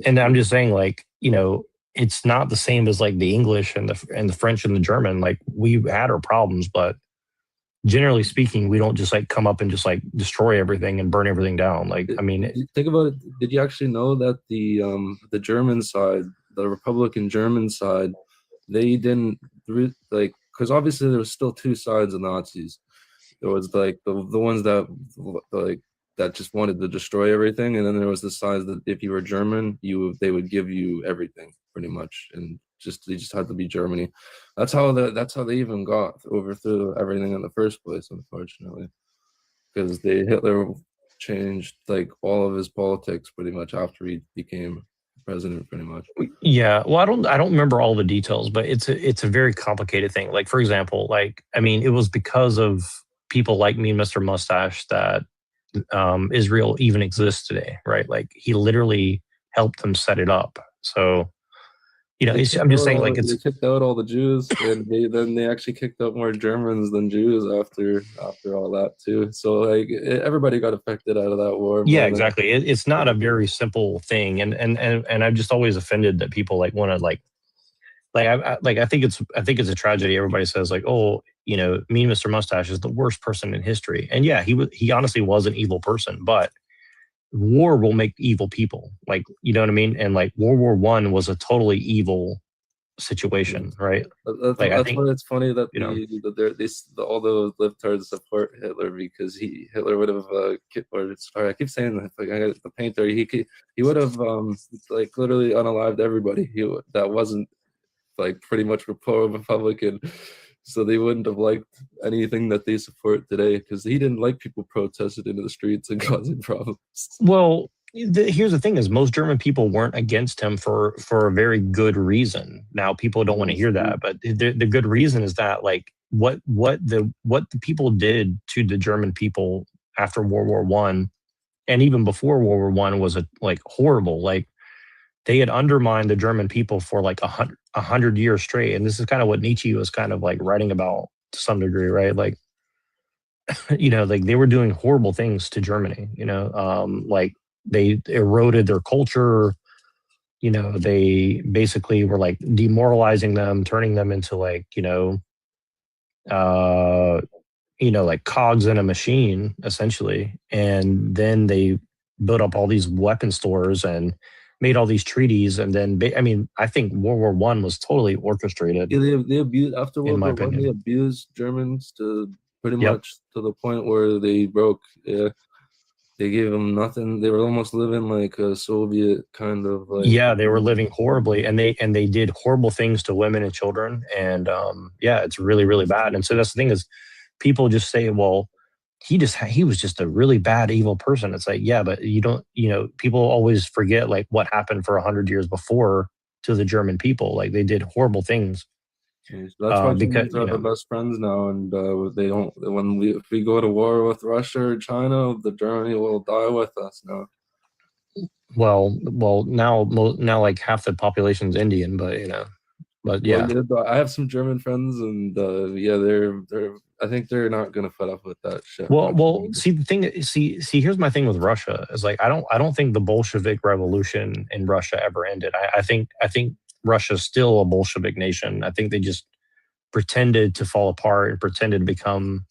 And I'm just saying, like, it's not the same as like the English and the French and the German. Like we had our problems, but generally speaking, we don't just like come up and just like destroy everything and burn everything down. Like, I mean, think about it. Did you actually know that the German side, the Republican German side, they didn't like. Because obviously there was still two sides of Nazis. There was like the ones that just wanted to destroy everything, and then there was the sides that if you were German, they would give you everything pretty much, and they just had to be Germany. That's how they even overthrew everything in the first place, unfortunately, because Hitler changed like all of his politics pretty much after he became president, pretty much. Yeah, well, I don't remember all the details, but it's a very complicated thing. Like for example, like I mean, it was because of people like me, Mr. Mustache, that Israel even exists today, right? Like he literally helped them set it up. So, I'm just saying, like they kicked out all the Jews, and then they actually kicked out more Germans than Jews after all that too. So like everybody got affected out of that war. Yeah, exactly. It's not a very simple thing, and I'm just always offended that people like want to I think it's a tragedy. Everybody says like, oh, me, Mr. Mustache is the worst person in history, and yeah, he honestly was an evil person, but war will make evil people. Like, you know what I mean? And like World War I was a totally evil situation, right? That's why it's funny that all the libtards support Hitler, because Hitler would have I keep saying that, like I got the painter, he would have like literally unalived everybody that wasn't like pretty much pro-Republican. So they wouldn't have liked anything that they support today, because he didn't like people protesting into the streets and causing problems. Well, Here's the thing: is most German people weren't against him for a very good reason. Now people don't want to hear that, but the good reason is that like what the people did to the German people after World War One and even before World War One was like horrible. Like they had undermined the German people for like 100 years straight, and this is kind of what Nietzsche was kind of like writing about to some degree, right? Like like they were doing horrible things to Germany. Like they eroded their culture. They basically were like demoralizing them, turning them into like like cogs in a machine essentially. And then they built up all these weapon stores and made all these treaties. And then I think World War One was totally orchestrated. Yeah, they abused after World War One. They abused Germans to pretty much to the point where they broke. Yeah. They gave them nothing. They were almost living like a Soviet kind of like. Yeah, they were living horribly, and they did horrible things to women and children. And it's really, really bad. And so that's the thing is, people just say, well, he was just a really bad, evil person. It's like, yeah, but you don't, people always forget like what happened for 100 years before to the German people. Like they did horrible things. That's why Germans are the best friends now, and they don't. If we go to war with Russia or China, the Germany will die with us now. Well, now like half the population's Indian, but yeah. Well, I have some German friends, and they're. I think they're not gonna put up with that shit. Well, see the thing. See, here's my thing with Russia is like I don't think the Bolshevik revolution in Russia ever ended. I think Russia's still a Bolshevik nation. I think they just pretended to fall apart and pretended to become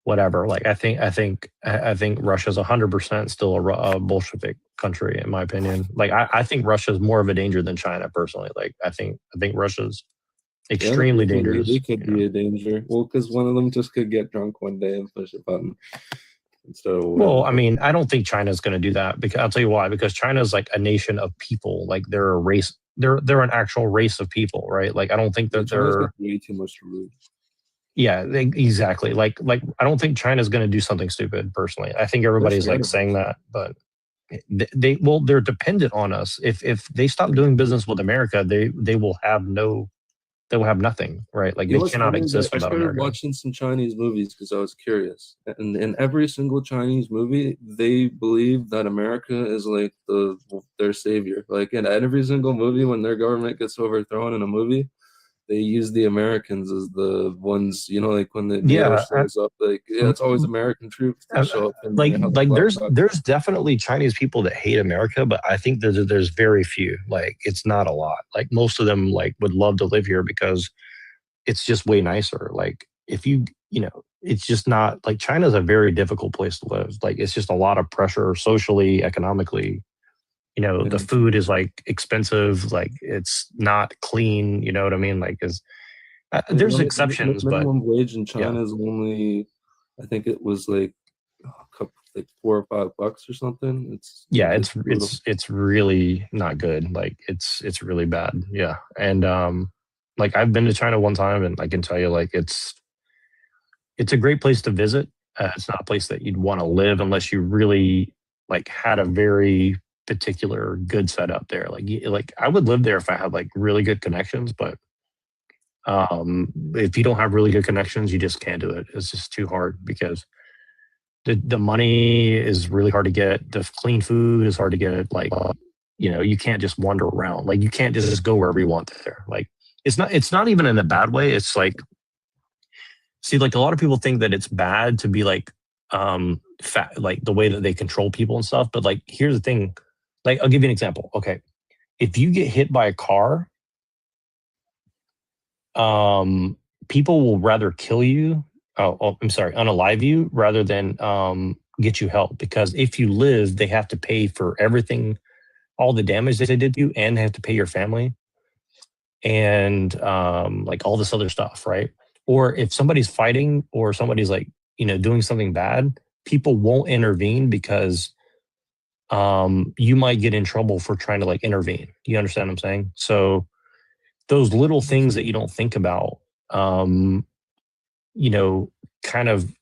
whatever. Like I think Russia's 100% still a Bolshevik country, in my opinion. Like I think Russia's more of a danger than China, personally. Like I think Russia's extremely dangerous. They could be a danger. Well, because one of them just could get drunk one day and push a button. Well, I mean, I don't think China's going to do that, because I'll tell you why. Because China's like a nation of people. Like they're a race. They're an actual race of people, right? Like I don't think that they're way too much to lose. Yeah, exactly. Like I don't think China's going to do something stupid. Personally, I think everybody's like saying that, but they're dependent on us. If they stop doing business with America, they will have nothing, right? Like they cannot exist without America. I started watching some Chinese movies because I was curious, and in every single Chinese movie, they believe that America is like their savior. Like in every single movie, when their government gets overthrown in a movie, they use the Americans as the ones, like when the NATO shows up, like it's always American troops that show up. And there's definitely Chinese people that hate America, but I think there's very few. Like it's not a lot. Like most of them like would love to live here because it's just way nicer. Like if it's just not like China's a very difficult place to live. Like it's just a lot of pressure socially, economically. The food is like expensive, like it's not clean. You know what I mean? Like there's exceptions, but minimum wage in China is only, I think it was like $4 or $5 or something. It's really not good. Like it's really bad. Yeah. And like I've been to China one time, and I can tell you like it's a great place to visit. It's not a place that you'd want to live unless you really like had a very particular good setup there. Like I would live there if I had like really good connections, but if you don't have really good connections, you just can't do it. It's just too hard because the money is really hard to get. The clean food is hard to get. Like you can't just wander around. Like you can't just go wherever you want there. Like it's not even in a bad way. It's like, see, like a lot of people think that it's bad to be like fat, like the way that they control people and stuff. But like here's the thing. Like, I'll give you an example. Okay. If you get hit by a car, people will rather kill you. Unalive you rather than get you help. Because if you live, they have to pay for everything, all the damage that they did to you, and they have to pay your family and like all this other stuff, right? Or if somebody's fighting or somebody's like, doing something bad, people won't intervene because you might get in trouble for trying to like intervene. You understand what I'm saying? So those little things that you don't think about, kind of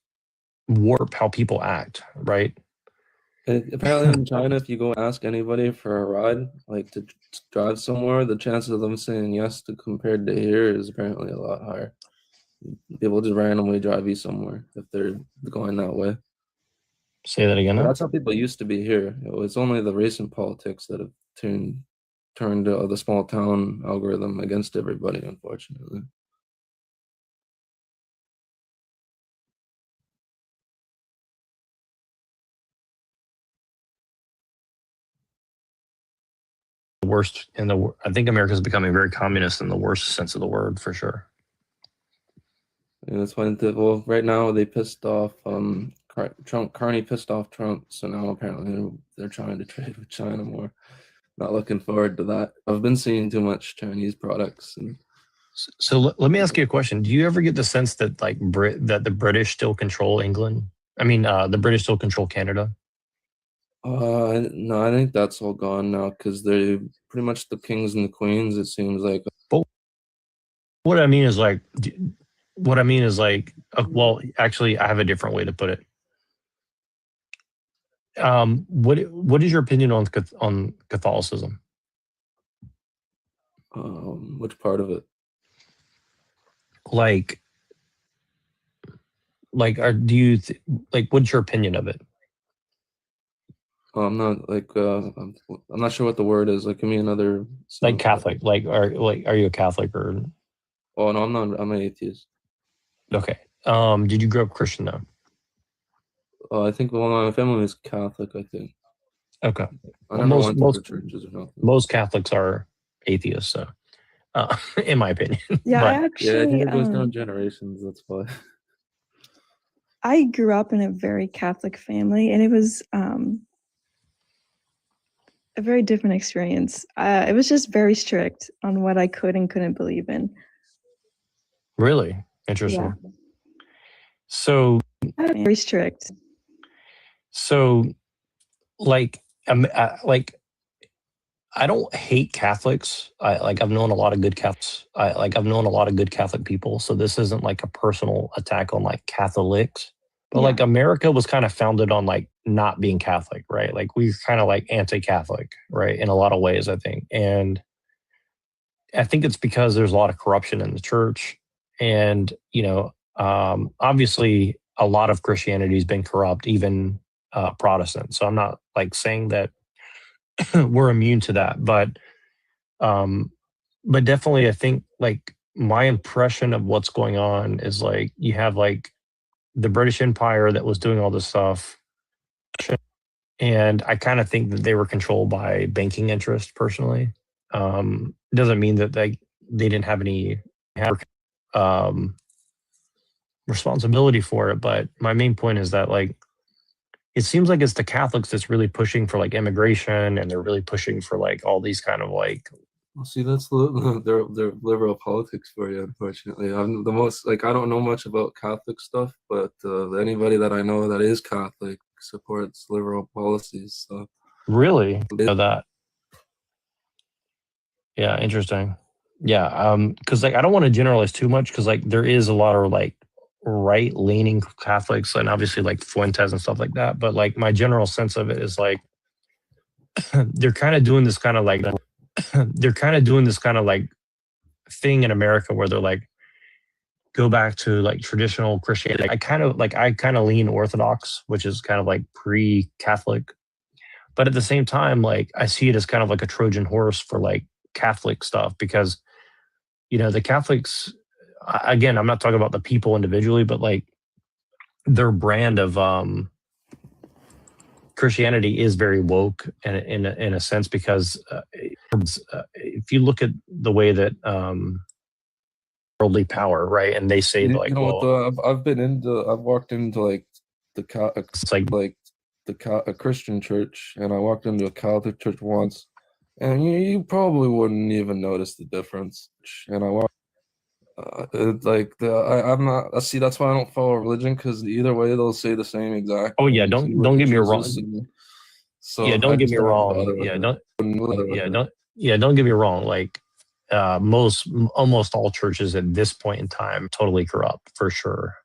warp how people act, right? Apparently in China, if you go ask anybody for a ride, like to drive somewhere, the chances of them saying yes to compared to here is apparently a lot higher. People just randomly drive you somewhere if they're going that way. Say that again. But that's how people used to be here. It's only the recent politics that have turned the small town algorithm against everybody, unfortunately. Worst in the I think America is becoming very communist in the worst sense of the word, for sure. And that's why well, right now they pissed off Trump. Carney pissed off Trump, so now apparently they're trying to trade with China more. Not looking forward to that. I've been seeing too much Chinese products. So let me ask you a question. Do you ever get the sense that that the British still control England? I mean, the British still control Canada? No, I think that's all gone now because they're pretty much the kings and the queens. It seems like. But what I mean is like, well, actually, I have a different way to put it. What is your opinion on Catholicism? Which part of it? What's your opinion of it? I'm not I'm not sure what the word is. Like, give me another. Like Catholic. Are you a Catholic or? Oh no, I'm not. I'm an atheist. Okay. Did you grow up Christian though? I think my family is Catholic. I think. Okay. I never went to the churches or nothing. Most Catholics are atheists, so in my opinion. Yeah, But, I actually. Yeah, I think it goes down generations. That's why. I grew up in a very Catholic family, and it was a very different experience. It was just very strict on what I could and couldn't believe in. Really interesting. Yeah. So Very strict. So, I don't hate Catholics. I've known a lot of good Catholics. I've known a lot of good Catholic people. So this isn't like a personal attack on like Catholics, but like America was kind of founded on like not being Catholic, right? Like we're kind of like anti-Catholic, right? In a lot of ways, I think. And I think it's because there's a lot of corruption in the church. And, obviously a lot of Christianity has been corrupt, even Protestant. So I'm not like saying that we're immune to that, but definitely I think like my impression of what's going on is like you have like the British Empire that was doing all this stuff, and I kind of think that they were controlled by banking interest personally. Doesn't mean that they didn't have any responsibility for it, but my main point is that like it seems like it's the Catholics that's really pushing for like immigration, and they're really pushing for like all these kind of like. Well, see, that's their liberal politics for you. Unfortunately, I'm the most like I don't know much about Catholic stuff, but anybody that I know that is Catholic supports liberal policies. So really, I know that. Yeah, interesting. Yeah, because like I don't want to generalize too much because like there is a lot of like right-leaning Catholics and obviously like Fuentes and stuff like that. But like my general sense of it is like they're kind of doing this kind of like thing in America where they're like go back to like traditional Christianity. I kind of lean Orthodox, which is kind of like pre-Catholic. But at the same time, like I see it as kind of like a Trojan horse for like Catholic stuff because the Catholics, again, I'm not talking about the people individually, but like their brand of Christianity is very woke in a sense because if you look at the way that worldly power, right, and they say like, I've walked into like a Christian church, and I walked into a Catholic church once, and you probably wouldn't even notice the difference. And I walked. I'm not. See, that's why I don't follow religion because either way they'll say the same exact. Oh yeah, don't get me wrong. So yeah, don't get me wrong. Don't get me wrong. Like almost all churches at this point in time totally corrupt for sure.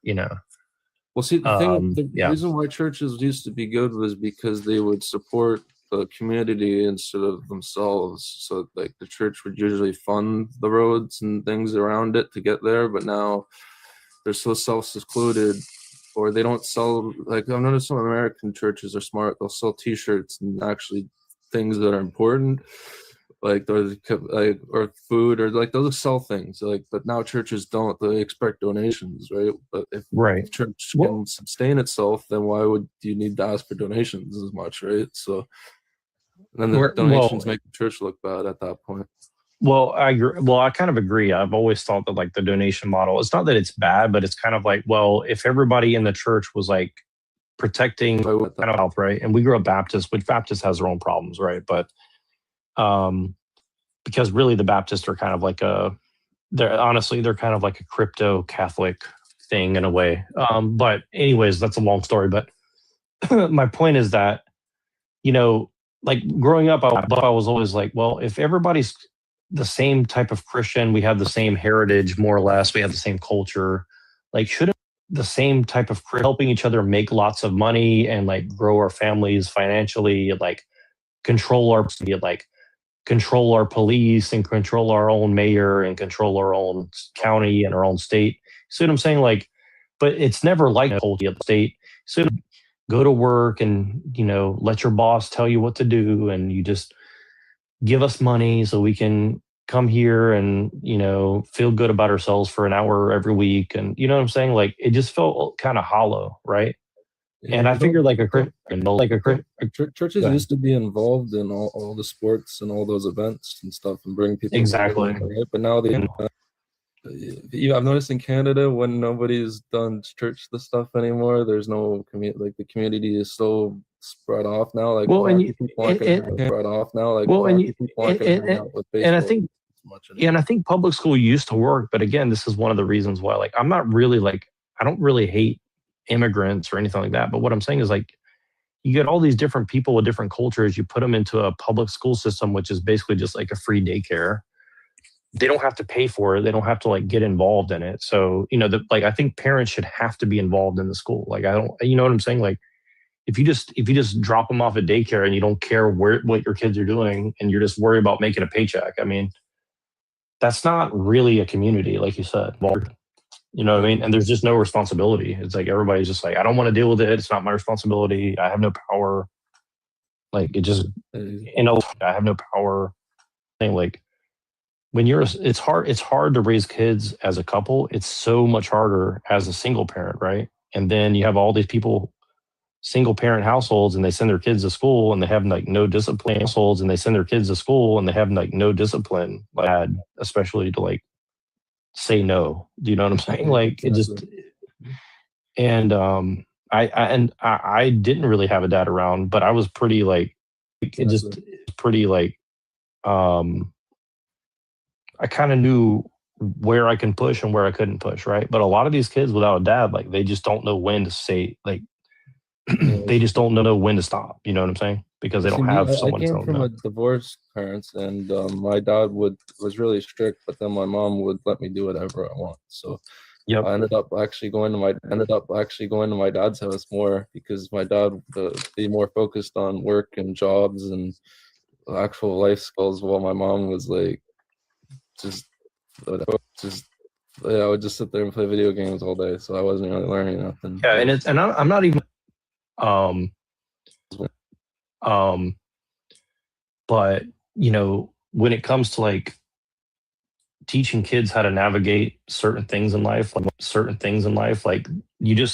Well, see, the reason why churches used to be good was because they would support the community instead of themselves. So, like, the church would usually fund the roads and things around it to get there, but now they're so self-secluded, or they don't sell. Like, I've noticed some American churches are smart; they'll sell T-shirts and actually things that are important, like those, like, or food, or like they'll sell things. Like, but now churches don't; they expect donations, right? But if church can sustain itself, then why would you need to ask for donations as much, right? So then the donations make the church look bad at that point. Well, I agree. Well, I kind of agree. I've always thought that, like, the donation model, it's not that it's bad, but it's kind of like, well, if everybody in the church was like protecting kind of health, right? And we grew up Baptist, which Baptist has their own problems, right? But because really the Baptists are kind of like they're kind of like a crypto Catholic thing in a way. But anyways, that's a long story. But my point is that, you know, like growing up, I was always like, well, if everybody's the same type of Christian, we have the same heritage, more or less, we have the same culture, like, shouldn't the same type of helping each other make lots of money and like grow our families financially, like control our police and control our own mayor and control our own county and our own state? See what I'm saying? Like, but it's never like a whole state. So go to work and, you know, let your boss tell you what to do, and you just give us money so we can come here and, you know, feel good about ourselves for an hour every week. And you know what I'm saying? Like, it just felt kind of hollow, right? Yeah, and I figured churches used to be involved in all the sports and all those events and stuff and bring people exactly together, right? But now I've noticed in Canada, when nobody's done church the stuff anymore, there's no community. Like, the community is so spread off now. Like, and I think and I think public school used to work, but again, this is one of the reasons why, like, I'm not really like, I don't really hate immigrants or anything like that. But what I'm saying is, like, you get all these different people with different cultures, you put them into a public school system, which is basically just like a free daycare. They don't have to pay for it. They don't have to like get involved in it. So, you know, like, I think parents should have to be involved in the school. Like, I don't, you know what I'm saying? Like, if you just drop them off at daycare and you don't care what your kids are doing and you're just worried about making a paycheck, I mean, that's not really a community, like you said. You know what I mean? And there's just no responsibility. It's like everybody's just like, I don't want to deal with it. It's not my responsibility. I have no power. Like, it just, you know, I have no power. Like, when it's hard to raise kids as a couple. It's so much harder as a single parent, right? And then you have all these people, single parent households, and they send their kids to school and they have like no discipline. Households, and they send their kids to school and they have like no discipline, like, especially to like say no. Do you know what I'm saying? Like, it just, and I didn't really have a dad around, but I was pretty like, it just pretty like, I kind of knew where I can push and where I couldn't push, right? But a lot of these kids without a dad, like, they just don't know when to say, like, they just don't know when to stop. You know what I'm saying? Because they don't have someone to tell them. I came from a divorced parents, and my dad was really strict, but then my mom would let me do whatever I want. So I ended up actually going to my dad's house more, because my dad be more focused on work and jobs and actual life skills, while my mom was like I would just sit there and play video games all day, so I wasn't really learning nothing. Yeah, and I'm not even but, you know, when it comes to like teaching kids how to navigate certain things in life, like you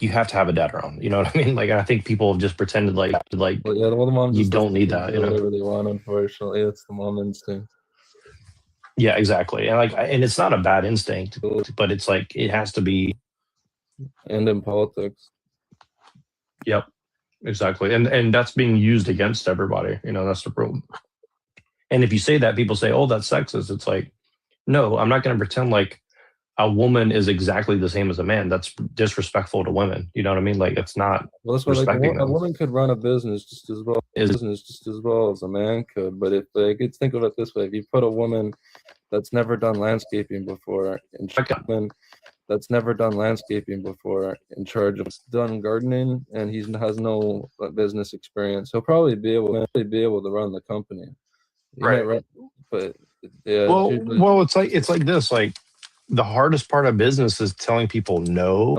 have to have a dad around. You know what I mean? Like, I think people have just pretended like the mom you don't need that. You know, whatever they want. Unfortunately, it's the mom instinct. Yeah, exactly. And it's not a bad instinct, but it's like, it has to be. And in politics. Yep, exactly. And that's being used against everybody. You know, that's the problem. And if you say that, people say, oh, that's sexist. It's like, no, I'm not going to pretend like a woman is exactly the same as a man. That's disrespectful to women. You know what I mean? Like, it's not. Well, that's why, like, a woman could run a business just as well as a man could. But if, like, think of it this way: if you put a woman that's never done landscaping before and that's never done landscaping before in charge of done gardening, and he has no business experience. He'll probably be able to run the company. He might run, but yeah. Well, it's like this. Like the hardest part of business is telling people no.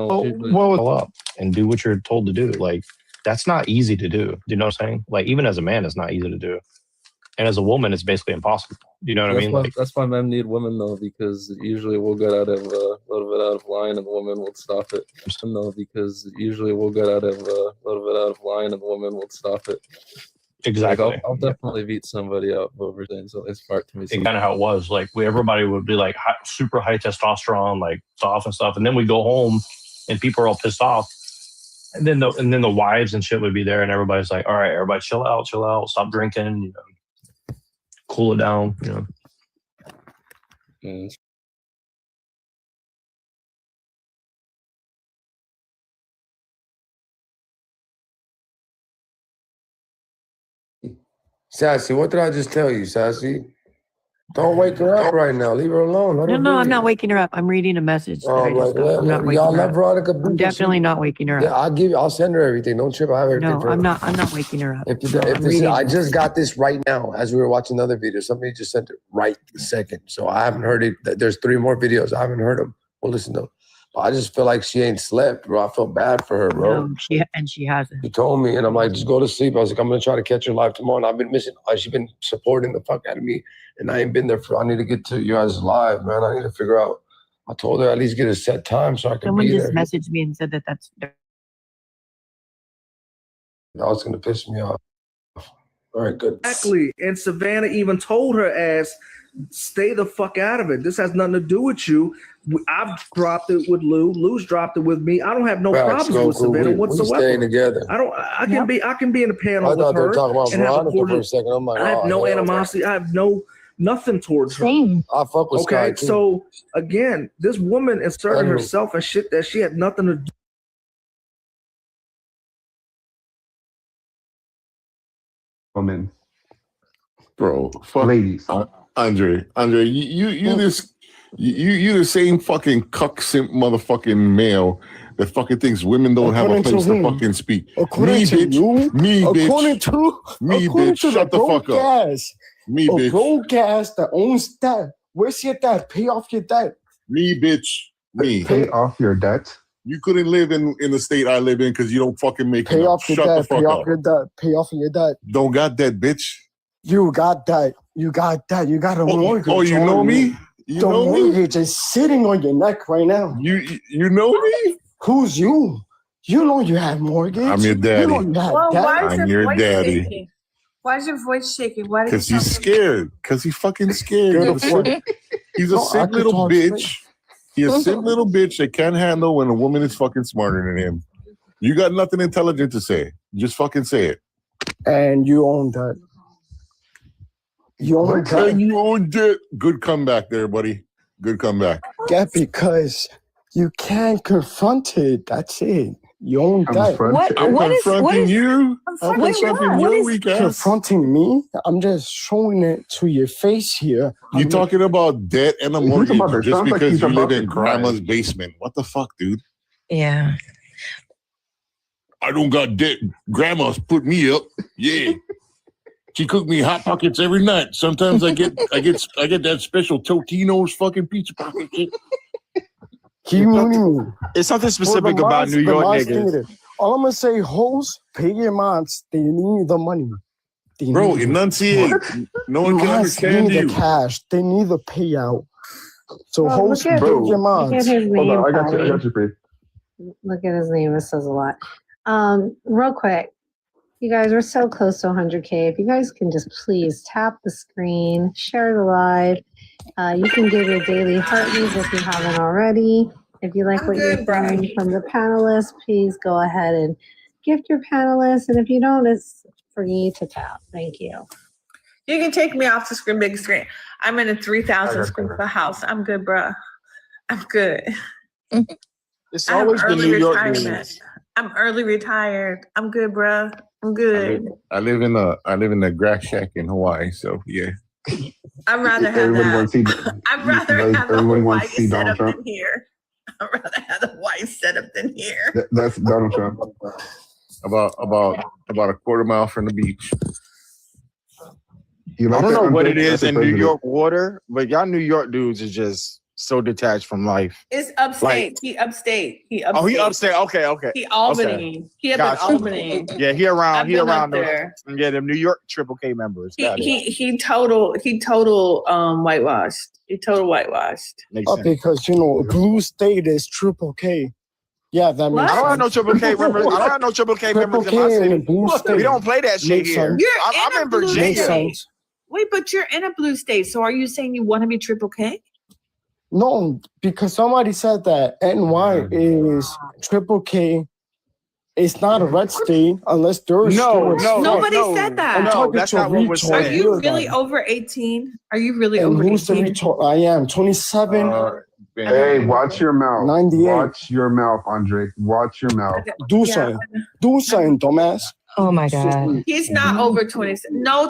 Up and do what you're told to do. Like that's not easy to do. Do you know what I'm saying? Like even as a man, it's not easy to do, and as a woman, it's basically impossible. You know what I mean? Like, that's why men need women though, because usually we'll get out of a little bit out of line, and the woman will stop it. Because usually we'll get out of a little bit out of line, and the woman will stop it. Exactly. Like, I'll definitely beat somebody up over things. So it's part to me. It's kind of how it was. Like everybody would be like super high testosterone, like soft and stuff, and then we go home, and people are all pissed off. And then the wives and shit would be there, and everybody's like, "All right, everybody, chill out, stop drinking, you know, cool it down, you know." Mm. Sassy, what did I just tell you, Sassy? Don't wake her up right now. Leave her alone. No, I'm not waking her up. I'm reading a message. Oh, I'm not waking y'all her let up. Veronica. I'm definitely not waking her Yeah, up. I'll send her everything. Don't trip. I have everything. No, I'm not waking her up. I just got this right now as we were watching another video. Somebody just sent it right this second. So I haven't heard it. There's 3 more videos. I haven't heard them. We'll listen to them. But I just feel like she ain't slept, bro. I feel bad for her, bro. No, she hasn't. She told me, and I'm like, just go to sleep. I was like, I'm gonna try to catch her live tomorrow. And I've been missing. She's been supporting the fuck out of me, and I ain't been there I need to get to you guys live, man. I need to figure out. I told her at least get a set time so I can Someone be just there. messaged me and said that's. That was gonna piss me off. All right, good. Exactly. And Savannah even told her ass, stay the fuck out of it. This has nothing to do with you. I've dropped it with Lou. Lou's dropped it with me. I don't have no problems with Savannah whatsoever. We staying together. I can be in a panel I with thought they her. were talking about and have a Veronica for cordial- a second. I'm like, I have no animosity. I have nothing towards her. I fuck with Sky Okay, too. so again, this woman inserted herself in shit that she had nothing to do. Woman. Bro, fuck ladies. Andre, you the same fucking cuck simp motherfucking male that fucking thinks women don't have a place to fucking speak. According to you, me, according bitch. to Me, according bitch. to Shut the fuck up. gas, Me, a bitch. broke ass that owns that. Where's your dad? Pay off your debt. Me, bitch. Me. Pay off your debt. You couldn't live in the state I live in because you don't fucking make Pay enough. off your Shut the debt. fuck Pay up. off your debt. Pay off your debt. Don't got that, bitch. You got that. You got that. You got a mortgage. Oh, you on know me? you. You The know me? mortgage is sitting on your neck right now. You know me? Who's you? You know you have mortgage. I'm your daddy. You know you have Well, debt. why is I'm your your voice daddy. shaking? Why is your voice shaking? Why did Because you he's scared. Because he's fucking scared. He's a No, I sick could little talk bitch. straight. He's a sick little bitch that can't handle when a woman is fucking smarter than him. You got nothing intelligent to say. Just fucking say it. And you own that. You own that. And you own it. Good comeback there, buddy. Good comeback. Yeah, because you can't confront it. That's it. You own that. I'm confronting you. I'm confronting your weak ass. Confronting me? I'm just showing it to your face here. You talking about debt and a He's mortgage about to- just sounds like because he's you about live to in cry. grandma's basement. What the fuck, dude? Yeah. I don't got debt. Grandma's put me up. Yeah. She cooked me hot pockets every night. Sometimes I get that special Totino's fucking pizza pocket shit. It's something specific about New York niggas. All I'm gonna say, hoes, pay your moms. They need the money. They Bro, need it. enunciate. No one can Moms understand need you. the cash. They need the payout. So Well, hoes, look pay at- your look moms. at his name, Patty. you, Look at his name. It says a lot. Real quick, you guys, we're so close to 100K. If you guys can just please tap the screen, share the live. You can give your daily heartbeats if you haven't already. If you like what you're hearing from the panelists, please go ahead and gift your panelists. And if you don't, it's free to tap. Thank you. You can take me off the screen, big screen. I'm in a 3,000 square foot house. I'm good, bruh. I'm good. It's I have always the early New York retirement. niggas. I'm early retired. I'm good, bruh. I'm good. I live in a grass shack in Hawaii, so yeah. I'd rather have Everybody that. wants to see. I'd rather have the everyone Hawaii wants to see Donald setup Trump. than here. I'd rather have the white setup than here. That's Donald Trump. About a quarter mile from the beach. You I like don't that, know what Andre? it is That's the in New president. York water, but y'all New York dudes is just so detached from life. It's upstate. He upstate. Oh, he upstate. Okay. He Albany. Okay. He up Gotcha. in Albany. Yeah, he around. I've He been around up those. there. Yeah, them New York Triple K members. Got it. He total whitewashed. He total whitewashed. Makes sense. Because blue state is triple K. Yeah, that makes I don't have sense. no Triple K members. I don't have no Triple K members in my K city. and blue state. We don't play that shit Makes here. sense. I'm in blue Virginia. Makes sense. Wait, but you're in a blue state, so are you saying you want to be triple K? No, because somebody said that NY is triple K. It's not a red state unless there's Nobody said that. talking that's to not what was retard. said. Are you really over 18? Are you really And over who's the 18? retard? I am 27. Hey, watch your mouth. 98. Watch your mouth, Andre. Watch your mouth. Do something. Do something, dumbass. Oh my God. He's not over 27. No.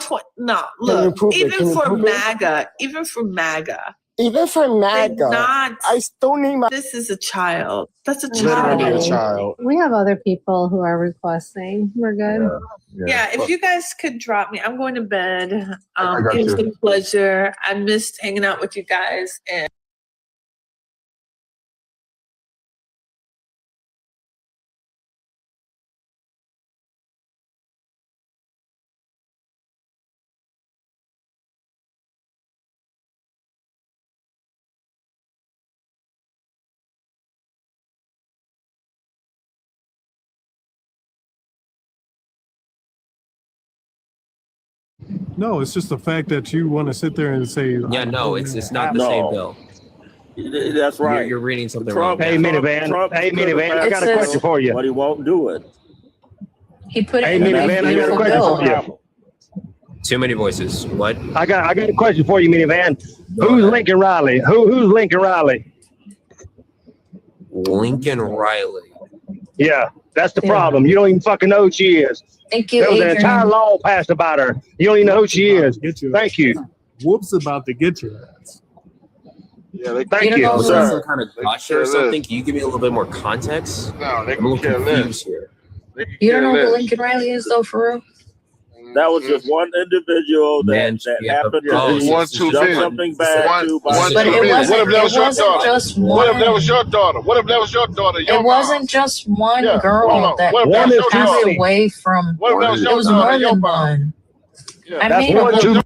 Look, prove it? Can even you for prove it? MAGA, even for MAGA, Even for MAGA, not. I still need my. This is a child. That's a child. Literally a child. We have other people who are requesting. We're good. Yeah, if you guys could drop me, I'm going to bed. I got It was you. a pleasure. I missed hanging out with you guys, and No, it's just the fact that you want to sit there and say. Yeah, no, it's not the same bill. That's right. You're reading something Trump- wrong. Hey, minivan. Hey, minivan. I got a question for you. But he won't do it. He put Hey, it in minivan. I got a question for you. Too many voices. What? I got a question for you, minivan. Who's Lincoln Riley? Who's Lincoln Riley? Lincoln Riley. Yeah, that's the problem. You don't even fucking know who she is. Thank you, There was an Adrian. entire law passed about her. You don't even know who she is. Thank you. Whoop's about to get your ass. Yeah, thank you. you. Know, Sir. some kind of gotcha or something. Can you give me a little bit more context? No, they I'm a little can care confused here. You don't know who Lincoln Riley is, though, for real? That was just one individual Man, happened oh, to One too done many. something bad to. One But too it many. wasn't- What if that was it your wasn't daughter? just What if that one. was your daughter? What if that was your daughter? Your It wasn't just one Yeah, hold girl on. that What if that was your passed daughter? away from. What if that was It your was daughter? more Your than mom? one. Yeah. I That's mean, one too.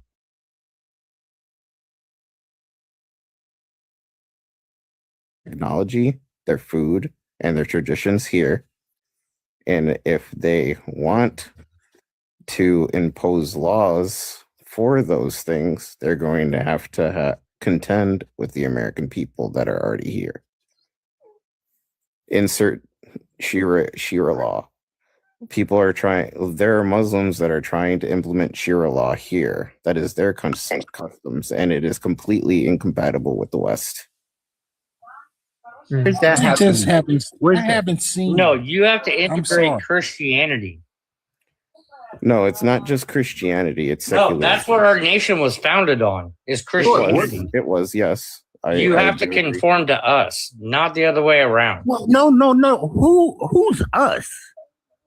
Technology, their food, and their traditions here. And if they want to impose laws for those things, they're going to have to contend with the American people that are already here. Insert Shira law. People are trying, there are Muslims that are trying to implement Shira law here. That is their customs, and it is completely incompatible with the West. Where's that It just happening? happens. I haven't seen. No, you have to I'm integrate sorry. Christianity. No, it's not just Christianity, it's secular. No, that's what our nation was founded on, is Christianity. It was, yes. You I have to do agree. conform to us, not the other way around. Well, no. Who's us?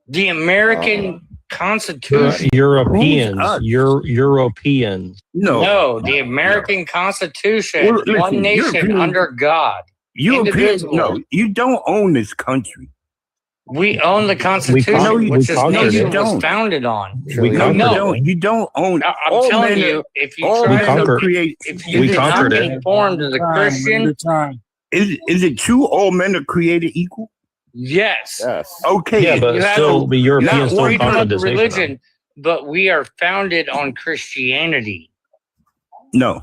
The American Constitution. Europeans. Europeans. No, the American Constitution. Well, listen, one nation European- under God. Europeans. Indivisible. No, you don't own this country. We own the Constitution, which this nation was founded on. You don't own. I'm all telling men you, are- if you all try men to are create, if you do not conform to the Christian, is it true all men are created equal? yes. Okay. Yeah, but You have still, the Europeans not don't freedom conquer of this nation. religion, but we are founded on Christianity. No.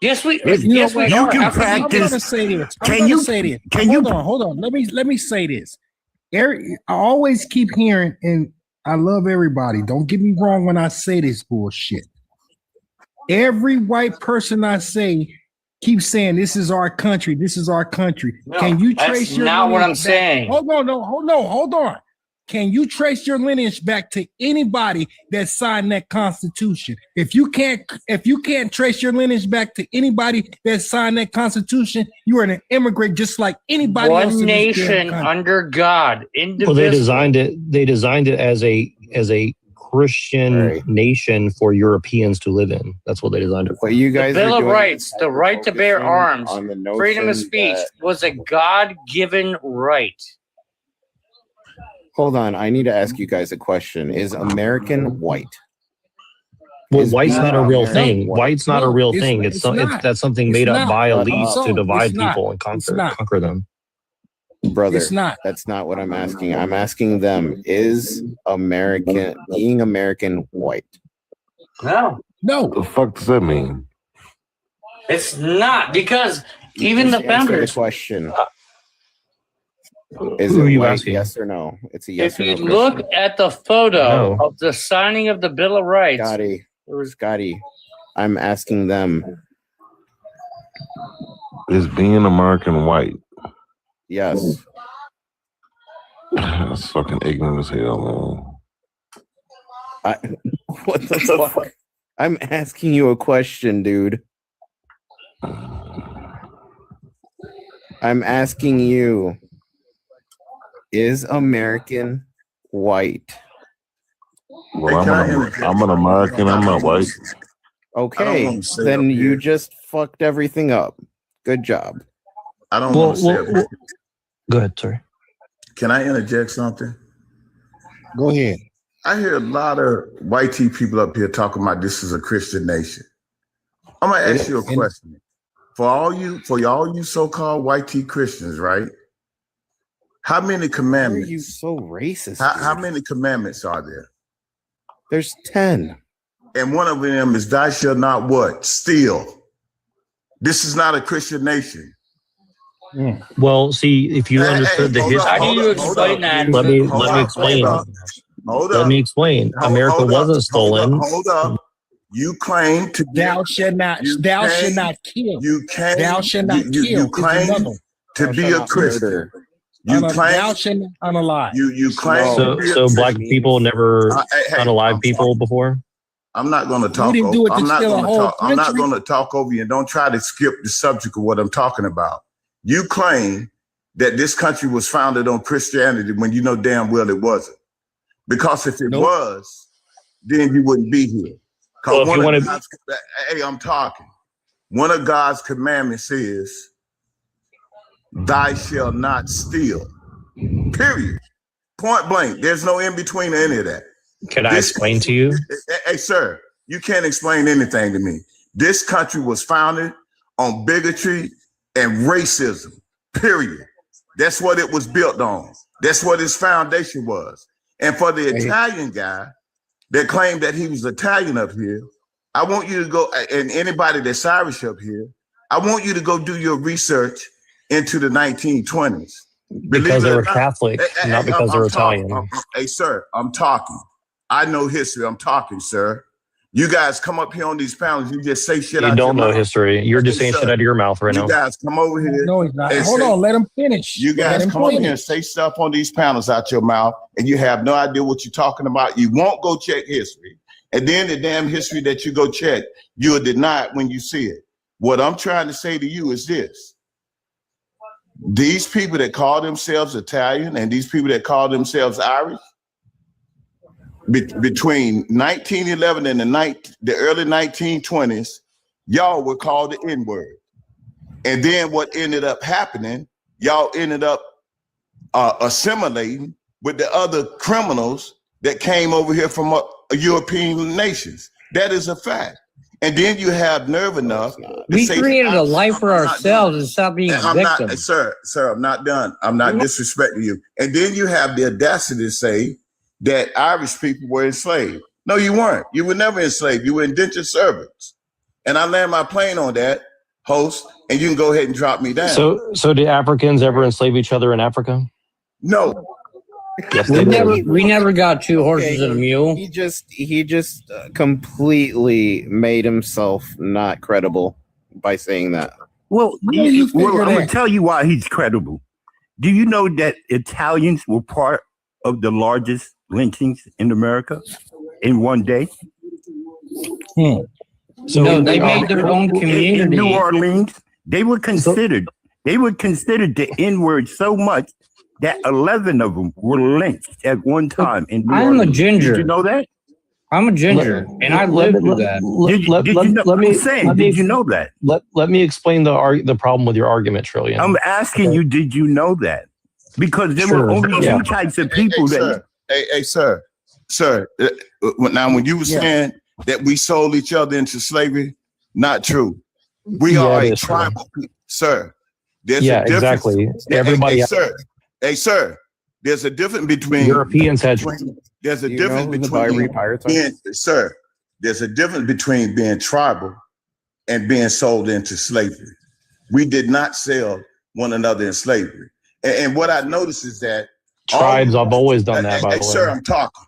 Yes, we. If Yes, we you are. can How can practice- you I'm gonna say this. I'm Can gonna you- say this. can you- Hold on. Let me say this. I always keep hearing, and I love everybody. Don't get me wrong when I say this bullshit. Every white person I say keeps saying, "This is our country. This is our country." No, Can you that's trace your not what lineage I'm back? saying. Hold on. Can you trace your lineage back to anybody that signed that Constitution? If you can't trace your lineage back to anybody that signed that Constitution, you are an immigrant just like anybody else. One in this damn nation country. under God, indivisible. Well, they designed it as a Christian nation for Europeans to live in. That's what they designed it for. But you The guys Bill are of doing Rights, the right to bear focusing arms, on the freedom of notion speech that- was a God-given right. Hold on, I need to ask you guys a question. Is American white? Well, Is white's being not a real American thing. white? White's not a No, real it's- thing. it's It's not. that's something It's made up not. by Shut elites up. to divide It's not. people and It's not. conquer them. Brother, It's not. that's not what I'm asking. I'm asking them, is being American white? No, No. The fuck does that mean? it's not, because even the Just answer founders. question. Is Who it are you white? asking? Yes or no? It's a yes If or no you question. look at the photo No. of the signing of the Bill of Rights, Scotty, I'm asking them. Is being American white? Yes. That's fucking ignorant as hell, man. What the fuck? I'm asking you a question, dude. I'm asking you, is American white? Well, I'm an American. I'm not white. Okay, then you just fucked everything up. Good job. I don't want to say it. Go ahead, sorry. Can I interject something? Go ahead. I hear a lot of white tea people up here talking about this is a Christian nation. I'm gonna ask you a question. For all you so-called white tea Christians, right? How many commandments? Why are you so racist? How many commandments are there? There's 10. And one of them is thou shalt not what? Steal. This is not a Christian nation. Well, see, if you understood the history, how do you explain that? Let me explain. Hold up. Let me explain. America wasn't stolen. Hold up. You claim to be. Thou shalt not kill. You claim. Thou shalt not kill. You claim to be a Christian. You claim. Thou shalt not unalive. You claim. So black people never unalive people before. I'm not going to talk. didn't do it to I'm not steal a going to whole talk. I'm not country. going to talk over you. And don't try to skip the subject of what I'm talking about. You claim that this country was founded on Christianity when you know damn well it wasn't. Because if it was, then you wouldn't be here. Well, if you want to, hey, I'm talking. One of God's commandments is, "Thou shalt not steal." Period. Point blank. There's no in between any of that. Can I explain to you? Hey, sir, you can't explain anything to me. This country was founded on bigotry and racism. Period. That's what it was built on. That's what its foundation was. And for the Italian guy that claimed that he was Italian up here, I want you to go, and anybody that's Irish up here, I want you to go do your research into the 1920s. Because they were Catholic, not because they were Italian. Hey, sir, I'm talking. I know history. I'm talking, sir. You guys come up here on these panels, you just say shit out You don't your know mouth. history. You're just saying shit out of your mouth right now. You guys come over here. No, he's not. and Hold say- on, let him finish. You Let guys him come over here and finish. say stuff on these panels out your mouth, and you have no idea what you're talking about. You won't go check history. And then the damn history that you go check, you'll deny it when you see it. What I'm trying to say to you is this. These people that call themselves Italian and these people that call themselves Irish, between 1911 and the early 1920s, y'all were called the N-word. And then what ended up happening, y'all ended up assimilating with the other criminals that came over here from European nations. That is a fact. And then you have nerve enough. We created a life for ourselves and stop being victims. Sir, I'm not done. I'm not disrespecting you. And then you have the audacity to say that Irish people were enslaved. No, you weren't. You were never enslaved. You were indentured servants. And I land my plane on that, host, and you can go ahead and drop me down. So did Africans ever enslave each other in Africa? No. Yes, they did. We never got two horses and a mule. He just completely made himself not credible by saying that. Well, How do you figure I'm going that? to tell you why he's credible. Do you know that Italians were part of the largest lynchings in America in one day? So no, they made their own community. In New Orleans, they were considered the N-word so much that 11 of them were lynched at one time in New I'm Orleans. a ginger. Did you know that? I'm a ginger, and I lived through that. Did you know that? Let me explain the problem with your argument, Trillion. I'm asking you, did you know that? Because there were only two types of people that. Sir. Now, when you were saying that we sold each other into slavery, not true. We are a tribal, sir. There's a difference. Exactly. Everybody, sir. There's a difference between Europeans had. There's a difference between There's a difference between being tribal and being sold into slavery. We did not sell one another in slavery. And what I noticed is that tribes, I've always done that, by the way. Sir, I'm talking.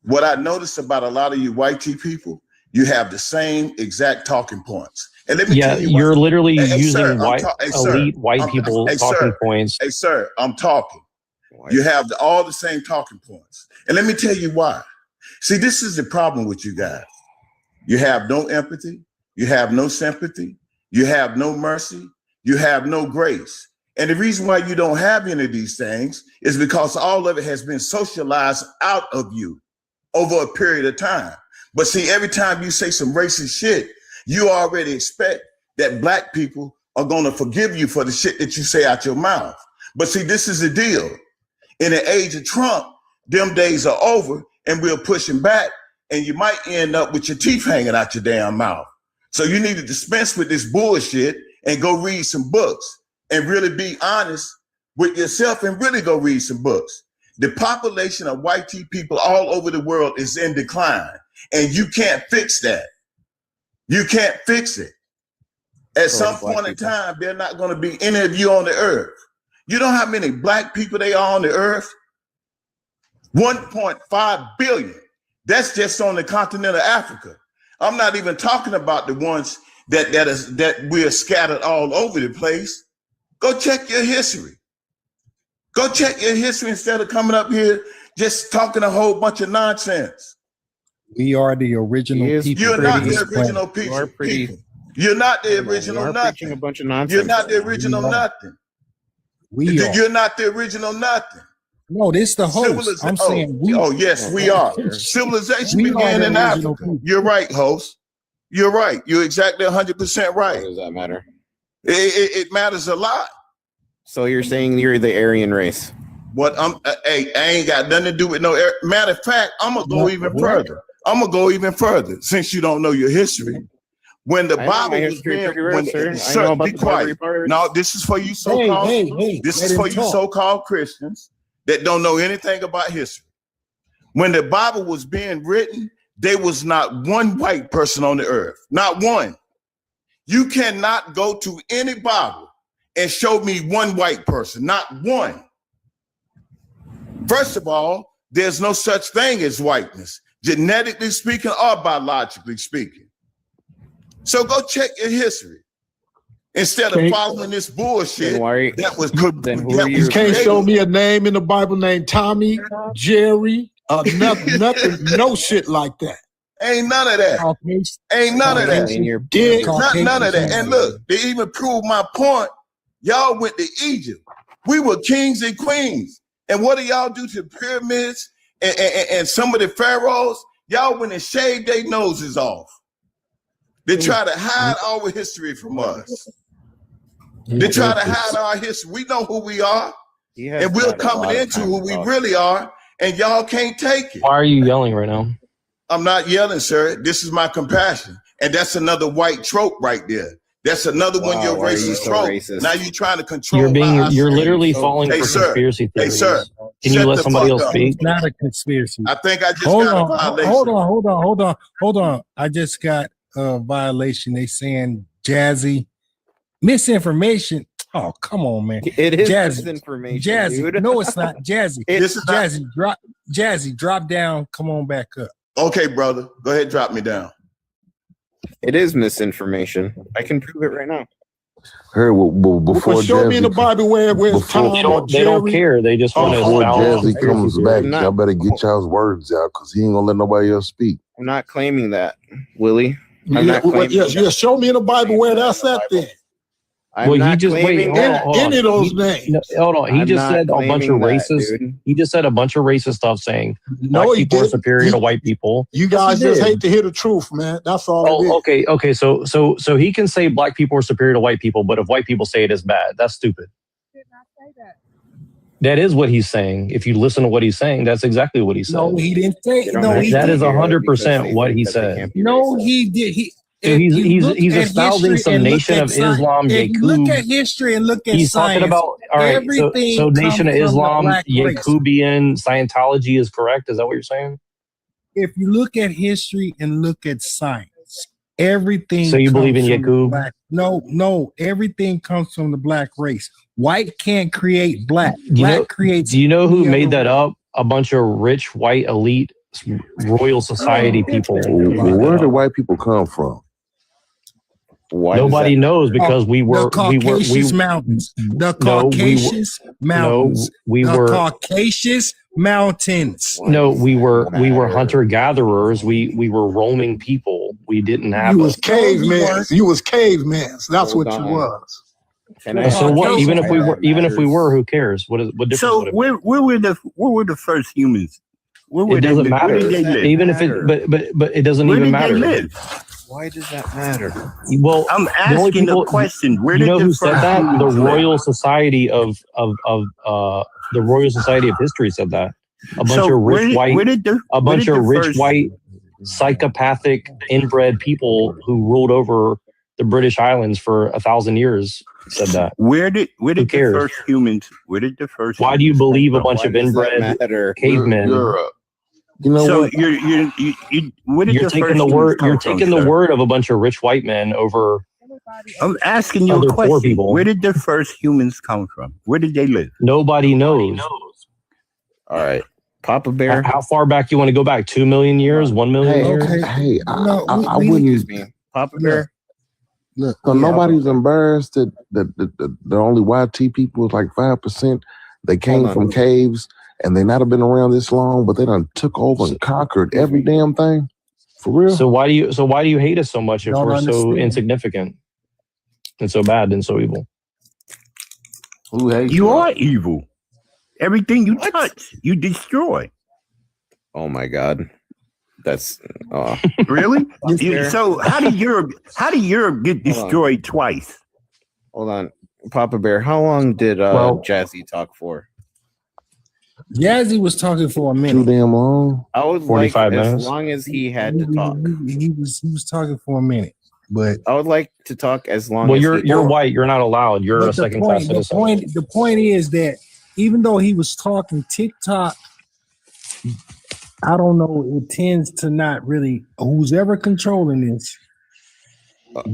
What I noticed about a lot of you white people, you have the same exact talking points. And let me tell you, you're literally using elite white people talking points. Hey, sir, I'm talking. You have all the same talking points. And let me tell you why. See, this is the problem with you guys. You have no empathy. You have no sympathy. You have no mercy. You have no grace. And the reason why you don't have any of these things is because all of it has been socialized out of you over a period of time. But see, every time you say some racist shit, you already expect that black people are going to forgive you for the shit that you say out your mouth. But see, this is the deal. In the age of Trump, them days are over and we're pushing back, and you might end up with your teeth hanging out your damn mouth. So you need to dispense with this bullshit and go read some books and really be honest with yourself and really go read some books. The population of white people all over the world is in decline, and you can't fix that. You can't fix it. At some point in time, there are not going to be any of you on the earth. You know how many black people they are on the earth? 1.5 billion. That's just on the continent of Africa. I'm not even talking about the ones that we're scattered all over the place. Go check your history. Go check your history instead of coming up here just talking a whole bunch of nonsense. We are the original people. You're not the original people. You're not the original nothing. A bunch of nonsense. You're not the original nothing. You're not the original nothing. No, this is the host. I'm saying we. Oh, yes, we are. Civilization began in Africa. You're right, host. You're right. You're exactly 100% right. What does that matter? It matters a lot. So you're saying you're the Aryan race? What? Hey, I ain't got nothing to do with no. Matter of fact, I'm gonna go even further. I'm gonna go even further since you don't know your history. When the Bible was being, sir, be quiet. No, this is for you so-called. This is for you so-called Christians that don't know anything about history. When the Bible was being written, there was not one white person on the earth, not one. You cannot go to any Bible and show me one white person, not one. First of all, there's no such thing as whiteness, genetically speaking or biologically speaking. So go check your history instead of following this bullshit that was good. You can't show me a name in the Bible named Tommy, Jerry, nothing, no shit like that. Ain't none of that. Ain't none of that. None of that. And look, they even proved my point. Y'all went to Egypt. We were kings and queens. And what do y'all do to the pyramids and some of the pharaohs? Y'all went and shaved their noses off. They try to hide our history from us. They try to hide our history. We know who we are. And we're coming into who we really are. And y'all can't take it. Why are you yelling right now? I'm not yelling, sir. This is my compassion. And that's another white trope right there. That's another one of your racist tropes. Now you're trying to control. You're literally falling for conspiracy theories. Hey, sir. Can you let somebody else speak? It's not a conspiracy. I think I just got a violation. Hold on. I just got a violation. They saying Jazzy misinformation. Oh, come on, man. It is Jazzy. misinformation. Jazzy. Dude. No, it's not Jazzy. This is Jazzy, drop down. Come on back up. Okay, brother. Go ahead, drop me down. It is misinformation. I can prove it right now. Heard before Well, show me in the Jazzy, Bible where it's Tom They or don't, they don't Jerry. care. They just want to before espouse Jazzy conspiracy comes back, theories. y'all better get y'all's words out because he ain't gonna let nobody else speak. I'm not claiming that, Willie. I'm Yeah, not claiming yeah, show me in the Bible where that's at then. I'm Well, he not just wait. claiming Hold that. on, hold on. Any of those He- names. no, hold on. He I'm just not said a bunch of claiming that, racist. dude. He just said a bunch of racist stuff, saying No, black he people are didn't. superior to white people. You Yes, guys he just did. hate to hear the truth, man. That's all it is. Oh, okay. So he can say black people are superior to white people, but if white people say it is bad, that's stupid. That is what he's saying. If you listen to what he's saying, that's exactly what he said. No, he didn't say. They don't No, have he to That is hear it 100% because what they he think that they said. can't be No, racist. he did. He. So If he's you he's look he's at espousing history some and look Nation at of science, Islam if you look Yaqub. at history and look at He's talking science, about all right. So everything Nation comes of from the Islam black race. Yaqubian Scientology is correct. Is that what you're saying? If you look at history and look at science, everything So you believe comes in from the Yaqub? black. No, everything comes from the black race. White can't create black. Do Black creates. you know who any made other that up? A bunch of rich white elite royal society people. made that Where do up. white people come from? Why does Nobody that knows matter? because we The were Caucasus Mountains. The no we were Caucasus Mountains. we The were Caucasus Mountains. no we were matter? hunter gatherers. We were roaming people. We didn't have You a was cavemen. You was cavemen. That's Hold what you on. was. Can I so what? ask Even why if we that were, who matters? cares? What difference So would it where were the first humans? Where were It they? doesn't Where matter. did they live? Even if it, but it doesn't Where even did they matter. live? Why does that matter? Well, I'm the only asking a people. question. Where You did know the who said first that? The humans live? Royal Society of the Royal Society of History said that. A bunch So of rich white, where did the rich first white, psychopathic, inbred people who ruled over the British Islands for 1,000 years said that. where did the cares? first humans? Where did the first? Why do you humans come believe a from? bunch Why of does that inbred matter? cavemen? You know So what? where did You're the taking first the humans word. come You're from, taking the sir? word of a bunch of rich white men over I'm asking you other a poor question. people. Where did the first humans come from? Where did they live? Nobody knows. All right, Papa Bear. How far back you want to go back? 2 million years? 1 million Hey, years? hey, No, I we- wouldn't. Excuse me, Papa Bear. Look, So yeah, nobody's embarrassed that the only YT people is like 5%. They came Hold on. from caves and they not have been around this long, but they done took over and conquered every damn thing. For real. So why do you hate us so much if Don't we're so understand. insignificant and so bad and so evil? Who hates You are evil. Everything you touch, you destroy. Oh my God, that's Really? Fair. So how did Europe get Hold on. destroyed twice? Hold on, Papa Bear. How long did Well- Jazzy talk for? Jazzy was talking for a Too minute. damn long. I would 45 like minutes. as long as he had to talk. He was talking for a minute, but I would like to talk as long Well, as you're white. You're not allowed. You're but a second class citizen. the point is that even though he was talking TikTok, I don't know. It tends to not really. Who's ever controlling this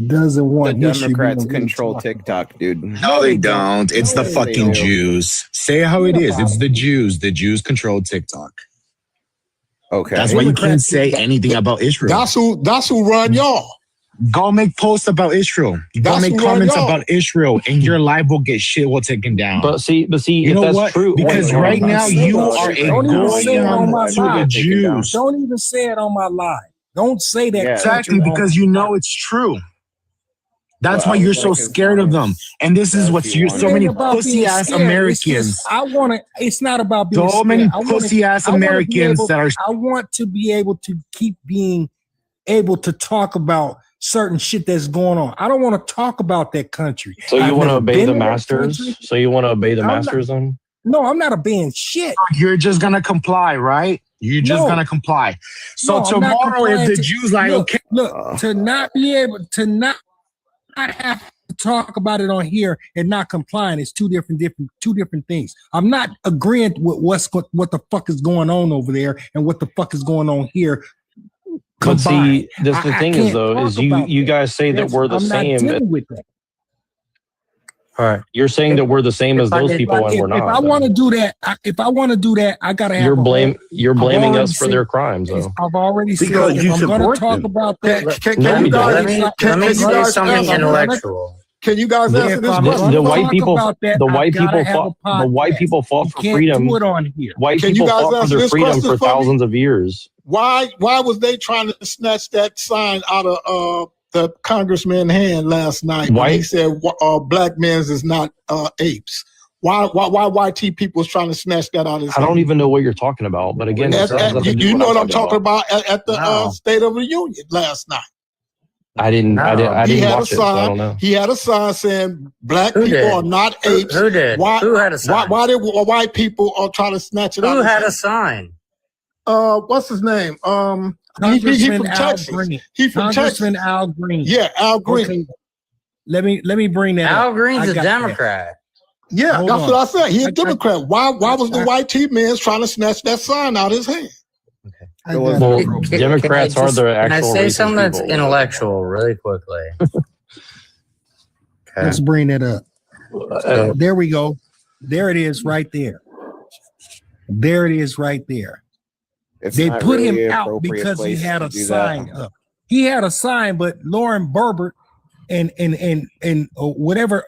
doesn't The want history Democrats being really control talked TikTok, dude. No, they don't. It's the Yes, they fucking do. Jews. Say it how it is. It's the Jews. The Jews control TikTok. Okay. That's why you can't say anything about Israel. That's who run y'all. Go make posts about Israel. Go That's make who run comments y'all. about Israel, and your live will get shit will taken down. But see, you if know that's what? true, Because wait, right hold on. now Say you that are shit. a Don't even say it on my to the live. Jews. Don't even say it on my live. Don't say that. Yeah. Exactly, country on because my you live. know it's true. That's Well, why I you're would so like as scared of long them. as And this is Jazzy what's you wanted so It many ain't about being pussy ass scared. Americans. It's just, I want to. It's not about being So scared. many I wanna- pussy ass I wanna be Americans able- that are I want to be able to keep being able to talk about certain shit that's going on. I don't want to talk about that country. So you I've want to never obey been the to that masters? country. So you want to obey the I'm not- masters then? No, I'm not obeying shit. you're just gonna comply, right? You're just No. gonna comply. So No, I'm not tomorrow, if complying the to- Jews like, look, okay, look, to not be able to not have to talk about it on here and not complying is two different things. I'm not agreeing with what the fuck is going on over there and what the fuck is going on here. But see, combined. the I thing is can't though, talk is you about that. guys say that That's- we're the I'm not same. dealing with that. All right, you're saying that we're the same as those people, and we're not. If I want to do that, I gotta have. You're a blaming I've us for already their said- crimes, though. I've already said Because if you I'm going support to talk them. about that. Can No, you we don't. guys, Let me can you say guys something answer? intellectual. Can you guys answer this question? The white people, about that, the I've white gotta people have fought. a The white podcast. people fought You for can't freedom. do it on here. White Can you people guys fought for answer their this freedom question for for me? thousands of years. Why was they trying to snatch that sign out of the congressman's hand last night when he said black men is not apes? Why YT people was trying to snatch that out of his I don't hand? even know what you're talking about. But again, this has nothing to do You with know what what I'm talking about at the State of the Union last night. I didn't He had a watch it, so I don't sign. know. He had a sign saying black Who people did? are not apes. Who did? Who had a sign? Why did white people try to snatch it out? Who of had a his sign? hand? What's his name? He Congressman from Al Texas. Green. He from Congressman Texas. Al Green. Yeah, Al Green. Okay. Let me bring that Al up. Green's I a got that. Democrat. Yeah, Hold that's on. what I said. He a Democrat. Why was the white T man trying to snatch that sign out of his hand? Well, Democrats are the Can I actual say racist something that's people. intellectual really quickly? Let's bring that up. Uh, There we go. There it is right there. There it is right there. It's They not put really him an out appropriate because he place had to a do sign that. up. He had a sign, but Lauren Boebert and whatever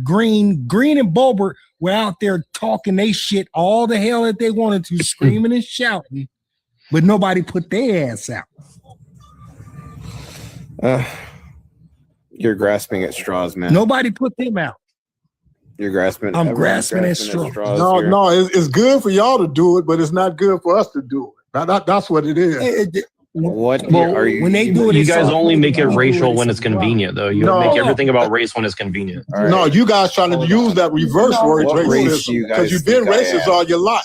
Green and Boebert were out there talking they shit all the hell that they wanted to, screaming and shouting, but nobody put their ass out. You're grasping at straws, man. Nobody put them out. You're grasping. I'm everyone's grasping at straws. here. No, it's good for y'all to do it, but it's not good for us to do it. That's what it is. What Well, are you? when they do it, you it's guys all- only make it when they do racial it, when it's it's convenient, though. You No. make everything about race when it's convenient. All right. No, you guys trying to use that reverse word What race do racism you because guys you've been think I racist am? all your life.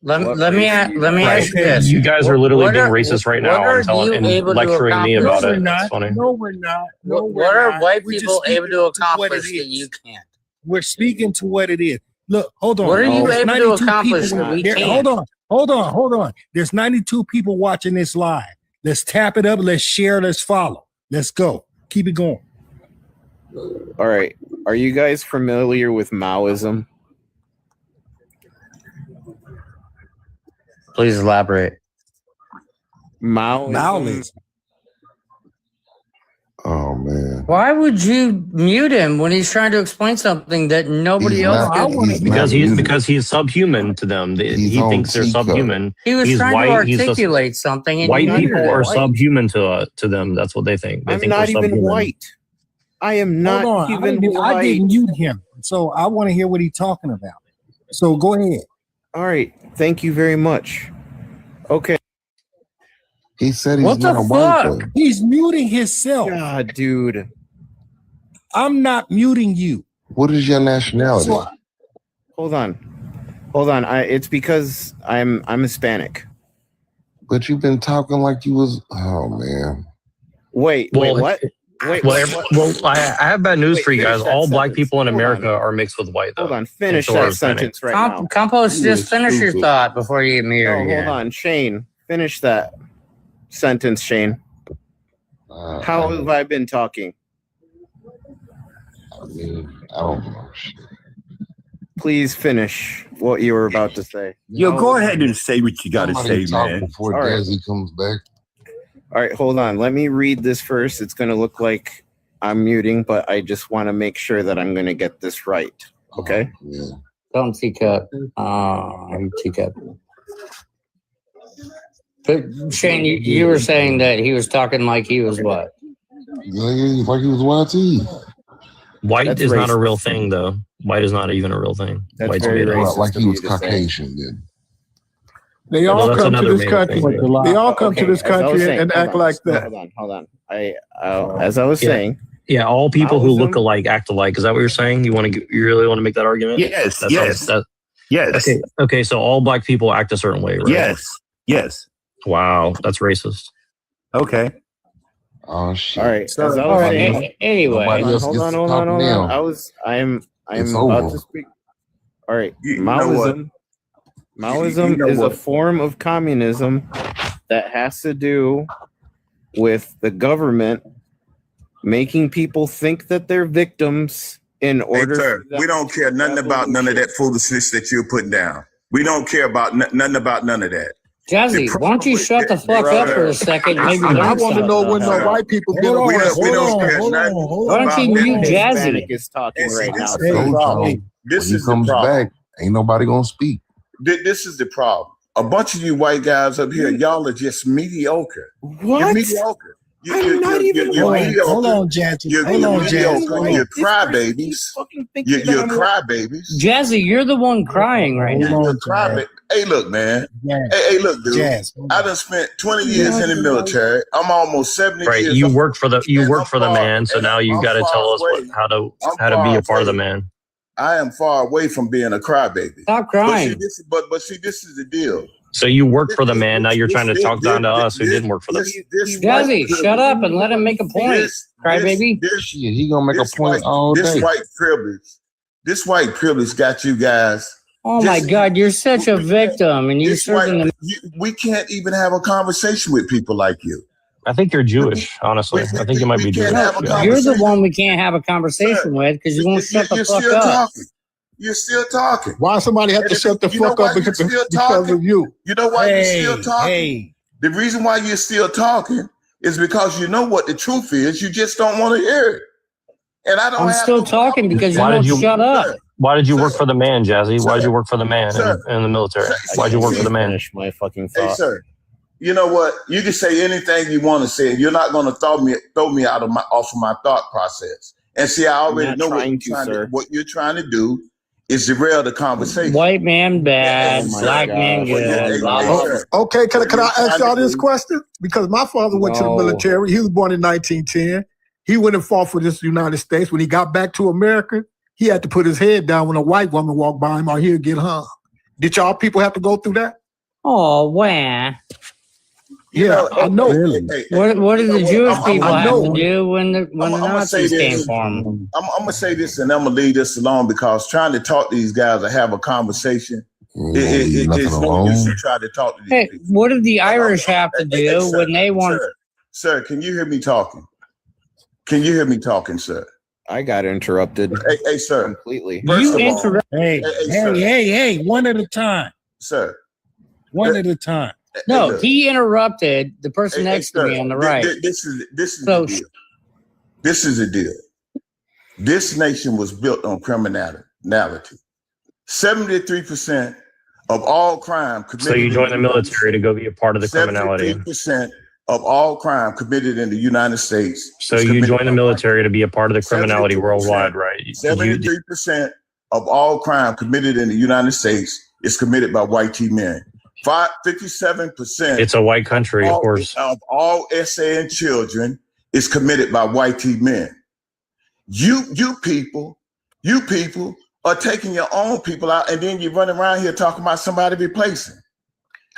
Let What me race do you ask you this. You guys are literally What being are- racist right what now are and telling you and able to lecturing me accomplish? about No, we're it. not. It's funny. No, we're not. No, What we're are not. white We're just people able speaking to what it accomplish that is. you can't? We're speaking to what it is. Look, hold on. What are you There's able to 92 accomplish people that we there. can't? Hold on. There's 92 people watching this live. Let's tap it up. Let's share. Let's follow. Let's go. Keep it going. All right. Are you guys familiar with Maoism? Please elaborate. Maoism. Oh man. Why would you mute him when he's trying to explain something that nobody else could? Because he's subhuman to them. He on thinks they're teacup. subhuman. He was He's trying white. to articulate something. And White you people muted are him. subhuman to them. That's what they think. They I'm think not we're even subhuman. white. I am not Hold on. even I white. didn't mute him. So I want to hear what he's talking about. So go ahead. All right. Thank you very much. Okay. He said he's What the not a white fuck? boy. He's muting himself. God, dude. I'm not muting you. What is your nationality? So Hold on. It's because I'm Hispanic. But you've been talking like you was. Oh man. Wait, Well, what? Wait, I have bad news Wait, for you finish guys. that All black sentence. people in Hold America on. are mixed with white, though. Hold on. Finish So are that Hispanic. sentence right now. Compost, You just finish your stupid. thought before you get No, muted hold again. on. Shane, finish that sentence, Shane. How have I been talking? I mean, I don't know. Please finish what you were about to say. Yo, go ahead and say what you got to Somebody say, talk man. before All right. Dazzy comes back. All right, hold on. Let me read this first. It's going to look like I'm muting, but I just want to make sure that I'm going to get this right. Okay? Yeah. Don't teacup. Teacup. But Shane, you were saying that he was talking like he was what? Yeah, like he was YT. White That's is not a racist. real thing, though. White is not even a real thing. That's White's very made up. racist. Like he of was you to say. Caucasian then. They Well, all that's come to another this made country. thing. They all come to Okay, this as I was country saying- and hold act on, like that. Hold on. As I was Yeah. saying, Yeah, all people who look Maoism- alike act alike. Is that what you're saying? You really want to make that argument? Yes, That yes, sounds- yes, Okay. So all black people act a certain way, right? yes. Wow, that's racist. Okay. Oh shit. all right. As I was All right. saying, Anyway, Nobody else hold gets on. to talk now. I'm It's about over. to speak. All right. You know what? Maoism You know is a what? form of communism that has to do with the government making people think that they're victims in Hey, order. sir, for them we don't care nothing about none of that foolishness that you're putting down. We don't care about nothing about none of that. Jazzy, why don't you shut the fuck up for a second? Maybe I learn want to know something. when the white people get We oppressed. don't care nothing Why don't you about mute Hispanic Jazzy? is talking And see, right now. this is the problem. This is the problem. Ain't nobody gonna speak. This is the problem. A bunch of you white guys up here, y'all are just mediocre. What? You're mediocre. I'm not even. Hold on, Jazzy. You're Hold on, mediocre. Jazzy. You're crybabies. You're crybabies. Jazzy, you're the one crying right now. You're crybaby. Hey, look, man. Hey, look, dude. I done spent 20 years in the military. I'm almost 70 Right. years You old. work for the man. So now you I'm got to far tell us away. how to I'm be a far part of the away. man. I am far away from being a crybaby. Stop crying. But see, this is the deal. So you work for the man. Now you're trying to talk down to us who didn't work for the man. Jazzy, shut up and let him make a point. Crybaby. Shit, he gonna make a point all This day. This white privilege got you guys. Oh my God, you're such a victim, and you're serving them. We can't even have a conversation with people like you. I think you're Jewish, honestly. I think you might be Jewish. You're the one we can't have a conversation with because you won't shut the fuck up. You're still talking. Why somebody have to shut the fuck up because of you? You know why you're still talking? The reason why you're still talking is because you know what the truth is. You just don't want to hear it. And I don't. I'm still talking because you won't shut up. Why did you work for the man, Jazzy? Why did you work for the man in the military? Why'd you work for the man? Finish my fucking Hey, thought. sir. You know what? You can say anything you want to say. You're not going to throw me off of my thought process. And see, I already know what you're trying to do is derail the conversation. White man bad, black man good. Okay, can I ask y'all this question? Because my father went to the military. He was born in 1910. He went and fought for this United States. When he got back to America, he had to put his head down when a white woman walked by him or he'd get hung. Did y'all people have to go through that? Oh, wow. Yeah, I know. What did the Jewish people I have know. to do when the Nazis came for them? I'm going to say this and I'm going to leave this alone because trying to talk to these guys or have a conversation, it's no use to try to talk to these Hey, people. what did the Irish have to do when they wanted? Sir, can you hear me talking? Can you hear me talking, sir? I got interrupted. Hey, sir. Completely. Hey, one at a time. Sir. One at a time. No, he interrupted the person next to me on the right. This is the deal. This is the deal. This nation was built on criminality. 73% of all crime committed. So you joined the military to go be a part of the criminality. 73% of all crime committed in the United States. So you joined the military to be a part of the criminality worldwide, right? 73% of all crime committed in the United States is committed by white T men. 57%. It's a white country, of course. Of all SAN children is committed by white T men. You people are taking your own people out, and then you run around here talking about somebody replacing.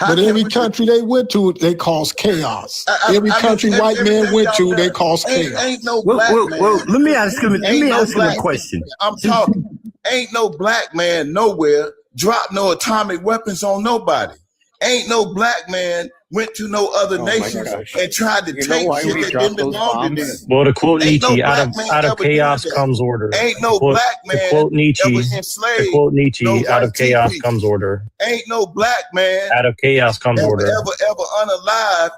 But every country they went to, they caused chaos. Every country white men went to, they caused chaos. Ain't no black man. Well, let me ask him a question. I'm talking. Ain't no black man nowhere dropped no atomic weapons on nobody. Ain't no black man went to no other nations and tried to take shit that didn't belong to them. Well, to quote Nietzsche, out of chaos comes order. Ain't no black man to quote Nietzsche, no out of white chaos people. comes order. Ain't no black man Out of chaos comes order. ever unalive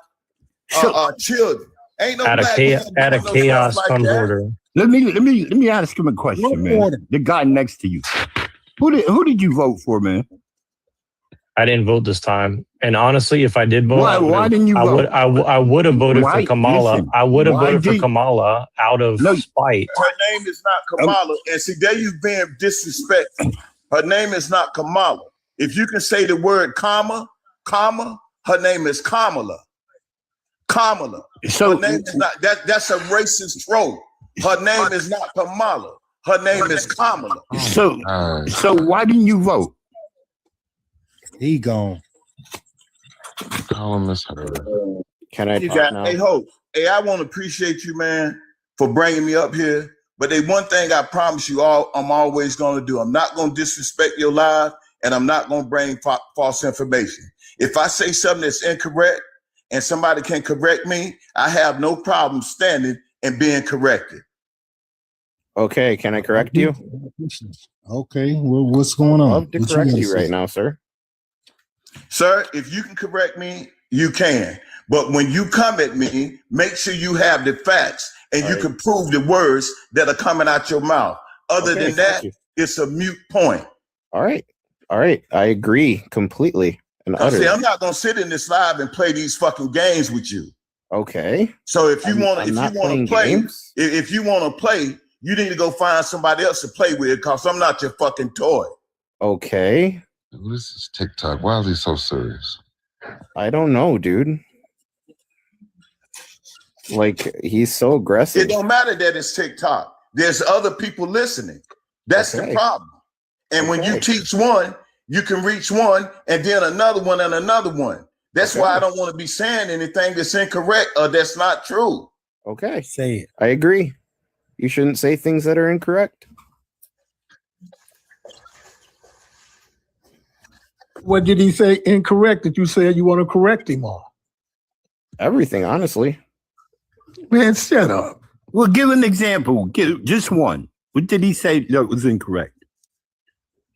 children. Ain't no Out of black chaos, man out of doing no chaos stuff like comes that. Uh, order. Let me ask him a question, man. The guy next to you. Who did you vote for, man? I didn't vote this time, and honestly, if I did vote, Why didn't you vote? I would have voted for Kamala. Listen, I would have why voted for did- Kamala out of spite. Her name is not Kamala. And see, there you being disrespectful. Her name is not Kamala. If you can say the word comma, her name is Kamala. Kamala. So her name is not that's a racist trope. Her name is not Kamala. Her name is Kamala. So why didn't you vote? He gone. Can I You talk got, now? hey, Hope. Hey, I want to appreciate you, man, for bringing me up here. But they one thing I promise you all, I'm always going to do. I'm not going to disrespect your life, and I'm not going to bring false information. If I say something that's incorrect and somebody can correct me, I have no problem standing and being corrected. Okay, can I correct you? Okay, well, what's going on? I'd love to What you correct gotta you say? right now, sir. Sir, if you can correct me, you can. But when you come at me, make sure you have the facts and you can prove the words that are coming out your mouth. Other than that, it's a mute point. All right. I agree completely and See, utterly. I'm not gonna sit in this live and play these fucking games with you. Okay. So if you want to play, you need to go find somebody else to play with because I'm not your fucking toy. Okay. This is TikTok. Why are they so serious? I don't know, dude. Like, he's so aggressive. It don't matter that it's TikTok. There's other people listening. That's the problem. And when you teach one, you can reach one and then another one and another one. That's why I don't want to be saying anything that's incorrect or that's not true. Okay. Say it. I agree. You shouldn't say things that are incorrect. What did he say incorrect that you said you want to correct him on? Everything, honestly. Man, shut up. Well, give an example. Give just one. What did he say that was incorrect?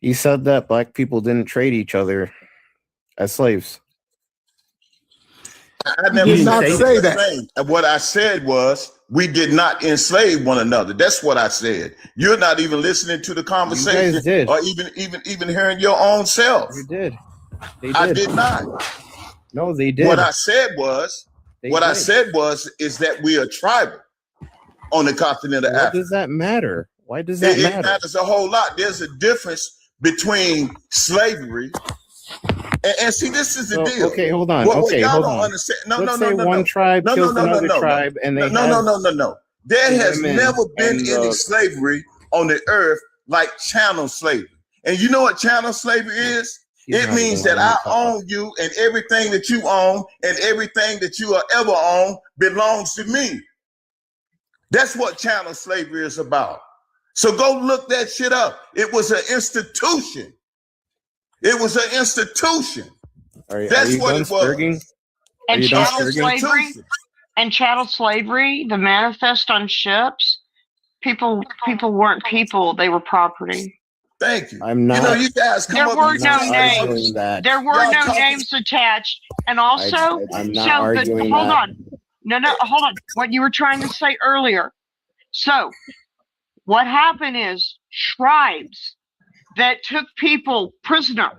He said that black people didn't trade each other as slaves. I never did not say that. What I said was we did not enslave one another. That's what I said. You're not even listening to the conversation or even hearing your own self. You did. They did. I did not. No, they did. What I said was is that we are tribal on the continent of Africa. What does that matter? Why does that matter? It matters a whole lot. There's a difference between slavery and see, this is the deal. Okay, hold on. What Okay, y'all hold don't on. understand. Let's say one tribe kills another tribe, and they no. There has women never been and any slavery on the earth like chattel slavery. And you know what chattel slavery is? It means that I own you, and everything that you own and everything that you will ever own belongs to me. That's what chattel slavery is about. So go look that shit up. It was an institution. It was an institution. That's what it was. And chattel slavery, the manifest on ships, people weren't people, they were property. Thank you. I'm not. You know, you guys come there were no names. There were no names attached. And also, I'm not arguing hold that. on. No, hold on. What you were trying to say earlier. So, what happened is tribes that took people prisoner,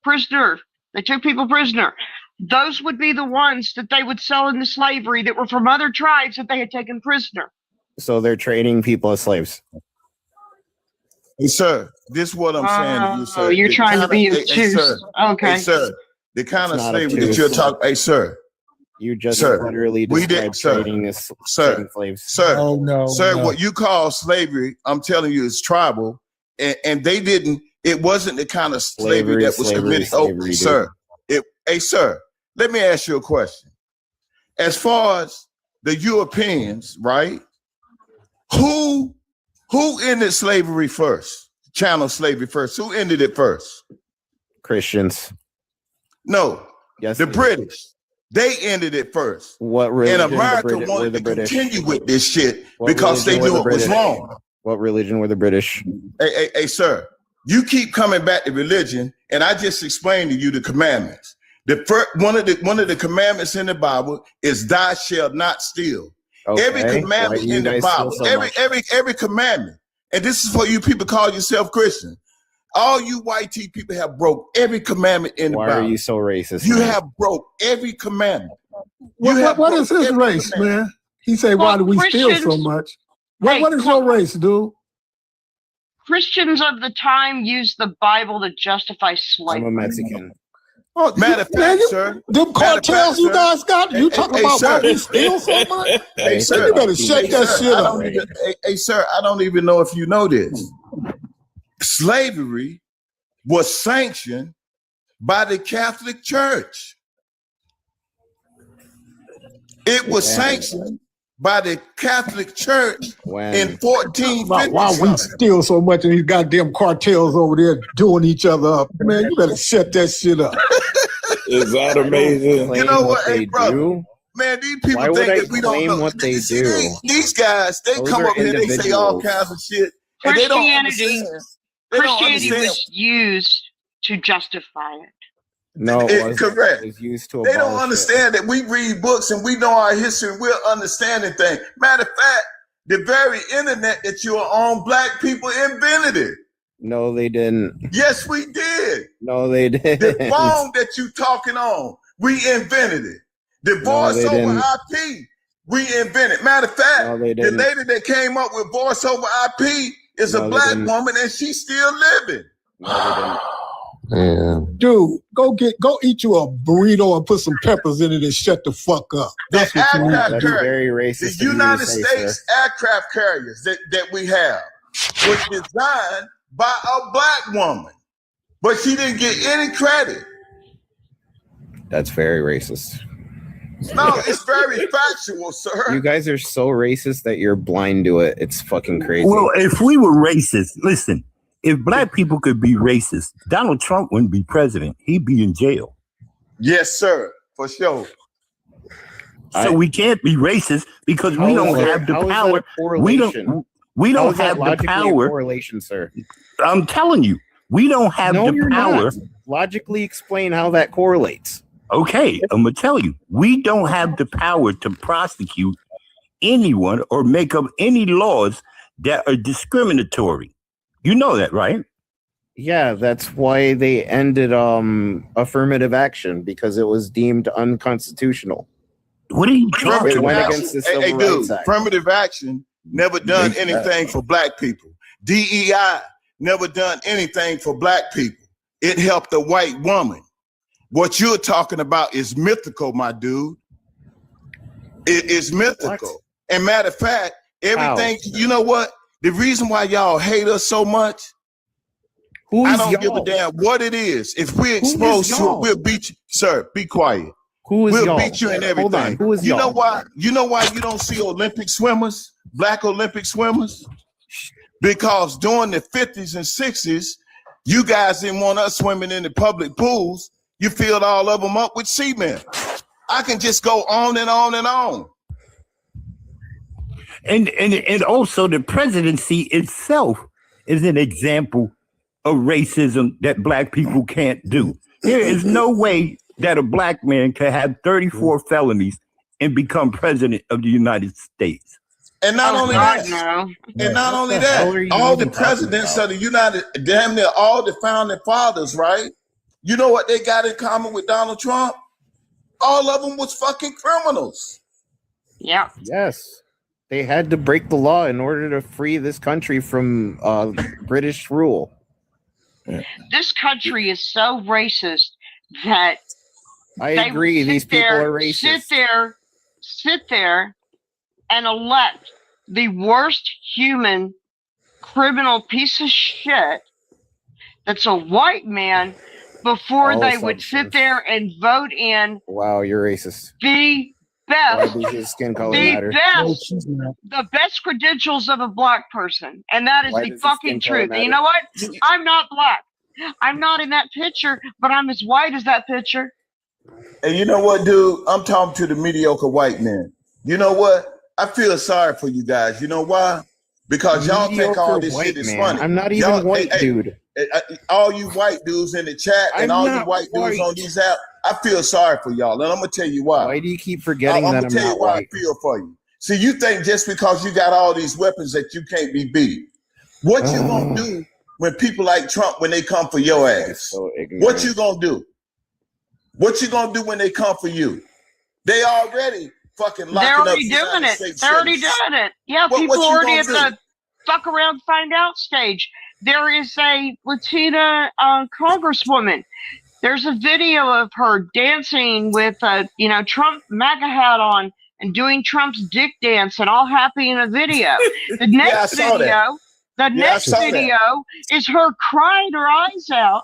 prisoner. They took people prisoner. Those would be the ones that they would sell into slavery that were from other tribes that they had taken prisoner. So they're trading people as slaves. Hey, sir, this is what I'm saying to you, sir. You're trying to be obtuse. Okay. Hey, sir, the kind of slavery that you're talking. Hey, sir. You just literally described trading as slaves. Sir, oh, no, sir, no. what you call slavery, I'm telling you, is tribal, and they didn't. It wasn't the kind of slavery that was committed. Sir. Hey, sir, let me ask you a question. As far as the Europeans, right? Who ended slavery first? Chattel slavery first. Who ended it first? Christians. No. Yes. The British. They ended it first. What religion? And America wanted to continue with this shit because they knew it was wrong. What religion were the British? Hey, sir, you keep coming back to religion, and I just explained to you the commandments. One of the commandments in the Bible is "Thou shalt not steal." Okay. Every commandment in the Bible, every commandment, and this is for you people call yourself Christian. All you white people have broke every commandment in the Bible. Why are you so racist? You have broke every commandment. What is his race, man? He said, "Why do we steal so much?" What is your race, dude? Christians of the time used the Bible to justify slavery. I'm a Mexican. Oh, matter of fact, sir. Them cartels you guys got, you talking about why we steal so much? Hey, sir, you better shut that shit up. Hey, sir, I don't even know if you know this. Slavery was sanctioned by the Catholic Church. It was sanctioned by the Catholic Church in 1450. Why we steal so much and these goddamn cartels over there doing each other up? Man, you better shut that shit up. Is that amazing? You know what, hey, brother? Man, these people think that we don't know what they do. These guys, they come up here, they say all kinds of shit. And Christianity they don't was understand. used to justify it. No, it wasn't. Correct. It was used to They don't abolish it. understand that we read books and we know our history and we're understanding things. Matter of fact, the very internet that you are on, black people invented it. No, they didn't. Yes, we did. No, they didn't. The phone that you talking on, we invented it. The voice they over didn't. IP, we invented. Matter of fact, No, they the didn't. lady that came up with voice over IP is No, a they black didn't. woman and she's still living. No, they didn't. Dude, go eat you a burrito and put some peppers in it and shut the fuck up. That's what you need to That's do. very racist. The of you to United say, States sir. aircraft carriers that we have was designed by a black woman, but she didn't get any credit. That's very racist. No, it's very factual, sir. You guys are so racist that you're blind to it. It's fucking crazy. Well, if we were racist, listen, if black people could be racist, Donald Trump wouldn't be president. He'd be in jail. Yes, sir, for sure. So we can't be racist because we don't have the power. We don't have the power. Correlation, sir. I'm telling you, we don't have No, the you're power. not. Logically explain how that correlates. Okay, I'm gonna tell you, we don't have the power to prosecute anyone or make up any laws that are discriminatory. You know that, right? Yeah, that's why they ended affirmative action, because it was deemed unconstitutional. What are you It went against the Civil Hey, Rights dude, Act. affirmative action never done anything for black people. DEI never done anything for black people. It helped a white woman. What you're talking about is mythical, my dude. It is mythical. What? And matter of fact, everything, you know what? The reason why y'all hate us so much, I don't give a damn what it is. If we're exposed to it, we'll beat you. Sir, be quiet. We'll beat you in everything. Hold on. Who is you y'all? know why? You know why you don't see Olympic swimmers, black Olympic swimmers? Because during the 50s and 60s, you guys didn't want us swimming in the public pools. You filled all of them up with cement. I can just go on and on and on. And also the presidency itself is an example of racism that black people can't do. There is no way that a black man can have 34 felonies and become president of the United States. And not only that, and not only that, all the presidents of the United, damn near all the founding fathers, right? You know what they got in common with Donald Trump? All of them was fucking criminals. Yeah. Yes. They had to break the law in order to free this country from British rule. This country is so racist that I agree. These people are racist. Sit there and elect the worst human criminal piece of shit that's a white man before they would sit there and vote in. Wow, you're racist. The best, Why does his skin color the matter? best, the best credentials of a black person, and that is Why the does his fucking skin color truth. And you matter? know what? I'm not black. I'm not in that picture, but I'm as white as that picture. And you know what, dude? I'm talking to the mediocre white men. You know what? I feel sorry for you guys. You know why? Because y'all think all this shit is funny. I'm not even Y'all, white, dude. All you white dudes in the chat and I'm all you not white dudes white. on these apps, I feel sorry for y'all. And I'm going to tell you why. Why do you keep forgetting I'm that going to I'm tell you not why white? I feel for you. See, you think just because you got all these weapons that you can't be beat. What you going to do when people like Trump, when they come for your ass? So ignorant. What you going to do? What you going to do when they come for you? They already fucking locking They're up already doing United it. States They're already citizens. doing it. Yeah, What people you already gonna at do? the fuck around find out stage. There is a Latina congresswoman. There's a video of her dancing with Trump MAGA hat on and doing Trump's dick dance and all happy in a video. The next saw that. next saw that. video is her crying her eyes out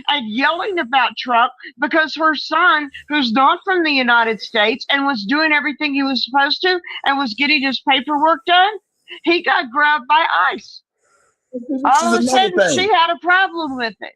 and yelling about Trump because her son, who's not from the United States and was doing everything he was supposed to and was getting his paperwork done, he got grabbed by ICE. All of a sudden, she had a problem with it.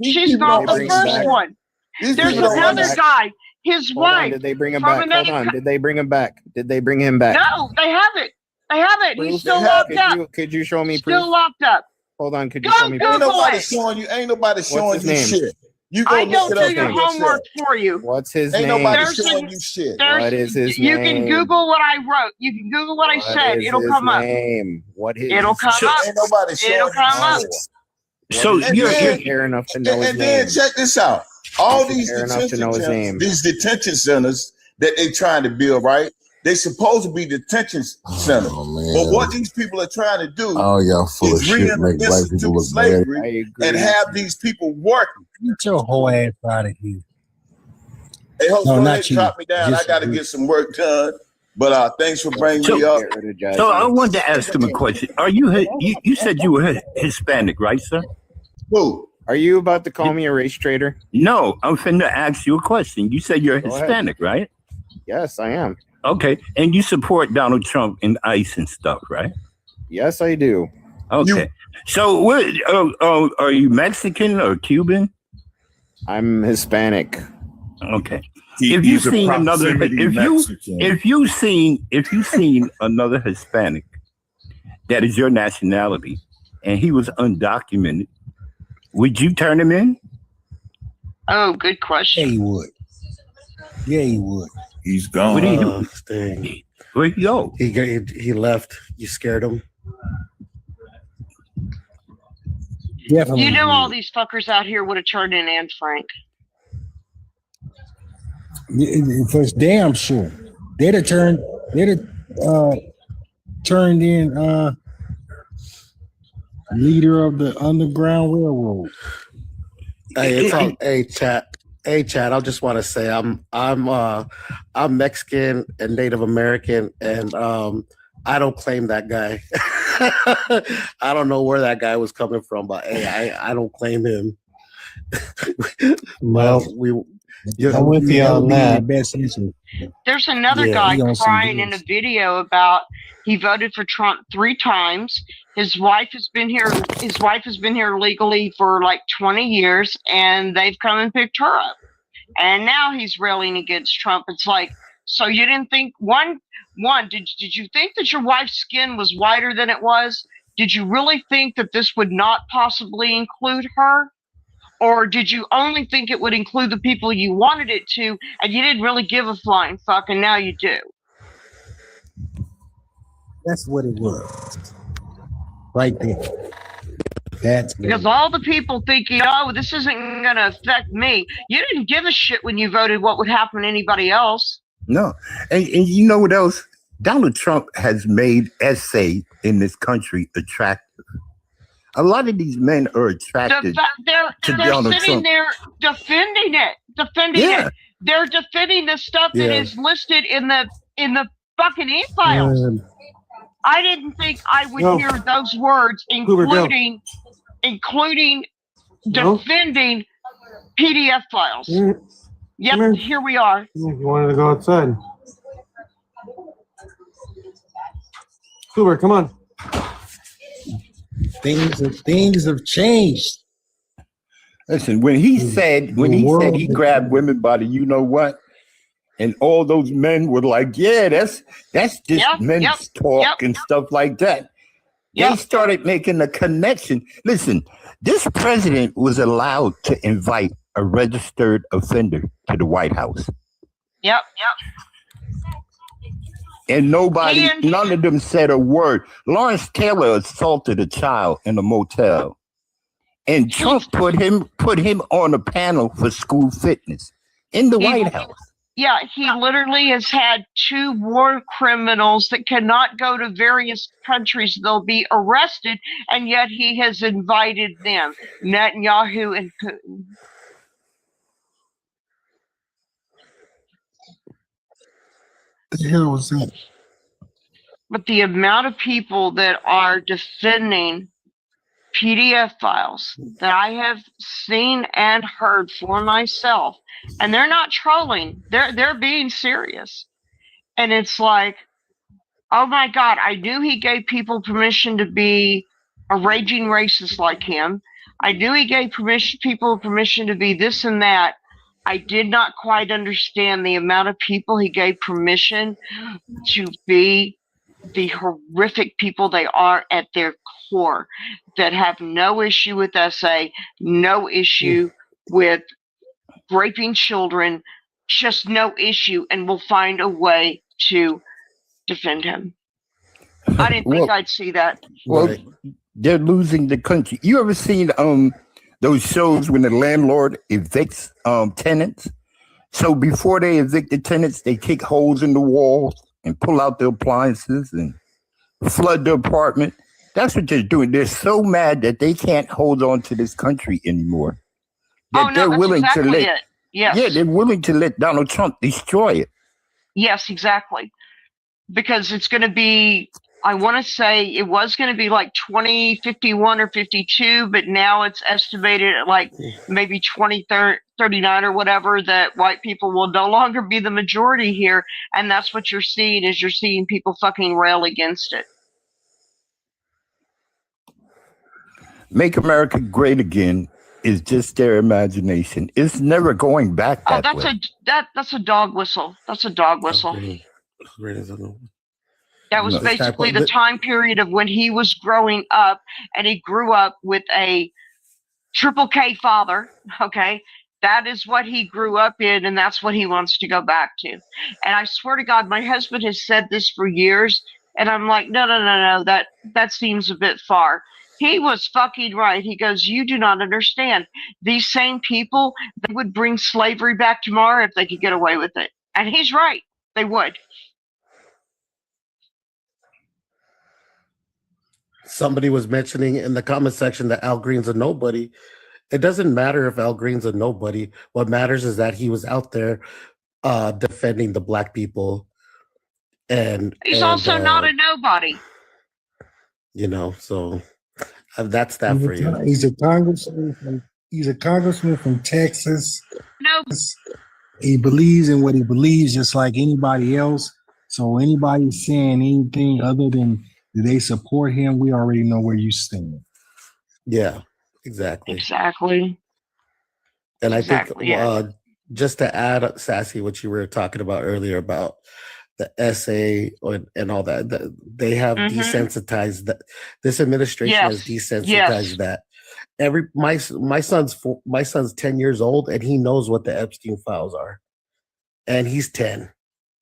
She's not the first one. There's another guy, his wife. Did they bring him from back? another Hold on. Did they bring him back? Did they bring him back? No, they haven't. They haven't. He's still locked up. Could you show me Still proof? locked up. Hold on. Could you Go show me proof? Ain't Google nobody it. showing you. Ain't nobody showing his you name? shit. You go I look don't it do up your for yourself. homework for you. What's his Ain't name? nobody There's showing an- you shit. What is his You name? can Google what I wrote. You can Google what I What said. is It'll his come up. name? What his It'll come up. Ain't nobody showing It'll you come up. shit. So And you're then, care enough to know his and then name. check this out. All You these care enough to know his name. detention centers that they trying to build, right? They supposed to be detention centers. But what these people are trying to do y'all full of is shit. Make black people reinstitute look bad. slavery and have these people working. Get your whole ass out of here. Hey, host, No, go not ahead and you. drop me down. I got to get some work done. But thanks for bringing me up. So I wanted to ask him a question. Are you said you were Hispanic, right, sir? Who? Are you about to call me a race traitor? No, I'm finna ask you a question. You said you're Hispanic, right? Yes, I am. Okay, and you support Donald Trump and ICE and stuff, right? Yes, I do. Okay, so what? Are you Mexican or Cuban? I'm Hispanic. Okay. If you seen another, if you seen another Hispanic that is your nationality, and he was undocumented, would you turn him in? Oh, good question. Yeah, he would. Yeah, he would. He's gone. What do you Dang. Where'd he go? He left. You scared him. Definitely. You know all these fuckers out here would have turned in Anne Frank. For damn sure. They'd have turned in leader of the Underground Railroad. Hey, Chad. I just want to say I'm Mexican and Native American, and I don't claim that guy. I don't know where that guy was coming from, but hey, I don't claim him. Well, I'm with you on that. There's another Yeah, guy he on some crying in a video about he voted for Trump 3 times. His wife has been here. His wife has been here legally for like 20 years, and they've come and picked her up. And now he's railing against Trump. It's like, so you didn't think did you think that your wife's skin was whiter than it was? Did you really think that this would not possibly include her? Or did you only think it would include the people you wanted it to, and you didn't really give a flying fuck, and now you do? That's what it was. Right there. That's because all the people thinking, oh, this isn't going to affect me. You didn't give a shit when you voted what would happen to anybody else. No. And you know what else? Donald Trump has made essay in this country attractive. A lot of these men are attracted They're Donald sitting Trump. there defending it. They're defending the stuff that is listed in the fucking e-files. I didn't think I would hear those words, including defending PDF files. Yep, here we are. You wanted to go outside. Cooper, come on. Things have changed. Listen, when he said he grabbed women by the you know what, and all those men were like, yeah, that's just men's talk and stuff like that. They started making a connection. Listen, this president was allowed to invite a registered offender to the White House. Yep. And none of them said a word. Lawrence Taylor assaulted a child in a motel. And Trump put him on a panel for school fitness in the White House. Yeah, he literally has had 2 war criminals that cannot go to various countries. They'll be arrested, and yet he has invited them, Netanyahu and Putin. The hell was that? But the amount of people that are defending PDF files that I have seen and heard for myself, and they're not trolling, they're being serious. And it's like, oh my God, I knew he gave people permission to be a raging racist like him. I knew he gave people permission to be this and that. I did not quite understand the amount of people he gave permission to be the horrific people they are at their core, that have no issue with SA, no issue with raping children, just no issue, and will find a way to defend him. I didn't think I'd see that. Well, they're losing the country. You ever seen those shows when the landlord evicts tenants? So before they evict the tenants, they kick holes in the walls and pull out the appliances and flood the apartment. That's what they're doing. They're so mad that they can't hold on to this country anymore. That That's exactly it. Yes. Yeah, they're willing to let Donald Trump destroy it. Yes, exactly. Because it's going to be, I want to say it was going to be like 2051 or 52, but now it's estimated at like maybe 2039 or whatever, that white people will no longer be the majority here. And that's what you're seeing, is you're seeing people fucking rail against it. Make America great again is just their imagination. It's never going back that way. That's a dog whistle. That's a dog whistle. That was basically the time period of when he was growing up, and he grew up with a triple K father. Okay. That is what he grew up in, and that's what he wants to go back to. And I swear to God, my husband has said this for years, and I'm like, no, that seems a bit far. He was fucking right. He goes, you do not understand. These same people, they would bring slavery back tomorrow if they could get away with it. And he's right. They would. Somebody was mentioning in the comment section that Al Green's a nobody. It doesn't matter if Al Green's a nobody. What matters is that he was out there defending the black people. And he's also not a nobody. You know, so that's that for you. He's a congressman. He's a congressman from Texas. No. He believes in what he believes, just like anybody else. So anybody saying anything other than do they support him, we already know where you stand. Yeah, exactly. Exactly. And I think just to add, Sassy, what you were talking about earlier about the essay and all that, they have desensitized that. This administration has desensitized that. My son's 10 years old, and he knows what the Epstein files are, and he's 10,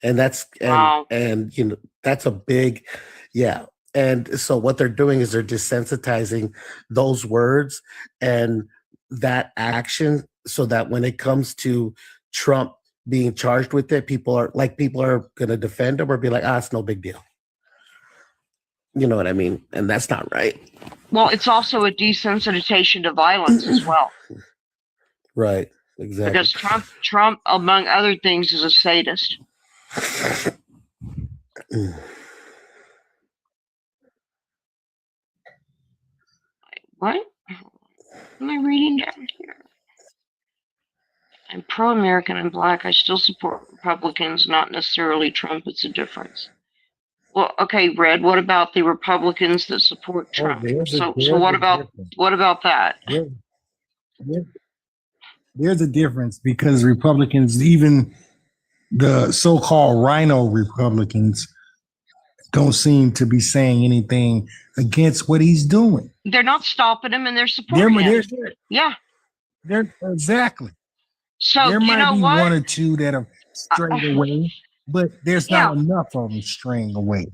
and that's and you know that's a big And so what they're doing is they're desensitizing those words and that action, so that when it comes to Trump being charged with it, people are going to defend him or be like, it's no big deal. You know what I mean? And that's not right. Well, it's also a desensitization to violence as well. Right. Exactly. Because Trump, among other things, is a sadist. What? Am I reading down here? I'm pro-American and black. I still support Republicans, not necessarily Trump. It's a difference. Well, okay, Red. What about the Republicans that support Trump? So what about that? There's a difference, because Republicans, even the so-called rhino Republicans, don't seem to be saying anything against what he's doing. They're not stopping him, and they're supporting him. Yeah. They're exactly. So there you might know be what? one or two that are straying away, but there's not enough of them straying away.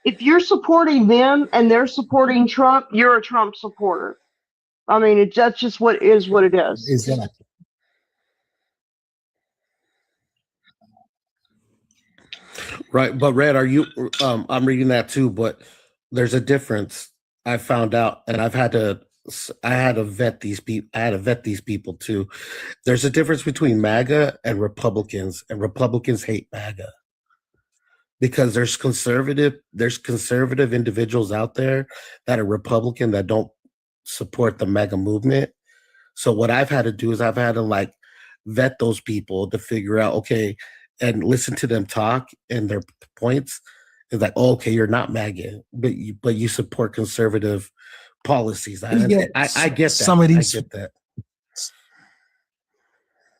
If you're supporting them and they're supporting Trump, you're a Trump supporter. I mean, that's just what it is. Exactly. Right, but Red, are you? I'm reading that too, but there's a difference. I found out, and I had to vet these people. I had to vet these people too. There's a difference between MAGA and Republicans hate MAGA because there's conservative individuals out there that are Republican that don't support the MAGA movement. So what I've had to do is I've had to vet those people to figure out, okay, and listen to them talk and their points. It's like, okay, you're not MAGA, but you support conservative policies. I get that. Some of these, I get that.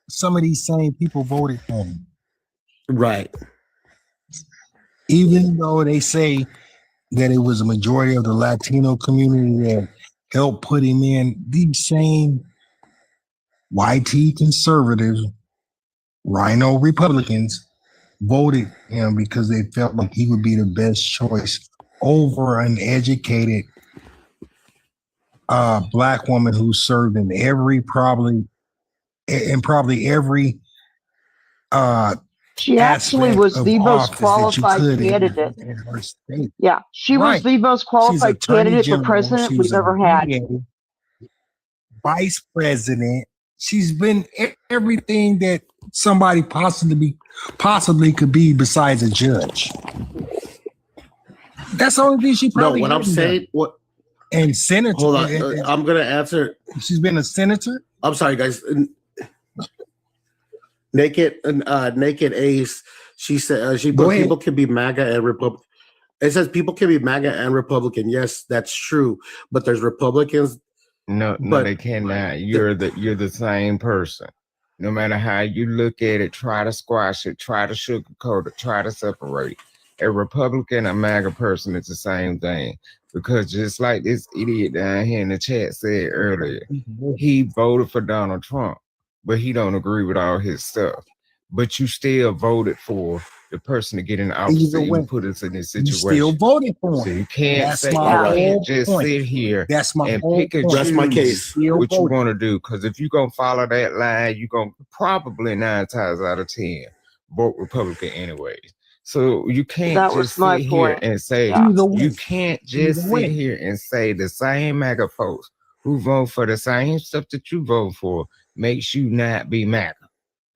Some of these same people voted for him. Right. Even though they say that it was a majority of the Latino community that helped put him in, these same YT conservatives, Rhino Republicans voted him because they felt like he would be the best choice over an educated black woman who served in probably every she actually was the most qualified candidate. in her state. Yeah, she was Right. the most She's qualified attorney candidate for general, president she we've was a ever had. DA, vice president. She's been everything that somebody possibly could be besides a judge. That's the only thing she probably. No, what I'm hasn't saying, done. what? And senator. Hold on, I'm gonna answer. She's been a senator. I'm sorry, guys. Naked Ace. She said she put people can be MAGA and Republican. It says people can be MAGA and Republican. Yes, that's true. But there's Republicans. No, they cannot. You're the same person. No matter how you look at it, try to squash it, try to sugarcoat it, try to separate. A Republican, a MAGA person, it's the same thing. Because just like this idiot down here in the chat said earlier, he voted for Donald Trump, but he don't agree with all his stuff. But you still voted for the person to get in the office and put us in this situation. You still voted for him. So you can't just sit here and pick and That's my case. what you want to do. Because if you're going to follow that line, you're going to probably 9 times out of 10 vote Republican anyways. So you can't just sit here and say, you can't just sit here and say the same MAGA folks who vote for the same stuff that you vote for makes you not be MAGA.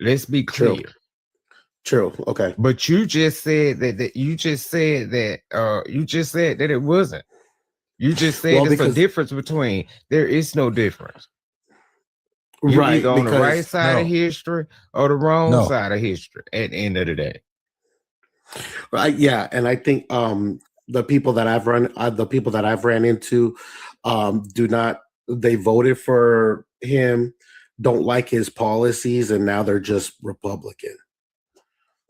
Let's be clear. True. Okay. But you just said that you just said that it wasn't. You just said there's a difference between. There is no difference. You're either on the right side of history or the wrong side of history at the end of the day. Right. Yeah. And I think the people that I've ran into they voted for him, don't like his policies, and now they're just Republican.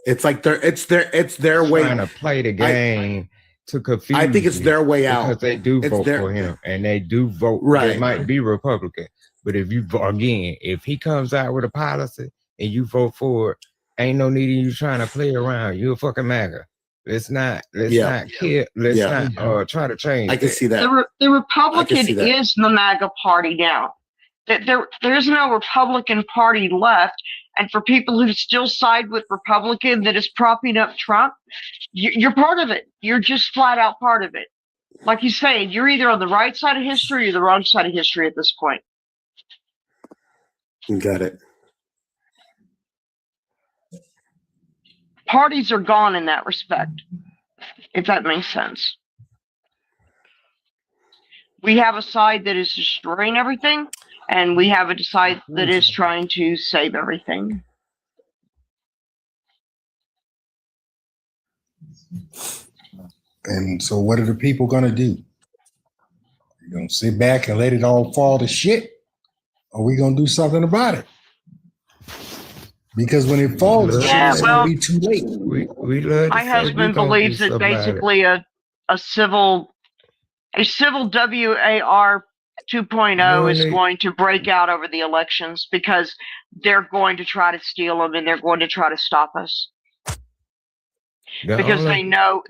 It's like it's their way trying to play the game to confuse. I think it's their way out because they do vote for him, and they do vote. Right. They might be Republican, but if he comes out with a policy and you vote for it, ain't no need of you trying to play around. You're a fucking MAGA. Let's not kill. Let's not try to change. I can see that. The Republican is the MAGA party now. There's no Republican Party left. And for people who still side with Republican that is propping up Trump, you're part of it. You're just flat out part of it. Like you say, you're either on the right side of history or the wrong side of history at this point. Got it. Parties are gone in that respect, if that makes sense. We have a side that is destroying everything, and we have a side that is trying to save everything. And so what are the people going to do? You going to sit back and let it all fall to shit? Or are we going to do something about it? Because when it falls to shit, it's going to be too late. My husband believes that basically a civil WAR 2.0 is going to break out over the elections because they're going to try to steal them and they're going to try to stop us. Because they know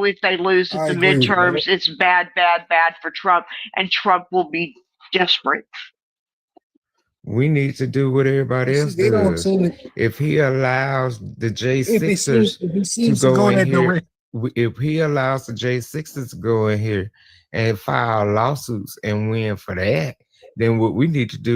if they lose at the midterms, it's bad for Trump, and Trump will be desperate. We need to do what everybody else does. If he allows the J6ers to go in here, if he allows the J6ers to go in here and file lawsuits and win for that, then what we need to do